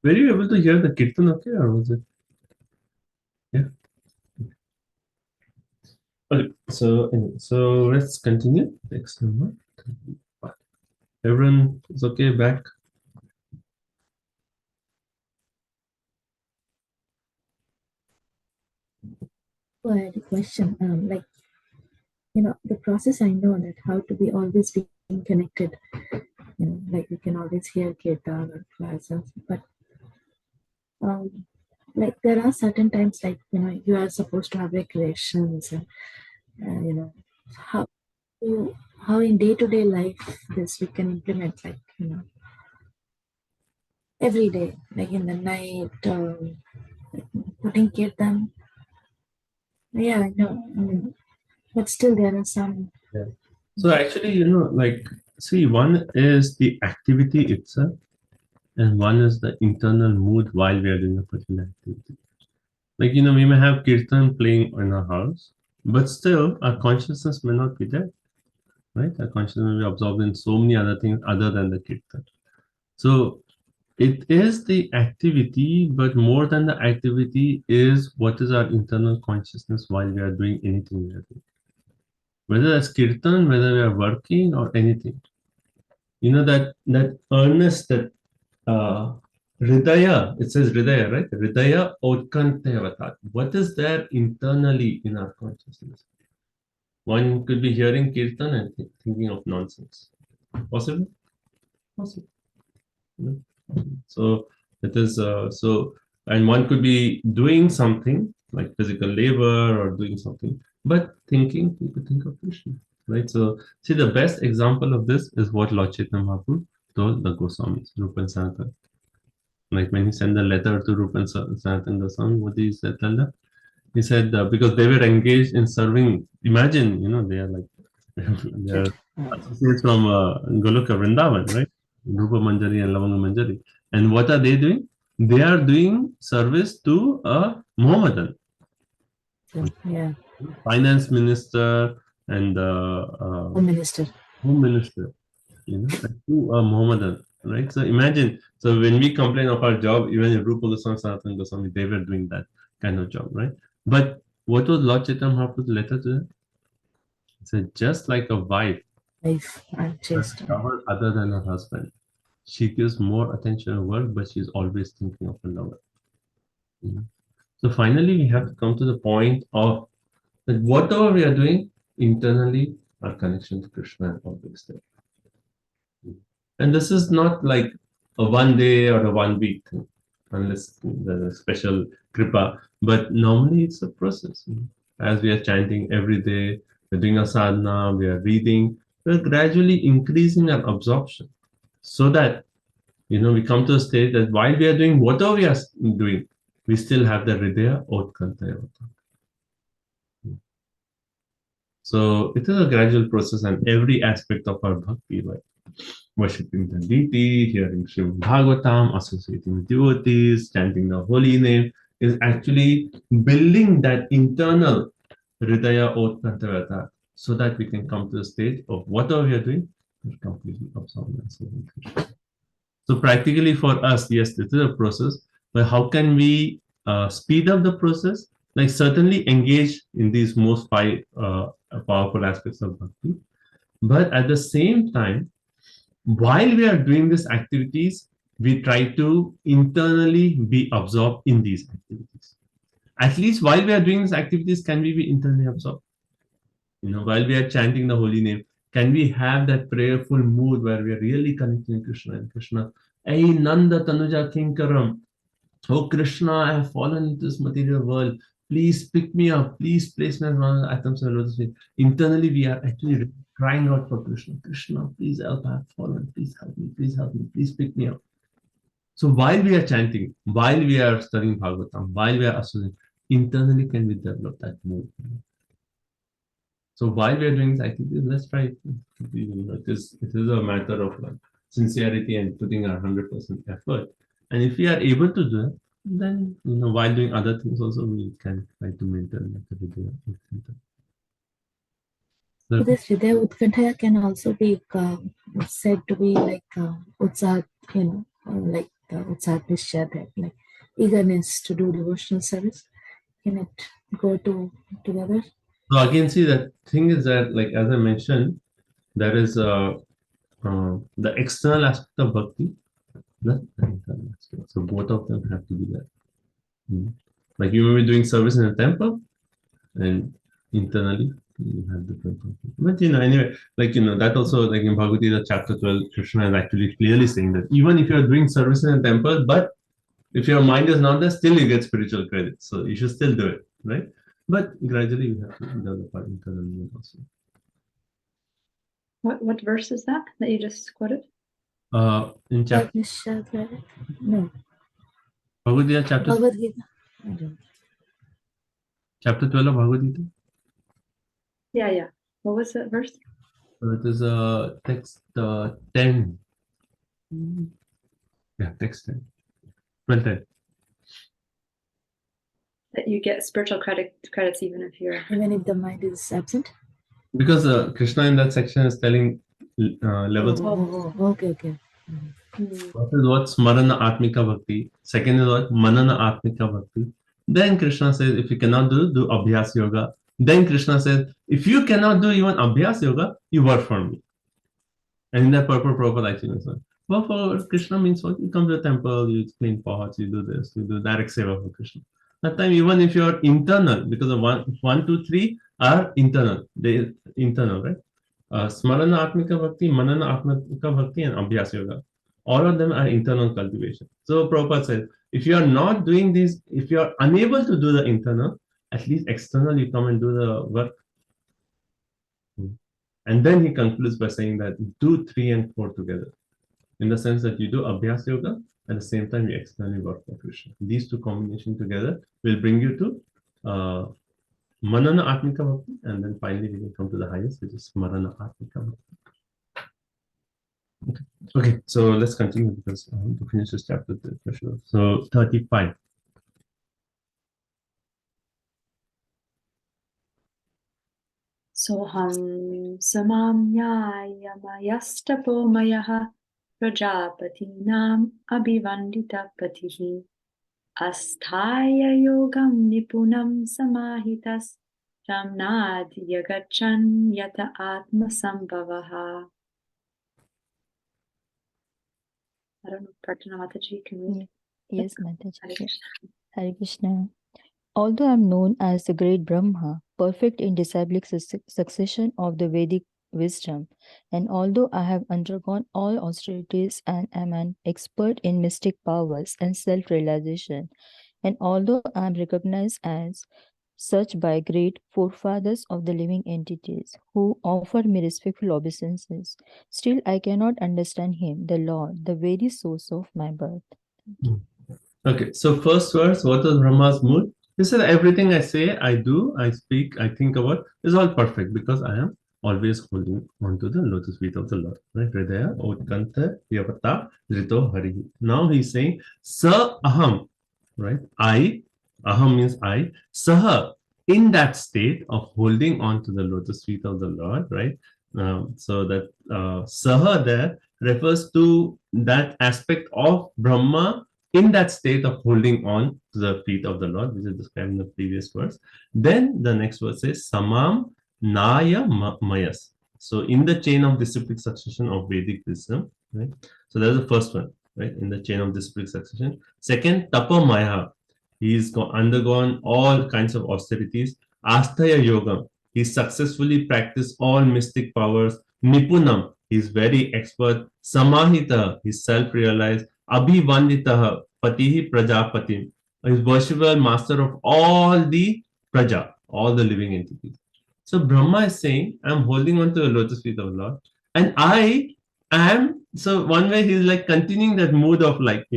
Were you able to hear the kirtan okay, or was it? Yeah. Okay, so anyway, so let's continue. Next number. Everyone is okay back?
So I had a question. Like, the process, I know that how to be always being connected. Like you can always hear kirtan or classes, but like there are certain times, like you are supposed to have recreations, and how how in day-to-day life this we can implement, like every day, like in the night, putting kirtan. Yeah, I know. I mean, but still there are some.
Yeah. So actually, like, see, one is the activity itself, and one is the internal mood while we are doing a particular activity. Like, we may have kirtan playing in our house, but still our consciousness may not be there, right? Our consciousness may be absorbed in so many other things other than the kirtan. So it is the activity, but more than the activity is what is our internal consciousness while we are doing anything we are doing. Whether that's kirtan, whether we are working or anything. That earnest, that Hridaya, it says Hridaya, right? Hridaya Utkantayavatat. What is there internally in our consciousness? One could be hearing kirtan and thinking of nonsense. Possible? Possible. So it is and one could be doing something like physical labor or doing something, but you could think of Krishna, right? So see, the best example of this is what Lord Chaitanya Mahaprabhu told the Goswamis, Rupa and Sanatana. Like when he sent the letter to Rupa and Sanatana Goswami, what did he say? He said because they were engaged in serving. Imagine, they are like they are associates from Goloka Vrindavan, right? Rupa Manjari and Lavanga Manjari. And what are they doing? They are doing service to a Mohammedan.
Yeah.
Finance minister and
Home minister.
Home minister, to a Mohammedan, right? So imagine, so when we complain of our job, even if Rupa Goswami, Sanatana Goswami, they were doing that kind of job, right? But what was Lord Chaitanya Mahaprabhu's letter to them? It said, just like a wife covered other than her husband, she gives more attention to work, but she's always thinking of her lover. So finally, we have to come to the point of that whatever we are doing internally, our connection to Krishna is always there. And this is not like a 1 day or a 1 week thing, unless there's a special kripa. But normally it's a process. As we are chanting every day, we're doing a sadhana, we are reading, we're gradually increasing our absorption so that, we come to a state that while we are doing whatever we are doing, we still have the Hridaya Utkantayavatat. So it is a gradual process, and every aspect of our bhakti, like worshipping the deity, hearing Srimad Bhagavatam, associating with devotees, chanting the holy name, is actually building that internal Hridaya Utkantayavatat so that we can come to the stage of whatever we are doing, we're completely absorbed and serving Krishna. So practically for us, yes, this is a process, but how can we speed up the process? Like certainly engage in these most five powerful aspects of bhakti, but at the same time, while we are doing these activities, we try to internally be absorbed in these activities. At least while we are doing these activities, can we be internally absorbed? While we are chanting the holy name, can we have that prayerful mood where we are really connecting to Krishna and Krishna? Ay Nanda Tanuja Kinkaram. Oh Krishna, I have fallen into this material world. Please pick me up. Please place me as one of the atoms of the lotus feet. Internally, we are actually crying out for Krishna. Krishna, please help. I have fallen. Please help me. Please help me. Please pick me up. So while we are chanting, while we are studying Bhagavatam, while we are associating, internally can we develop that mood? So while we are doing this activity, let's try it. It is a matter of like sincerity and putting our 100% effort. And if we are able to do it, then while doing other things also, we can try to maintain like a Hridaya Utkantaya.
So this Hridaya Utkantaya can also be said to be like Utsat, like Utsat Nishya, like eagerness to do devotional service. Can it go together?
So again, see, the thing is that, like as I mentioned, there is the external aspect of bhakti, the internal aspect. So both of them have to be there. Like you may be doing service in a temple, and internally you have different bhakti. But anyway, like that also, like in Bhagavad Gita chapter 12, Krishna is actually clearly saying that even if you are doing service in a temple, but if your mind is not there, still you get spiritual credit. So you should still do it, right? But gradually we have to develop our internal mood also.
What verse is that you just quoted?
In chapter
No,
Bhagavad Gita, chapter
Bhagavad Gita. I don't.
chapter 12 of Bhagavad Gita.
Yeah. What was the verse?
It is text 10. Yeah, text 10. 12:10.
That you get spiritual credits even if you're.
Even if the mind is absent.
Because Krishna in that section is telling levels.
Okay.
First is what Smarana Atmika Bhakti. Second is what Manana Atmika Bhakti. Then Krishna says, if you cannot do Abhyas Yoga. Then Krishna says, if you cannot do even Abhyas Yoga, you work for me. And in that purport, Prabhupada actually says, work for Krishna means what? You come to the temple, you clean pots, you do this, you do direct seva for Krishna. That time, even if you're internal, because of 1, 2, 3 are internal. They internal, right? Smarana Atmika Bhakti, Manana Atmika Bhakti, and Abhyas Yoga. All of them are internal cultivation. So Prabhupada says, if you are not doing this, if you are unable to do the internal, at least external, you come and do the work. And then he concludes by saying that do 3 and 4 together. In the sense that you do Abhyas Yoga, at the same time you externally work for Krishna. These two combinations together will bring you to Manana Atmika Bhakti, and then finally we can come to the highest, which is Smarana Atmika Bhakti. Okay, so let's continue because I want to finish this chapter for sure. So 35.
Soham samamyayamayastapो mayaha prajapatinam abhivandita patihi asthaya yogam nipunam samahitas ramnati yagachan yata atma sambhavaha. I don't know, Pratana Mataji, can we?
Yes, Mataji. Hare Krishna. Although I am known as the great Brahma, perfect in disabling succession of the Vedic wisdom, and although I have undergone all austerities and am an expert in mystic powers and self-realization, and although I am recognized as such by great forefathers of the living entities who offer me respectful obeisances, still I cannot understand him, the Lord, the very source of my birth.
Okay, so first verse, what was Brahma's mood? He said, everything I say, I do, I speak, I think about is all perfect because I am always holding on to the lotus feet of the Lord. Right? Hridaya, Utkanta, Yavata, Rito, Hari. Now he's saying, Sa Aham, right? Aham means I. Saha, in that state of holding on to the lotus feet of the Lord, right? So that Saha there refers to that aspect of Brahma in that state of holding on to the feet of the Lord, which is described in the previous verse. Then the next verse says, Samam Naya Mayas. So in the chain of disciplic succession of Vedic wisdom, right? So that's the first one, right? In the chain of disciplic succession. Second, Tapa Maya. He's undergone all kinds of austerities. Asthaya Yogam. He successfully practiced all mystic powers. Nipunam. He's very expert. Samahita. He's self-realized. Abhivanditaha, Patihi Prajapati, is worshipable master of all the Praja, all the living entities. So Brahma is saying, I'm holding on to the lotus feet of the Lord, and I am, so one way he's like continuing that mood of like,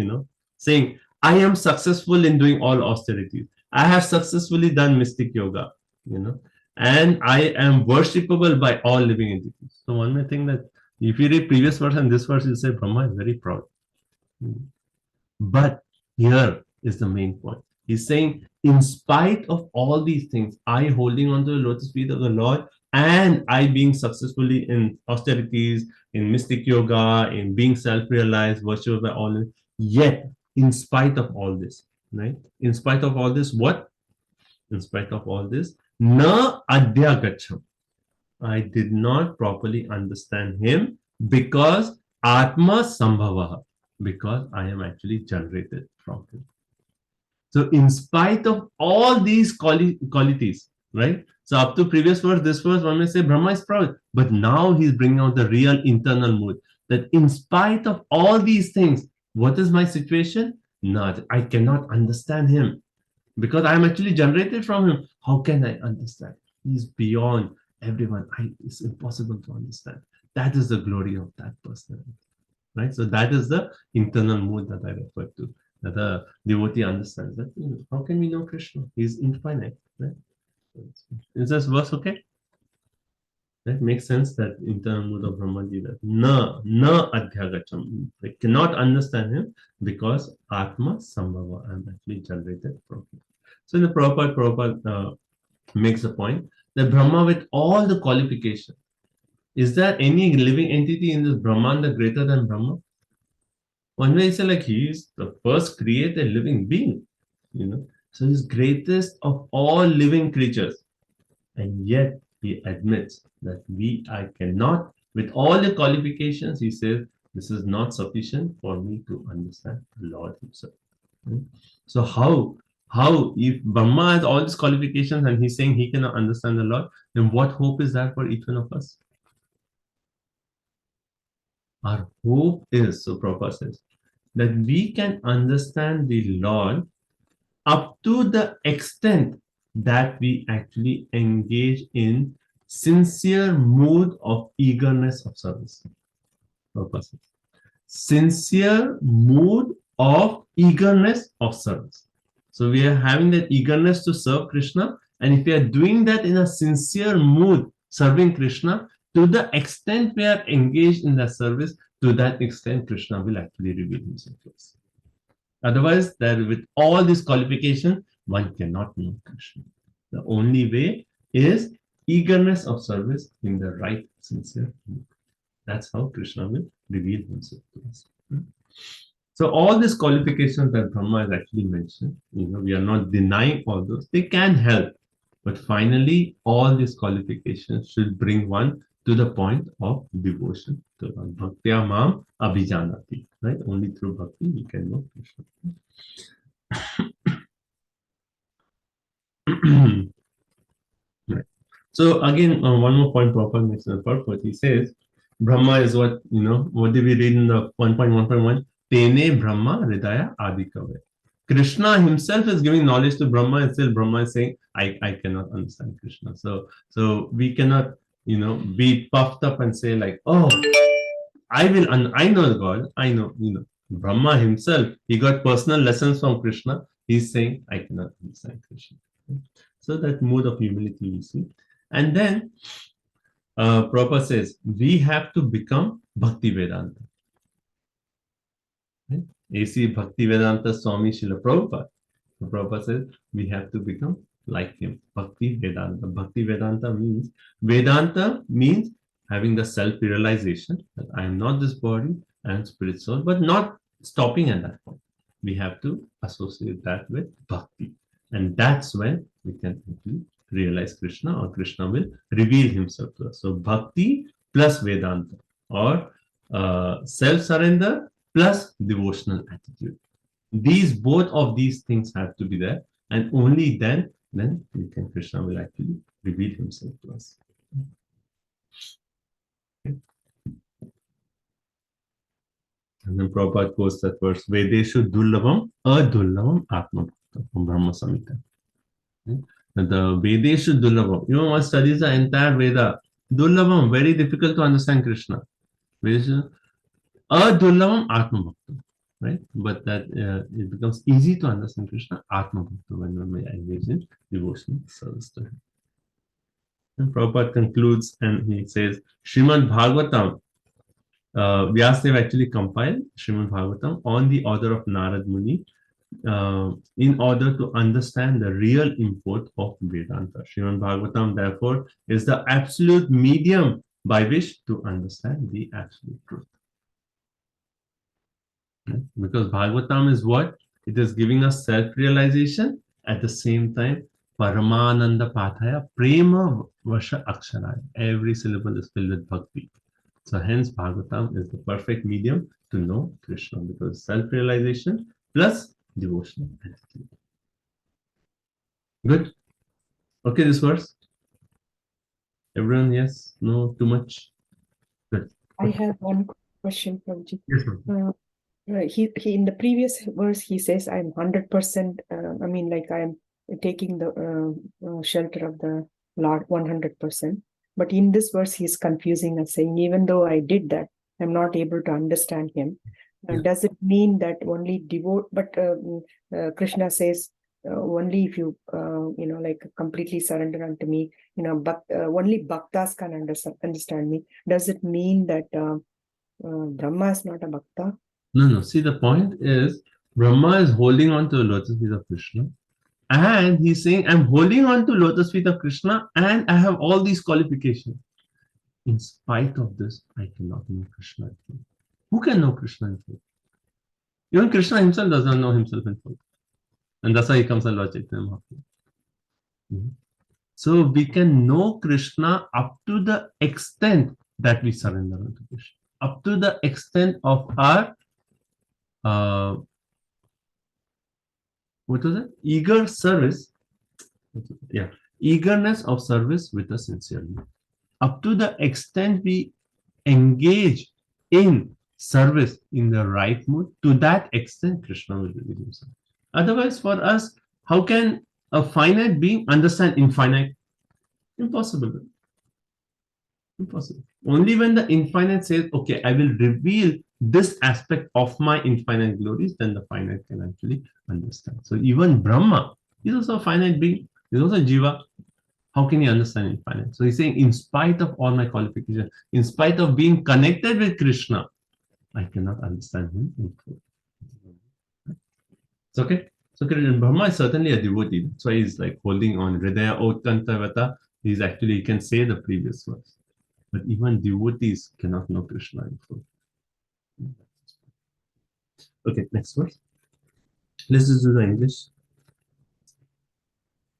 saying, I am successful in doing all austerities. I have successfully done mystic yoga, and I am worshipable by all living entities. So one may think that if you read previous verse and this verse, you'll say Brahma is very proud. But here is the main point. He's saying, in spite of all these things, I holding on to the lotus feet of the Lord, and I being successfully in austerities, in mystic yoga, in being self-realized, worshiped by all, yet, in spite of all this, right? In spite of all this, what? In spite of all this, na adhyagacham. I did not properly understand him because Atma Sambhavaha. Because I am actually generated from him. So in spite of all these qualities, right? So up to previous verse, this verse, one may say Brahma is proud, but now he's bringing out the real internal mood that in spite of all these things, what is my situation? Not, I cannot understand him because I am actually generated from him. How can I understand? He's beyond everyone. It's impossible to understand. That is the glory of that person. right? So that is the internal mood that I refer to, that the devotee understands that, how can we know Krishna? He's infinite, right? Is this verse okay? That makes sense, that internal mood of Brahmaji, that na adhyagacham. They cannot understand him because Atma Sambhava, I'm actually generated from him. So in the Prabhupada makes the point that Brahma with all the qualifications, is there any living entity in this Brahmanda greater than Brahma? One way he said, like, he is the first created living being, So he's greatest of all living creatures. And yet he admits that I cannot, with all the qualifications, he says, this is not sufficient for me to understand the Lord himself. So how if Brahma has all these qualifications and he's saying he cannot understand the Lord, then what hope is there for each one of us? Our hope is, so Prabhupada says, that we can understand the Lord up to the extent that we actually engage in sincere mood of eagerness of service. Prabhupada says, sincere mood of eagerness of service. So we are having that eagerness to serve Krishna, and if we are doing that in a sincere mood, serving Krishna, to the extent we are engaged in the service, to that extent Krishna will actually reveal himself to us. Otherwise, that with all these qualifications, one cannot know Krishna. The only way is eagerness of service in the right, sincere mood. That's how Krishna will reveal himself to us. So all these qualifications that Brahma has actually mentioned, we are not denying all those. They can help. But finally, all these qualifications should bring one to the point of devotion to God. Bhaktya mam abhijanati. Right? Only through bhakti we can know Krishna. Right. So again, one more point Prabhupada makes in the purport. He says, Brahma is what, what did we read in the 1.1.1? Tene Brahma Hridaya Adikave. Krishna himself is giving knowledge to Brahma, and still Brahma is saying, I cannot understand Krishna. So we cannot, be puffed up and say like, oh, I know God, I know, Brahma himself, he got personal lessons from Krishna. He's saying, I cannot understand Krishna. So that mood of humility we see. And then Prabhupada says, we have to become Bhakti Vedanta. Right? A.C. Bhakti Vedanta Swami Srila Prabhupada. Prabhupada says, we have to become like him. Bhakti Vedanta. Bhakti Vedanta means having the self-realization that I am not this body, I am spirit soul, but not stopping at that point. We have to associate that with Bhakti. And that's when we can actually realize Krishna, or Krishna will reveal himself to us. So Bhakti plus Vedanta, or self-surrender plus devotional attitude. Both of these things have to be there, and only then Krishna will actually reveal himself to us. Okay. And then Prabhupada quotes that verse, Vedeshu Dullavam Adullavam Atma Bhakta from Brahma Samhita. Okay. The Vedeshu Dullavam, one studies the entire Veda. Dullavam, very difficult to understand Krishna. Vedeshu Adullavam Atma Bhakta. Right? But that it becomes easy to understand Krishna, Atma Bhakta, when one may engage in devotional service to him. And Prabhupada concludes and he says, Srimad Bhagavatam, Vyasadeva actually compiled Srimad Bhagavatam on the order of Narad Muni in order to understand the real import of Vedanta. Srimad Bhagavatam, therefore, is the absolute medium by which to understand the absolute truth. Because Bhagavatam is what? It is giving us self-realization, at the same time, Paramananda Pathaya, Prema Vasha Aksharaya. Every syllable is filled with bhakti. So hence Bhagavatam is the perfect medium to know Krishna, because self-realization plus devotional attitude. Good? Okay, this verse? Everyone, yes? No, too much? Good.
I have one question, Prabhuji.
Yes, ma'am.
He in the previous verse he says I'm 100%. I mean, like I'm taking the shelter of the Lord 100%. But in this verse he's confusing us, saying even though I did that, I'm not able to understand him.
Yeah.
Does it mean that only devote? But Krishna says only if you like completely surrender unto me. But only bhaktas can understand me. Does it mean that Brahma is not a bhakta?
No. See, the point is Brahma is holding on to the lotus feet of Krishna. And he's saying, I'm holding on to lotus feet of Krishna and I have all these qualifications. In spite of this, I cannot know Krishna in full. Who can know Krishna in full? Even Krishna himself does not know himself in full. And that's why he comes and Lord Chaitanya Mahaprabhu. So we can know Krishna up to the extent that we surrender unto Krishna. Up to the extent of our what was it? Eager service. Yeah. Eagerness of service with a sincere mood. Up to the extent we engage in service in the right mood, to that extent Krishna will reveal himself. Otherwise, for us, how can a finite being understand infinite? Impossible. Impossible. Only when the infinite says, okay, I will reveal this aspect of my infinite glories, then the finite can actually understand. So even Brahma is also a finite being, is also Jiva. How can he understand infinite? So he's saying, in spite of all my qualifications, in spite of being connected with Krishna, I cannot understand him in full. It's okay. So Brahma is certainly a devotee. That's why he's like holding on. Hridaya Otkantavata. He's actually, he can say the previous verse. But even devotees cannot know Krishna in full. Okay, next verse. Let's just do the English.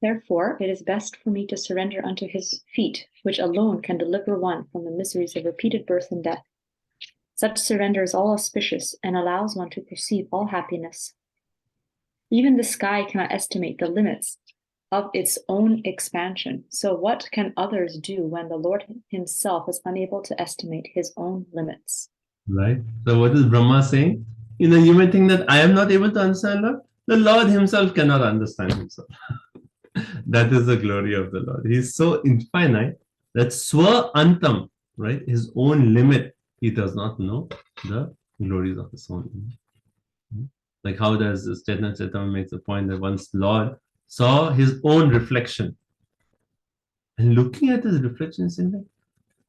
Therefore, it is best for me to surrender unto his feet, which alone can deliver one from the miseries of repeated birth and death. Such surrender is all auspicious and allows one to perceive all happiness. Even the sky cannot estimate the limits of its own expansion. So what can others do when the Lord himself is unable to estimate his own limits?
Right. So what is Brahma saying? You may think that I am not able to understand Lord. The Lord himself cannot understand himself. That is the glory of the Lord. He is so infinite that Swa Antam, right, his own limit, he does not know the glories of his own image. Like how does Chaitanya Chaitanya makes the point that once Lord saw his own reflection and looking at his reflection saying like,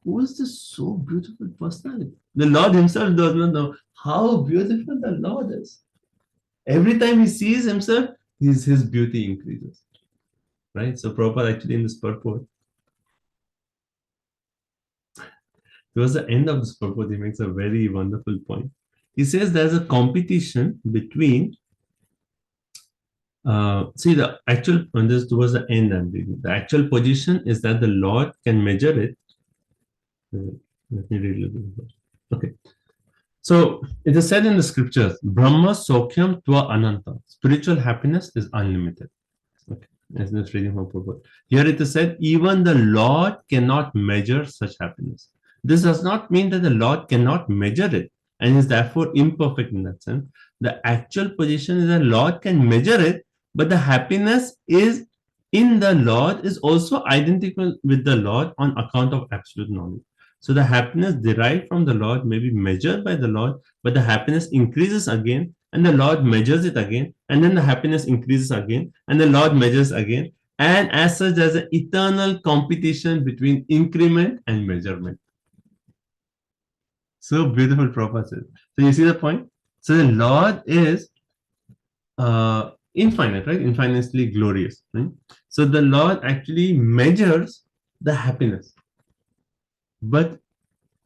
who is this so beautiful personality? The Lord himself does not know how beautiful the Lord is. Every time he sees himself, his beauty increases. Right? So Prabhupada actually in this purport, towards the end of this purport, he makes a very wonderful point. He says there's a competition between see the actual, and this towards the end I'm reading. The actual position is that the Lord can measure it. Let me read a little bit. Okay. So it is said in the scriptures, Brahma Sokyam Tva Ananta. Spiritual happiness is unlimited. Okay. Let's just reading from Prabhupada. Here it is said, even the Lord cannot measure such happiness. This does not mean that the Lord cannot measure it and is therefore imperfect in that sense. The actual position is that Lord can measure it, but the happiness is in the Lord is also identical with the Lord on account of absolute knowledge. So the happiness derived from the Lord may be measured by the Lord, but the happiness increases again, and the Lord measures it again, and then the happiness increases again, and the Lord measures again. And as such, there's an eternal competition between increment and measurement. So beautiful, Prabhupada says. So you see the point? So the Lord is infinite, right? Infinitely glorious. Right? So the Lord actually measures the happiness. But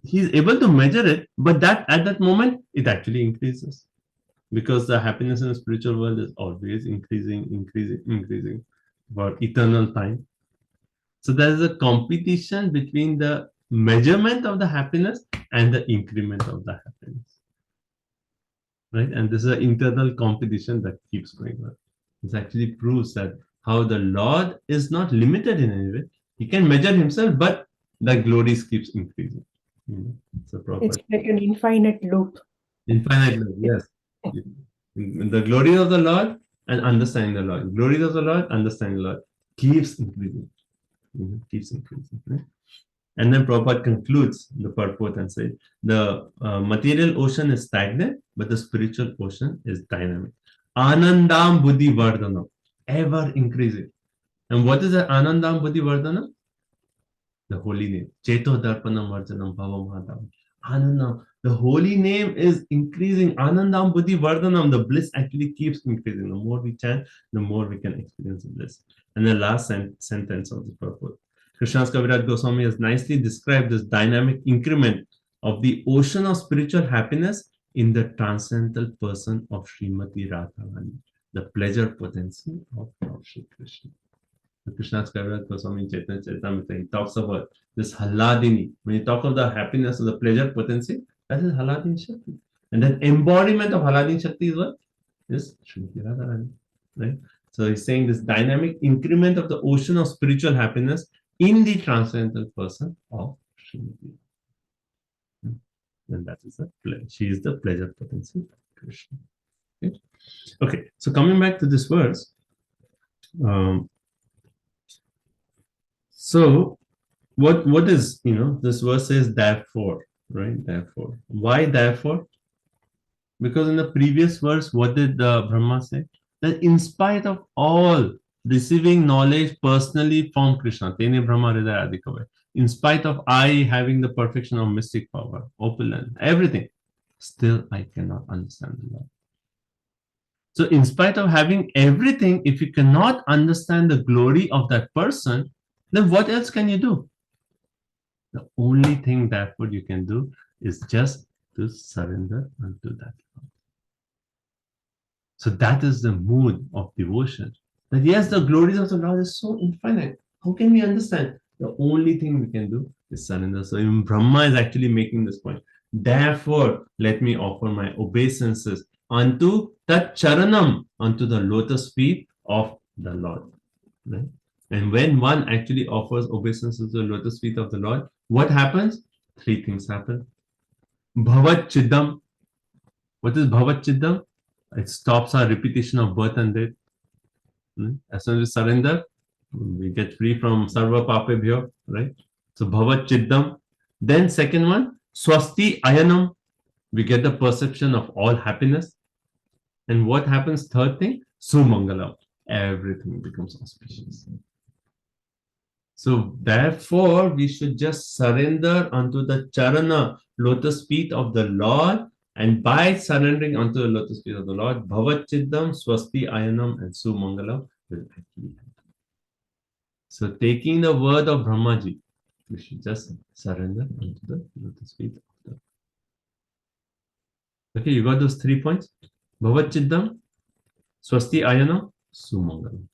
he's able to measure it, but that at that moment, it actually increases. Because the happiness in the spiritual world is always increasing for eternal time. So there is a competition between the measurement of the happiness and the increment of the happiness. Right? And this is an internal competition that keeps going on. This actually proves that how the Lord is not limited in any way. He can measure himself, but the glories keeps increasing. So
It's like an infinite loop.
Infinite loop, yes. The glory of the Lord and understanding the Lord. Glory of the Lord, understanding the Lord keeps increasing. Keeps increasing. Right? And then Prabhupada concludes the purport and says, the material ocean is stagnant, but the spiritual ocean is dynamic. Anandam buddhi vardhanam, ever increasing. And what is the Anandam buddhi vardhanam? The holy name. Cheto darpanam varjanam bhavam hadam. Anandam. The holy name is increasing. Anandam buddhi vardhanam. The bliss actually keeps increasing. The more we chant, the more we can experience the bliss. And the last sentence of the purport. Krishnadas Kaviraj Goswami has nicely described this dynamic increment of the ocean of spiritual happiness in the transcendental person of Srimati Radharani, the pleasure potency of Lord Shri Krishna. Krishnadas Kaviraj Goswami in Chaitanya Charitamrita, he talks about this Halladini. When you talk of the happiness of the pleasure potency, that is Halladini Shakti. And that embodiment of Halladini Shakti is what? Is Srimati Radharani. Right? So he's saying this dynamic increment of the ocean of spiritual happiness in the transcendental person of Srimati. And that is the pleasure. She is the pleasure potency of Krishna. Okay, so coming back to this verse. So what is, this verse says therefore, right? Therefore. Why therefore? Because in the previous verse, what did Brahma say? That in spite of all receiving knowledge personally from Krishna, Tene Brahma Hridaya Adikavai, in spite of I having the perfection of mystic power, opulence, everything, still I cannot understand the Lord. So in spite of having everything, if you cannot understand the glory of that person, then what else can you do? The only thing therefore you can do is just to surrender unto that Lord. So that is the mood of devotion. That yes, the glories of the Lord is so infinite. How can we understand? The only thing we can do is surrender. So even Brahma is actually making this point. Therefore, let me offer my obeisances unto that charanam, unto the lotus feet of the Lord. Right? And when one actually offers obeisances to the lotus feet of the Lord, what happens? Three things happen. Bhavat Chiddam. What is Bhavat Chiddam? It stops our repetition of birth and death. As soon as we surrender, we get free from Sarva Papebhyo, right? So Bhavat Chiddam. Then second one, Swasti Ayanam. We get the perception of all happiness. And what happens? Third thing, Sumangalam. Everything becomes auspicious. So therefore, we should just surrender unto the charana, lotus feet of the Lord. And by surrendering unto the lotus feet of the Lord, Bhavat Chiddam, Swasti Ayanam, and Sumangalam will actually happen. So taking the word of Brahmaji, we should just surrender unto the lotus feet of the Lord. Okay, you got those 3 points? Bhavat Chiddam, Swasti Ayanam, Sumangalam.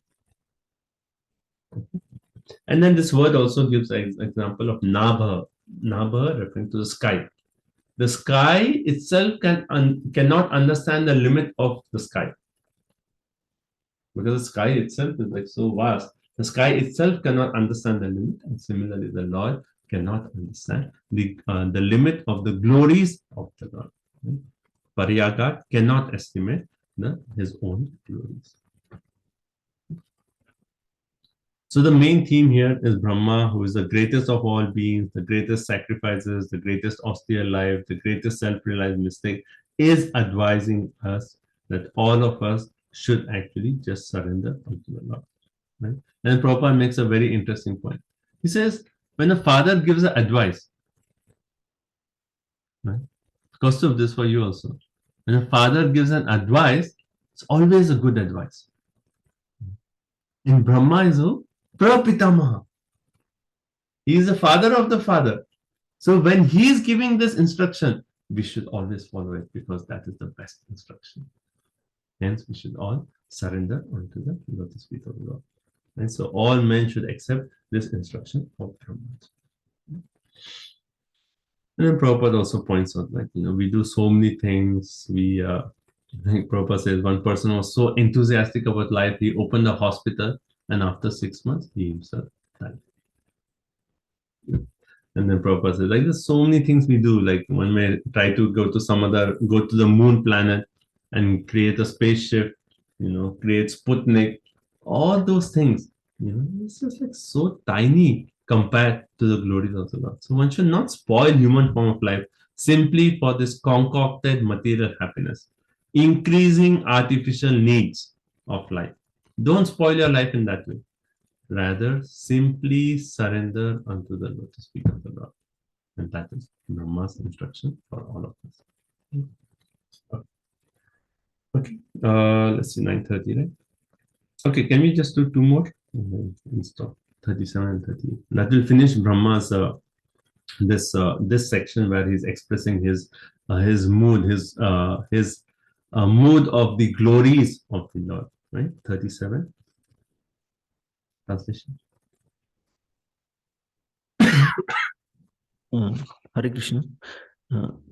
Okay. And then this word also gives an example of Nabha. Nabha referring to the sky. The sky itself cannot understand the limit of the sky. Because the sky itself is like so vast. The sky itself cannot understand the limit. And similarly, the Lord cannot understand the limit of the glories of the Lord. Right? Pariyagat cannot estimate his own glories. So the main theme here is Brahma, who is the greatest of all beings, the greatest sacrifices, the greatest austere life, the greatest self-realized mystic, is advising us that all of us should actually just surrender unto the Lord. Right? And Prabhupada makes a very interesting point. He says, when a father gives an advice, right? Cost of this for you also. When a father gives an advice, it's always a good advice. In Brahma is who? Prapitamaha. He is the father of the father. So when he is giving this instruction, we should always follow it because that is the best instruction. Hence, we should all surrender unto the lotus feet of the Lord. And so all men should accept this instruction of Brahma. And then Prabhupada also points out, like, we do so many things. I think Prabhupada says one person was so enthusiastic about life, he opened a hospital. And after 6 months, he himself died. And then Prabhupada says, like, there's so many things we do. Like, one may try to go to the moon planet and create a spaceship, create Sputnik, all those things. It's just like so tiny compared to the glories of the Lord. So one should not spoil human form of life simply for this concocted material happiness, increasing artificial needs of life. Don't spoil your life in that way. Rather, simply surrender unto the lotus feet of the Lord. And that is Brahma's instruction for all of us. Okay, let's see, 9:30, right? Okay, can we just do two more? And then we'll stop 37 and 38. That will finish Brahma's this section where he's expressing his mood, his mood of the glories of the Lord, right? 37. Translation.
Hare Krishna.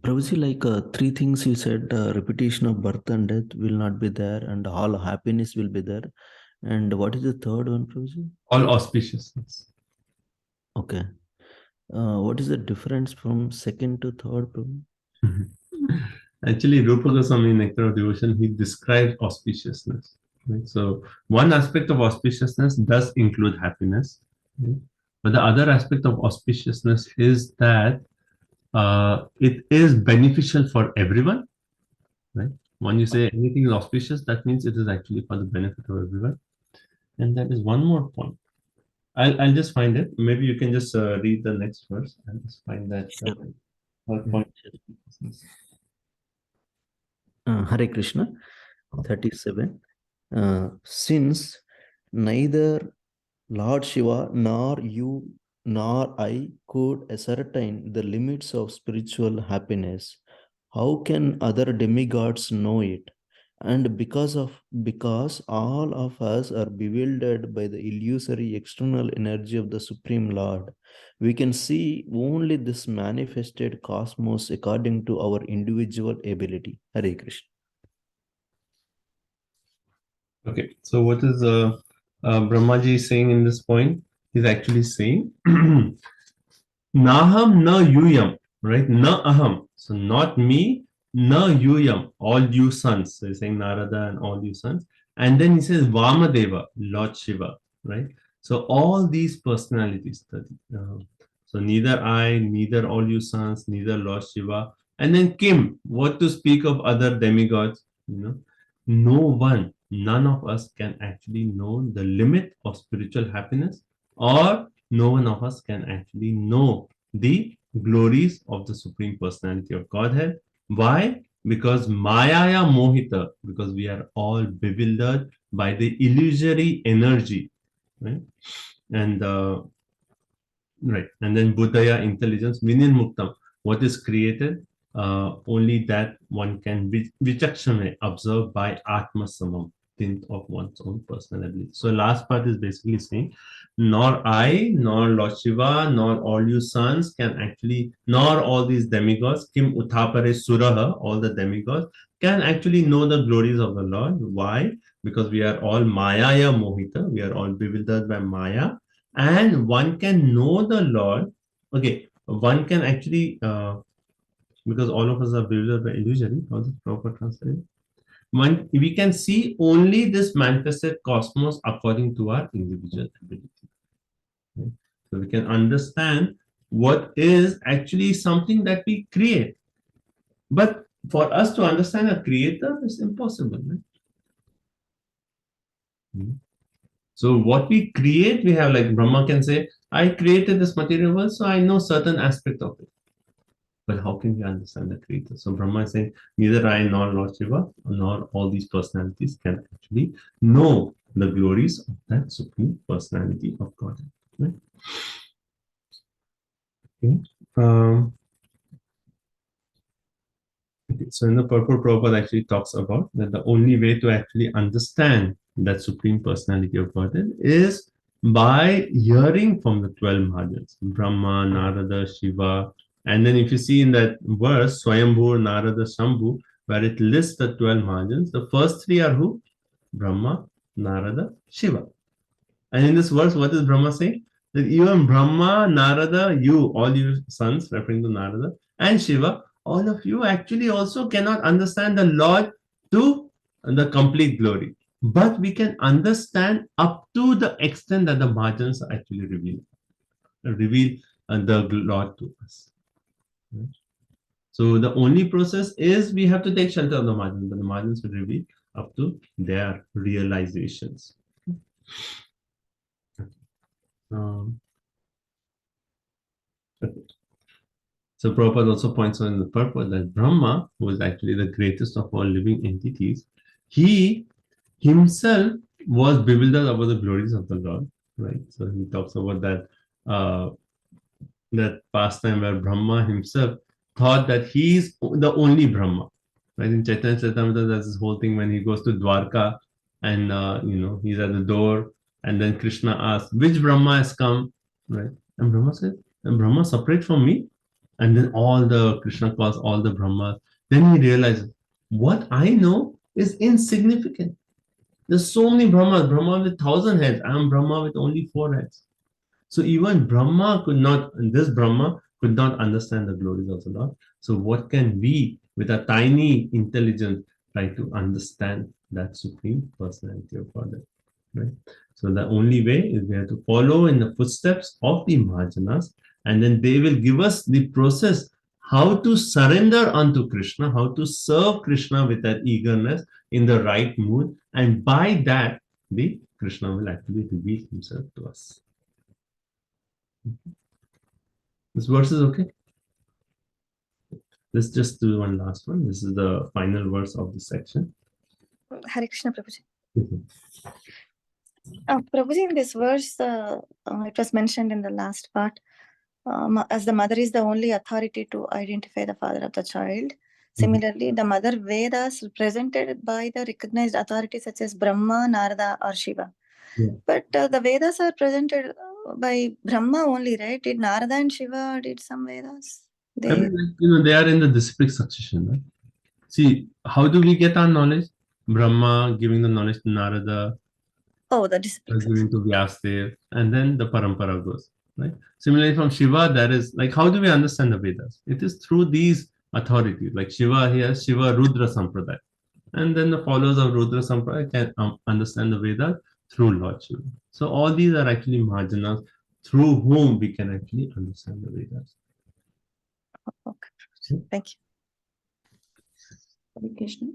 Prabhuji, like three things you said, repetition of birth and death will not be there, and all happiness will be there. And what is the third one, Prabhuji?
All auspiciousness.
Okay. What is the difference from second to third, Prabhuji?
Actually, Rupa Goswami in Nectar of Devotion, he describes auspiciousness. Right? So one aspect of auspiciousness does include happiness. Right? But the other aspect of auspiciousness is that it is beneficial for everyone. Right? When you say anything is auspicious, that means it is actually for the benefit of everyone. And that is one more point. I'll just find it. Maybe you can just read the next verse. I'll just find that third point.
Hare Krishna. 37. Since neither Lord Shiva nor you nor I could ascertain the limits of spiritual happiness, how can other demigods know it? And because all of us are bewildered by the illusory external energy of the Supreme Lord, we can see only this manifested cosmos according to our individual ability. Hare Krishna.
Okay, so what is Brahmaji saying in this point? He's actually saying, Naham na yuyam, right? Na aham. So not me, na yuyam, all you sons. So he's saying Narada and all you sons. And then he says Vamadeva, Lord Shiva, right? So all these personalities, so neither I, neither all you sons, neither Lord Shiva. And then Kim, what to speak of other demigods, no one, none of us can actually know the limit of spiritual happiness, or no one of us can actually know the glories of the Supreme Personality of Godhead. Why? Because Mayaya Mohita, because we are all bewildered by the illusory energy, right? And right, and then Buddhaya, intelligence, Vinyan Muktam, what is created, only that one can vichakshana, observe by Atma Samam, think of one's own personal ability. So last part is basically saying, nor I, nor Lord Shiva, nor all you sons can actually, nor all these demigods, Kim Uthapare Suraha, all the demigods, can actually know the glories of the Lord. Why? Because we are all Mayaya Mohita, we are all bewildered by Maya, and one can know the Lord. Okay, one can actually, because all of us are bewildered by illusion, how's it proper translation? We can see only this manifested cosmos according to our individual ability. Okay? So we can understand what is actually something that we create. But for us to understand a creator is impossible. Right? So what we create, we have, like Brahma can say, I created this material world, so I know certain aspect of it. But how can we understand the creator? So Brahma is saying, neither I nor Lord Shiva nor all these personalities can actually know the glories of that Supreme Personality of God. Right? Okay. Okay. So in the Purport, Prabhupada actually talks about that the only way to actually understand that Supreme Personality of Godhead is by hearing from the 12 Mahajans, Brahma, Narada, Shiva. And then if you see in that verse, Swayambhu, Narada, Shambhu, where it lists the 12 Mahajans, the first three are who? Brahma, Narada, Shiva. And in this verse, what is Brahma saying? That even Brahma, Narada, you, all you sons, referring to Narada, and Shiva, all of you actually also cannot understand the Lord to the complete glory. But we can understand up to the extent that the Mahajans are actually revealing. reveal the Lord to us. Right? So the only process is we have to take shelter of the margins, but the margins will reveal up to their realizations. Okay. So Prabhupada also points out in the purport that Brahma, who is actually the greatest of all living entities, he himself was bewildered about the glories of the Lord, right? So he talks about that that pastime where Brahma himself thought that he is the only Brahma, right? In Chaitanya Charitamrita, there's this whole thing when he goes to Dwarka and he's at the door, and then Krishna asks, which Brahma has come, right? And Brahma says, and Brahma separate from me? And then Krishna calls all the Brahmas. Then he realizes, what I know is insignificant. There's so many Brahmas, Brahma with 1,000 heads. I am Brahma with only 4 heads. So even this Brahma could not understand the glories of the Lord. So what can we, with a tiny intelligence, try to understand that Supreme Personality of Godhead? Right? So the only way is we have to follow in the footsteps of the Mahajanas, and then they will give us the process how to surrender unto Krishna, how to serve Krishna with that eagerness in the right mood, and by that, the Krishna will actually reveal himself to us. This verse is okay. Let's just do one last one. This is the final verse of the section.
Hare Krishna, Prabhuji. Prabhuji, in this verse, it was mentioned in the last part, as the mother is the only authority to identify the father of the child. Similarly, the mother Vedas represented by the recognized authorities such as Brahma, Narada, or Shiva.
Yeah.
But the Vedas are presented by Brahma only, right? Did Narada and Shiva did some Vedas?
They are in the disciplic succession, right? See, how do we get our knowledge? Brahma giving the knowledge to Narada,
the disciplic
giving to Vyasdev, and then the parampara goes, right? Similarly, from Shiva, that is like, how do we understand the Vedas? It is through these authorities, like Shiva here, Shiva Rudra Sampradaya. And then the followers of Rudra Sampradaya can understand the Vedas through Lord Shiva. So all these are actually Mahajanas through whom we can actually understand the Vedas.
Okay, thank you.
Hare Krishna.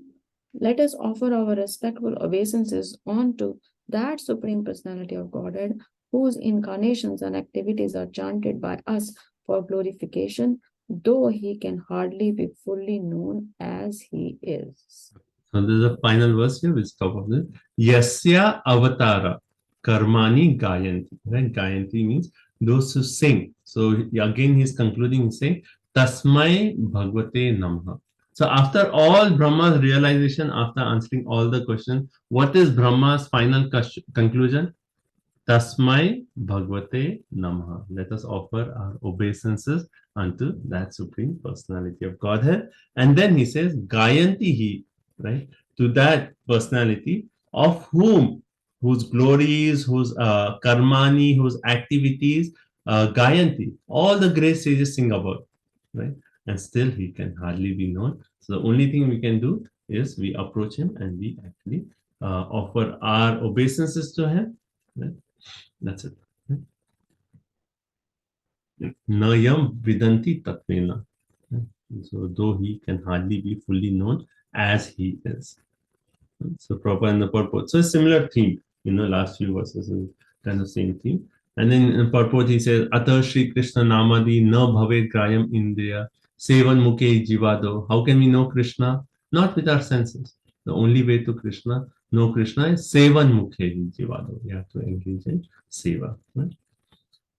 Let us offer our respectful obeisances unto that Supreme Personality of Godhead, whose incarnations and activities are chanted by us for glorification, though he can hardly be fully known as he is.
So this is the final verse here, we'll stop of this. Yasya avatara karmani gayanti. Right? Gayanti means those who sing. So again he's concluding, he's saying, Tasmai Bhagavate Namaha. So after all Brahma's realization, after answering all the questions, what is Brahma's final conclusion? Tasmai Bhagavate Namaha. Let us offer our obeisances unto that Supreme Personality of Godhead. And then he says, Gayanti he, right? To that personality of whose glories, whose karmani, whose activities, Gayanti, all the great sages sing about, right? And still he can hardly be known. So the only thing we can do is we approach him and we actually offer our obeisances to him. Right? That's it. Nayam vidanti tatvena. So though he can hardly be fully known as he is. So proper in the purport. So a similar theme, last few verses is kind of same theme. And then in purport he says, Atar Shri Krishna Namadi na bhave grayam indriya sevan mukhe jivado. How can we know Krishna? Not with our senses. The only way to know Krishna is sevan mukhe jivado. We have to engage in seva. Right?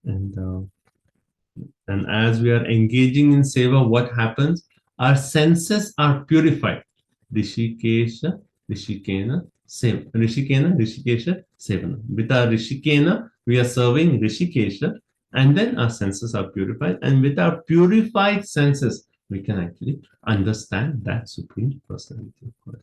And as we are engaging in seva, what happens? Our senses are purified. Rishikesha, Rishikena, Rishikesha, Sevana. With our Rishikena, we are serving Rishikesha, and then our senses are purified. And with our purified senses, we can actually understand that Supreme Personality of God.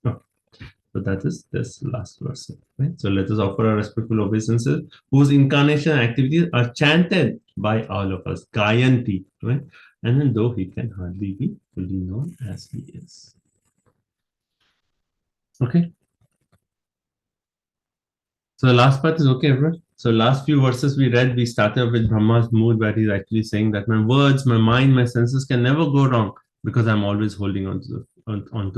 Okay. So that is this last verse. Right? So let us offer our respectful obeisances, whose incarnation activities are chanted by all of us. Gayanti, right? And then though he can hardly be fully known as he is. Okay. So the last part is okay, everyone? So last few verses we read, we started with Brahma's mood where he's actually saying that my words, my mind, my senses can never go wrong because I'm always holding onto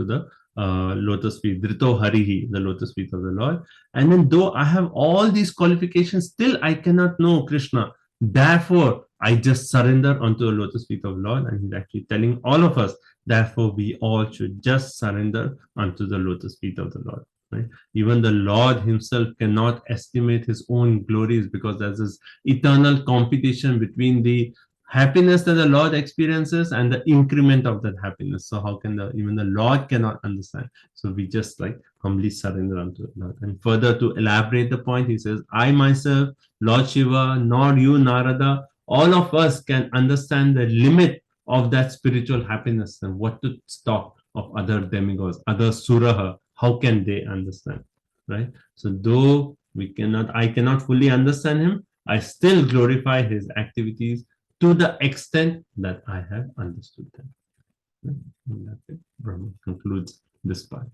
the lotus feet, Drito Harihi, the lotus feet of the Lord. And then though I have all these qualifications, still I cannot know Krishna. Therefore, I just surrender onto the lotus feet of the Lord. And he's actually telling all of us, therefore, we all should just surrender unto the lotus feet of the Lord. Right? Even the Lord himself cannot estimate his own glories because there's this eternal competition between the happiness that the Lord experiences and the increment of that happiness. So how can even the Lord cannot understand? So we just like humbly surrender unto the Lord. And further to elaborate the point, he says, I myself, Lord Shiva, nor you, Narada, all of us can understand the limit of that spiritual happiness and what to stop of other demigods, other suraha. How can they understand, right? So though I cannot fully understand him, I still glorify his activities to the extent that I have understood them. And that's it. Brahma concludes this part.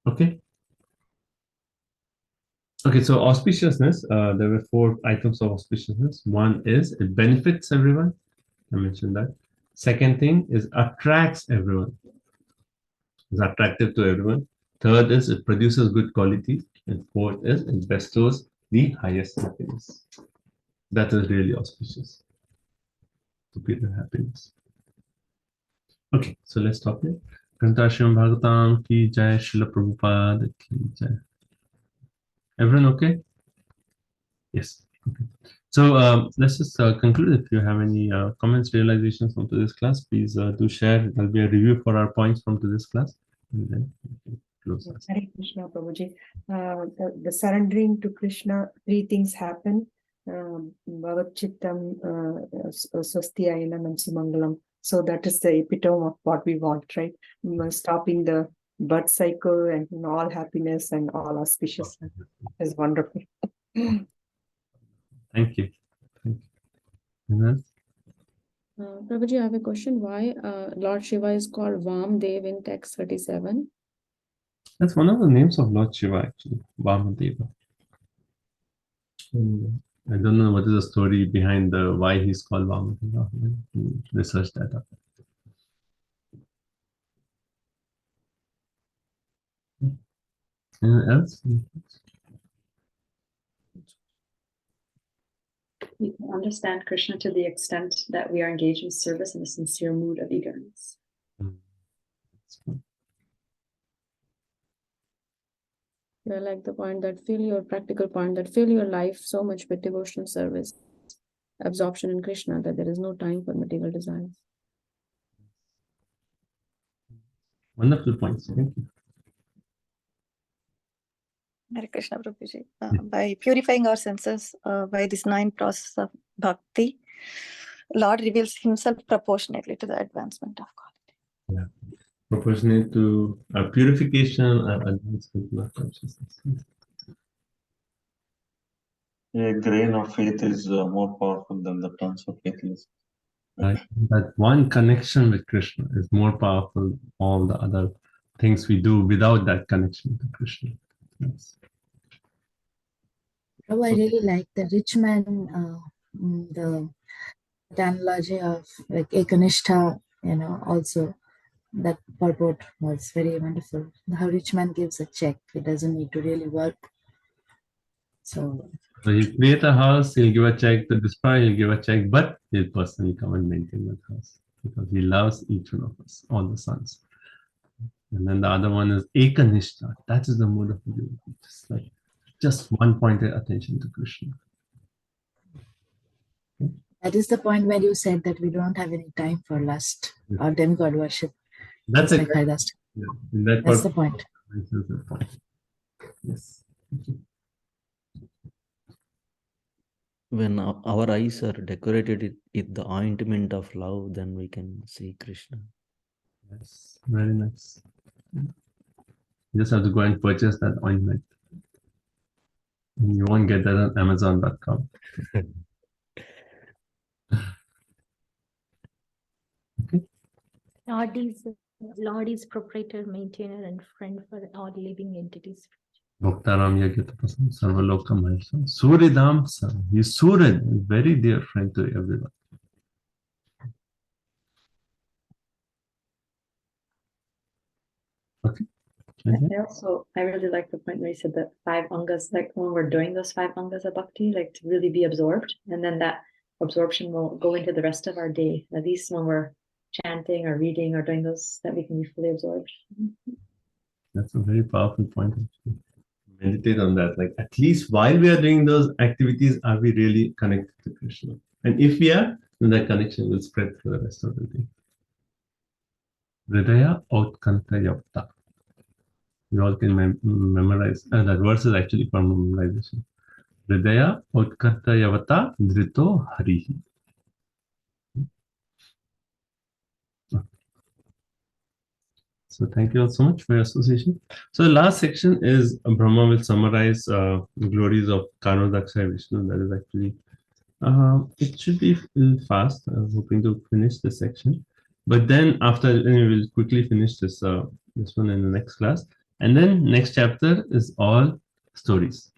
Okay. Okay, so auspiciousness, there were 4 items of auspiciousness. One is it benefits everyone. I mentioned that. Second thing is attracts everyone. Is attractive to everyone. Third is it produces good qualities. And fourth is it bestows the highest happiness. That is really auspicious. Superior happiness. Okay, so let's stop here. Kantashram Bhagavatam ki jai, Srila Prabhupada ki jai. Everyone okay? Yes. Okay. So let's just conclude. If you have any comments, realizations from today's class, please do share. There'll be a review for our points from today's class. And then we can close us.
Hare Krishna, Prabhuji. The surrendering to Krishna, 3 things happen. Bhavat Chittam, Swasti Ayanam, and Sumangalam. So that is the epitome of what we want, right? Stopping the birth cycle and all happiness and all auspiciousness is wonderful.
Thank you. Thank you.
Prabhuji, I have a question. Why Lord Shiva is called Vamdev in text 37?
That's one of the names of Lord Shiva, actually, Vamadeva. I don't know what is the story behind why he's called Vamadeva. Research that up. Anyone else?
We can understand Krishna to the extent that we are engaged in service in a sincere mood of eagerness.
I like the point that fill your practical point that fill your life so much with devotional service, absorption in Krishna, that there is no time for material desires.
Wonderful points. Thank you.
Hare Krishna, Prabhuji. By purifying our senses by this 9 process of bhakti, Lord reveals himself proportionately to the advancement of God.
Yeah. Proportionate to purification and advancement of consciousness.
A grain of faith is more powerful than the tons of faithless.
Right? That one connection with Krishna is more powerful than all the other things we do without that connection to Krishna. Yes.
Oh, I really like the rich man, the analogy of like Ekanishta, also that purport was very wonderful. How rich man gives a check, he doesn't need to really work. So
he'll create a house, he'll give a check to destroy, he'll give a check, but he'll personally come and maintain that house because he loves each one of us, all the sons. And then the other one is Ekanishta. That is the mode of devotee. Just one pointed attention to Krishna. Okay.
That is the point where you said that we don't have any time for lust or demigod worship.
That's
like Haridas.
Yeah.
That's the point.
This is the point. Yes.
When our eyes are decorated with the ointment of love, then we can see Krishna.
Yes, very nice. You just have to go and purchase that ointment. You won't get that on Amazon.com. Okay.
Lord is proprietor, maintainer, and friend for all living entities.
Bhaktaram Yagyatapasam Sarvaloka Mahesham. Suridam Sam. He's Surid, a very dear friend to everyone. Okay.
I really like the point where you said that 5 angas, like when we're doing those 5 angas of bhakti, like to really be absorbed, and then that absorption will go into the rest of our day. At least when we're chanting or reading or doing those, that we can be fully absorbed.
That's a very powerful point. Actually. Meditate on that. Like at least while we are doing those activities, are we really connected to Krishna? And if we are, then that connection will spread through the rest of the day. Hridaya Outkanta Yapta. You all can memorize. That verse is actually for memorization. Hridaya Outkanta Yavata Dhrito Harihi. So thank you all so much for your association. So the last section is Brahma will summarize glories of Karnodaksha Vishnu. That is actually, it should be fast. I was hoping to finish this section. But then after, we will quickly finish this this one in the next class. And then next chapter is all stories.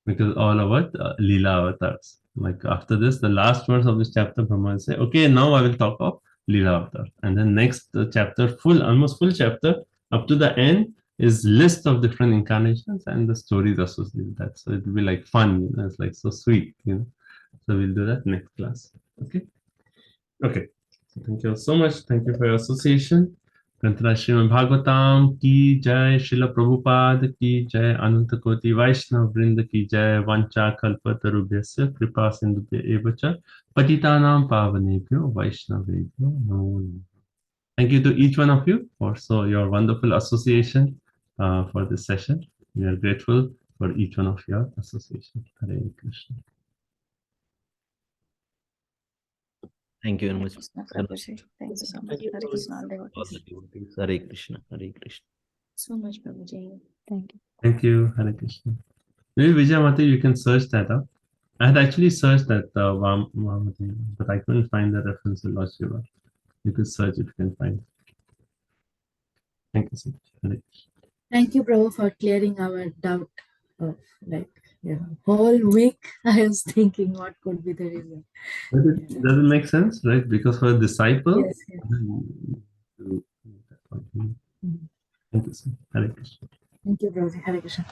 Because all about Leela avatars. Like after this, the last verse of this chapter, Brahma will say, okay, now I will talk of Leela avatar. And then next chapter, almost full chapter, up to the end is list of different incarnations and the stories associated with that. So it will be like fun, you know, it's like so sweet, you know. So we'll do that next class. Okay. Okay. So thank you all so much. Thank you for your association. ग्रंथराज Shrimad Bhagavatam की जय, श्रील प्रभुपाद की जय, अनंत कोटि वैष्णव वृंद की जय, वंचा कल्पतरुभ्यस्य कृपा सिंधुभ्य एव च पतितानां पावनेभ्यो वैष्णवेभ्यो नमो नमः. Thank you to each one of you for your wonderful association for this session. We are grateful for each one of your association. Hare Krishna.
Thank you very much.
Thank you so much. Hare Krishna, all devotees.
Hare Krishna. Hare Krishna.
So much, Prabhuji.
Thank you.
Thank you. Hare Krishna. Maybe Vijay Mati, you can search that up. I had actually searched that Vamati, but I couldn't find the reference to Lord Shiva. You could search if you can find. Thank you so much. Hare Krishna.
Thank you, Prabhu, for clearing our doubt of whole week. I was thinking what could be the reason.
Does it make sense, right? Because for a disciple,
Yes, yes.
Thank you so much. Hare Krishna.
Thank you, Prabhu. Hare Krishna.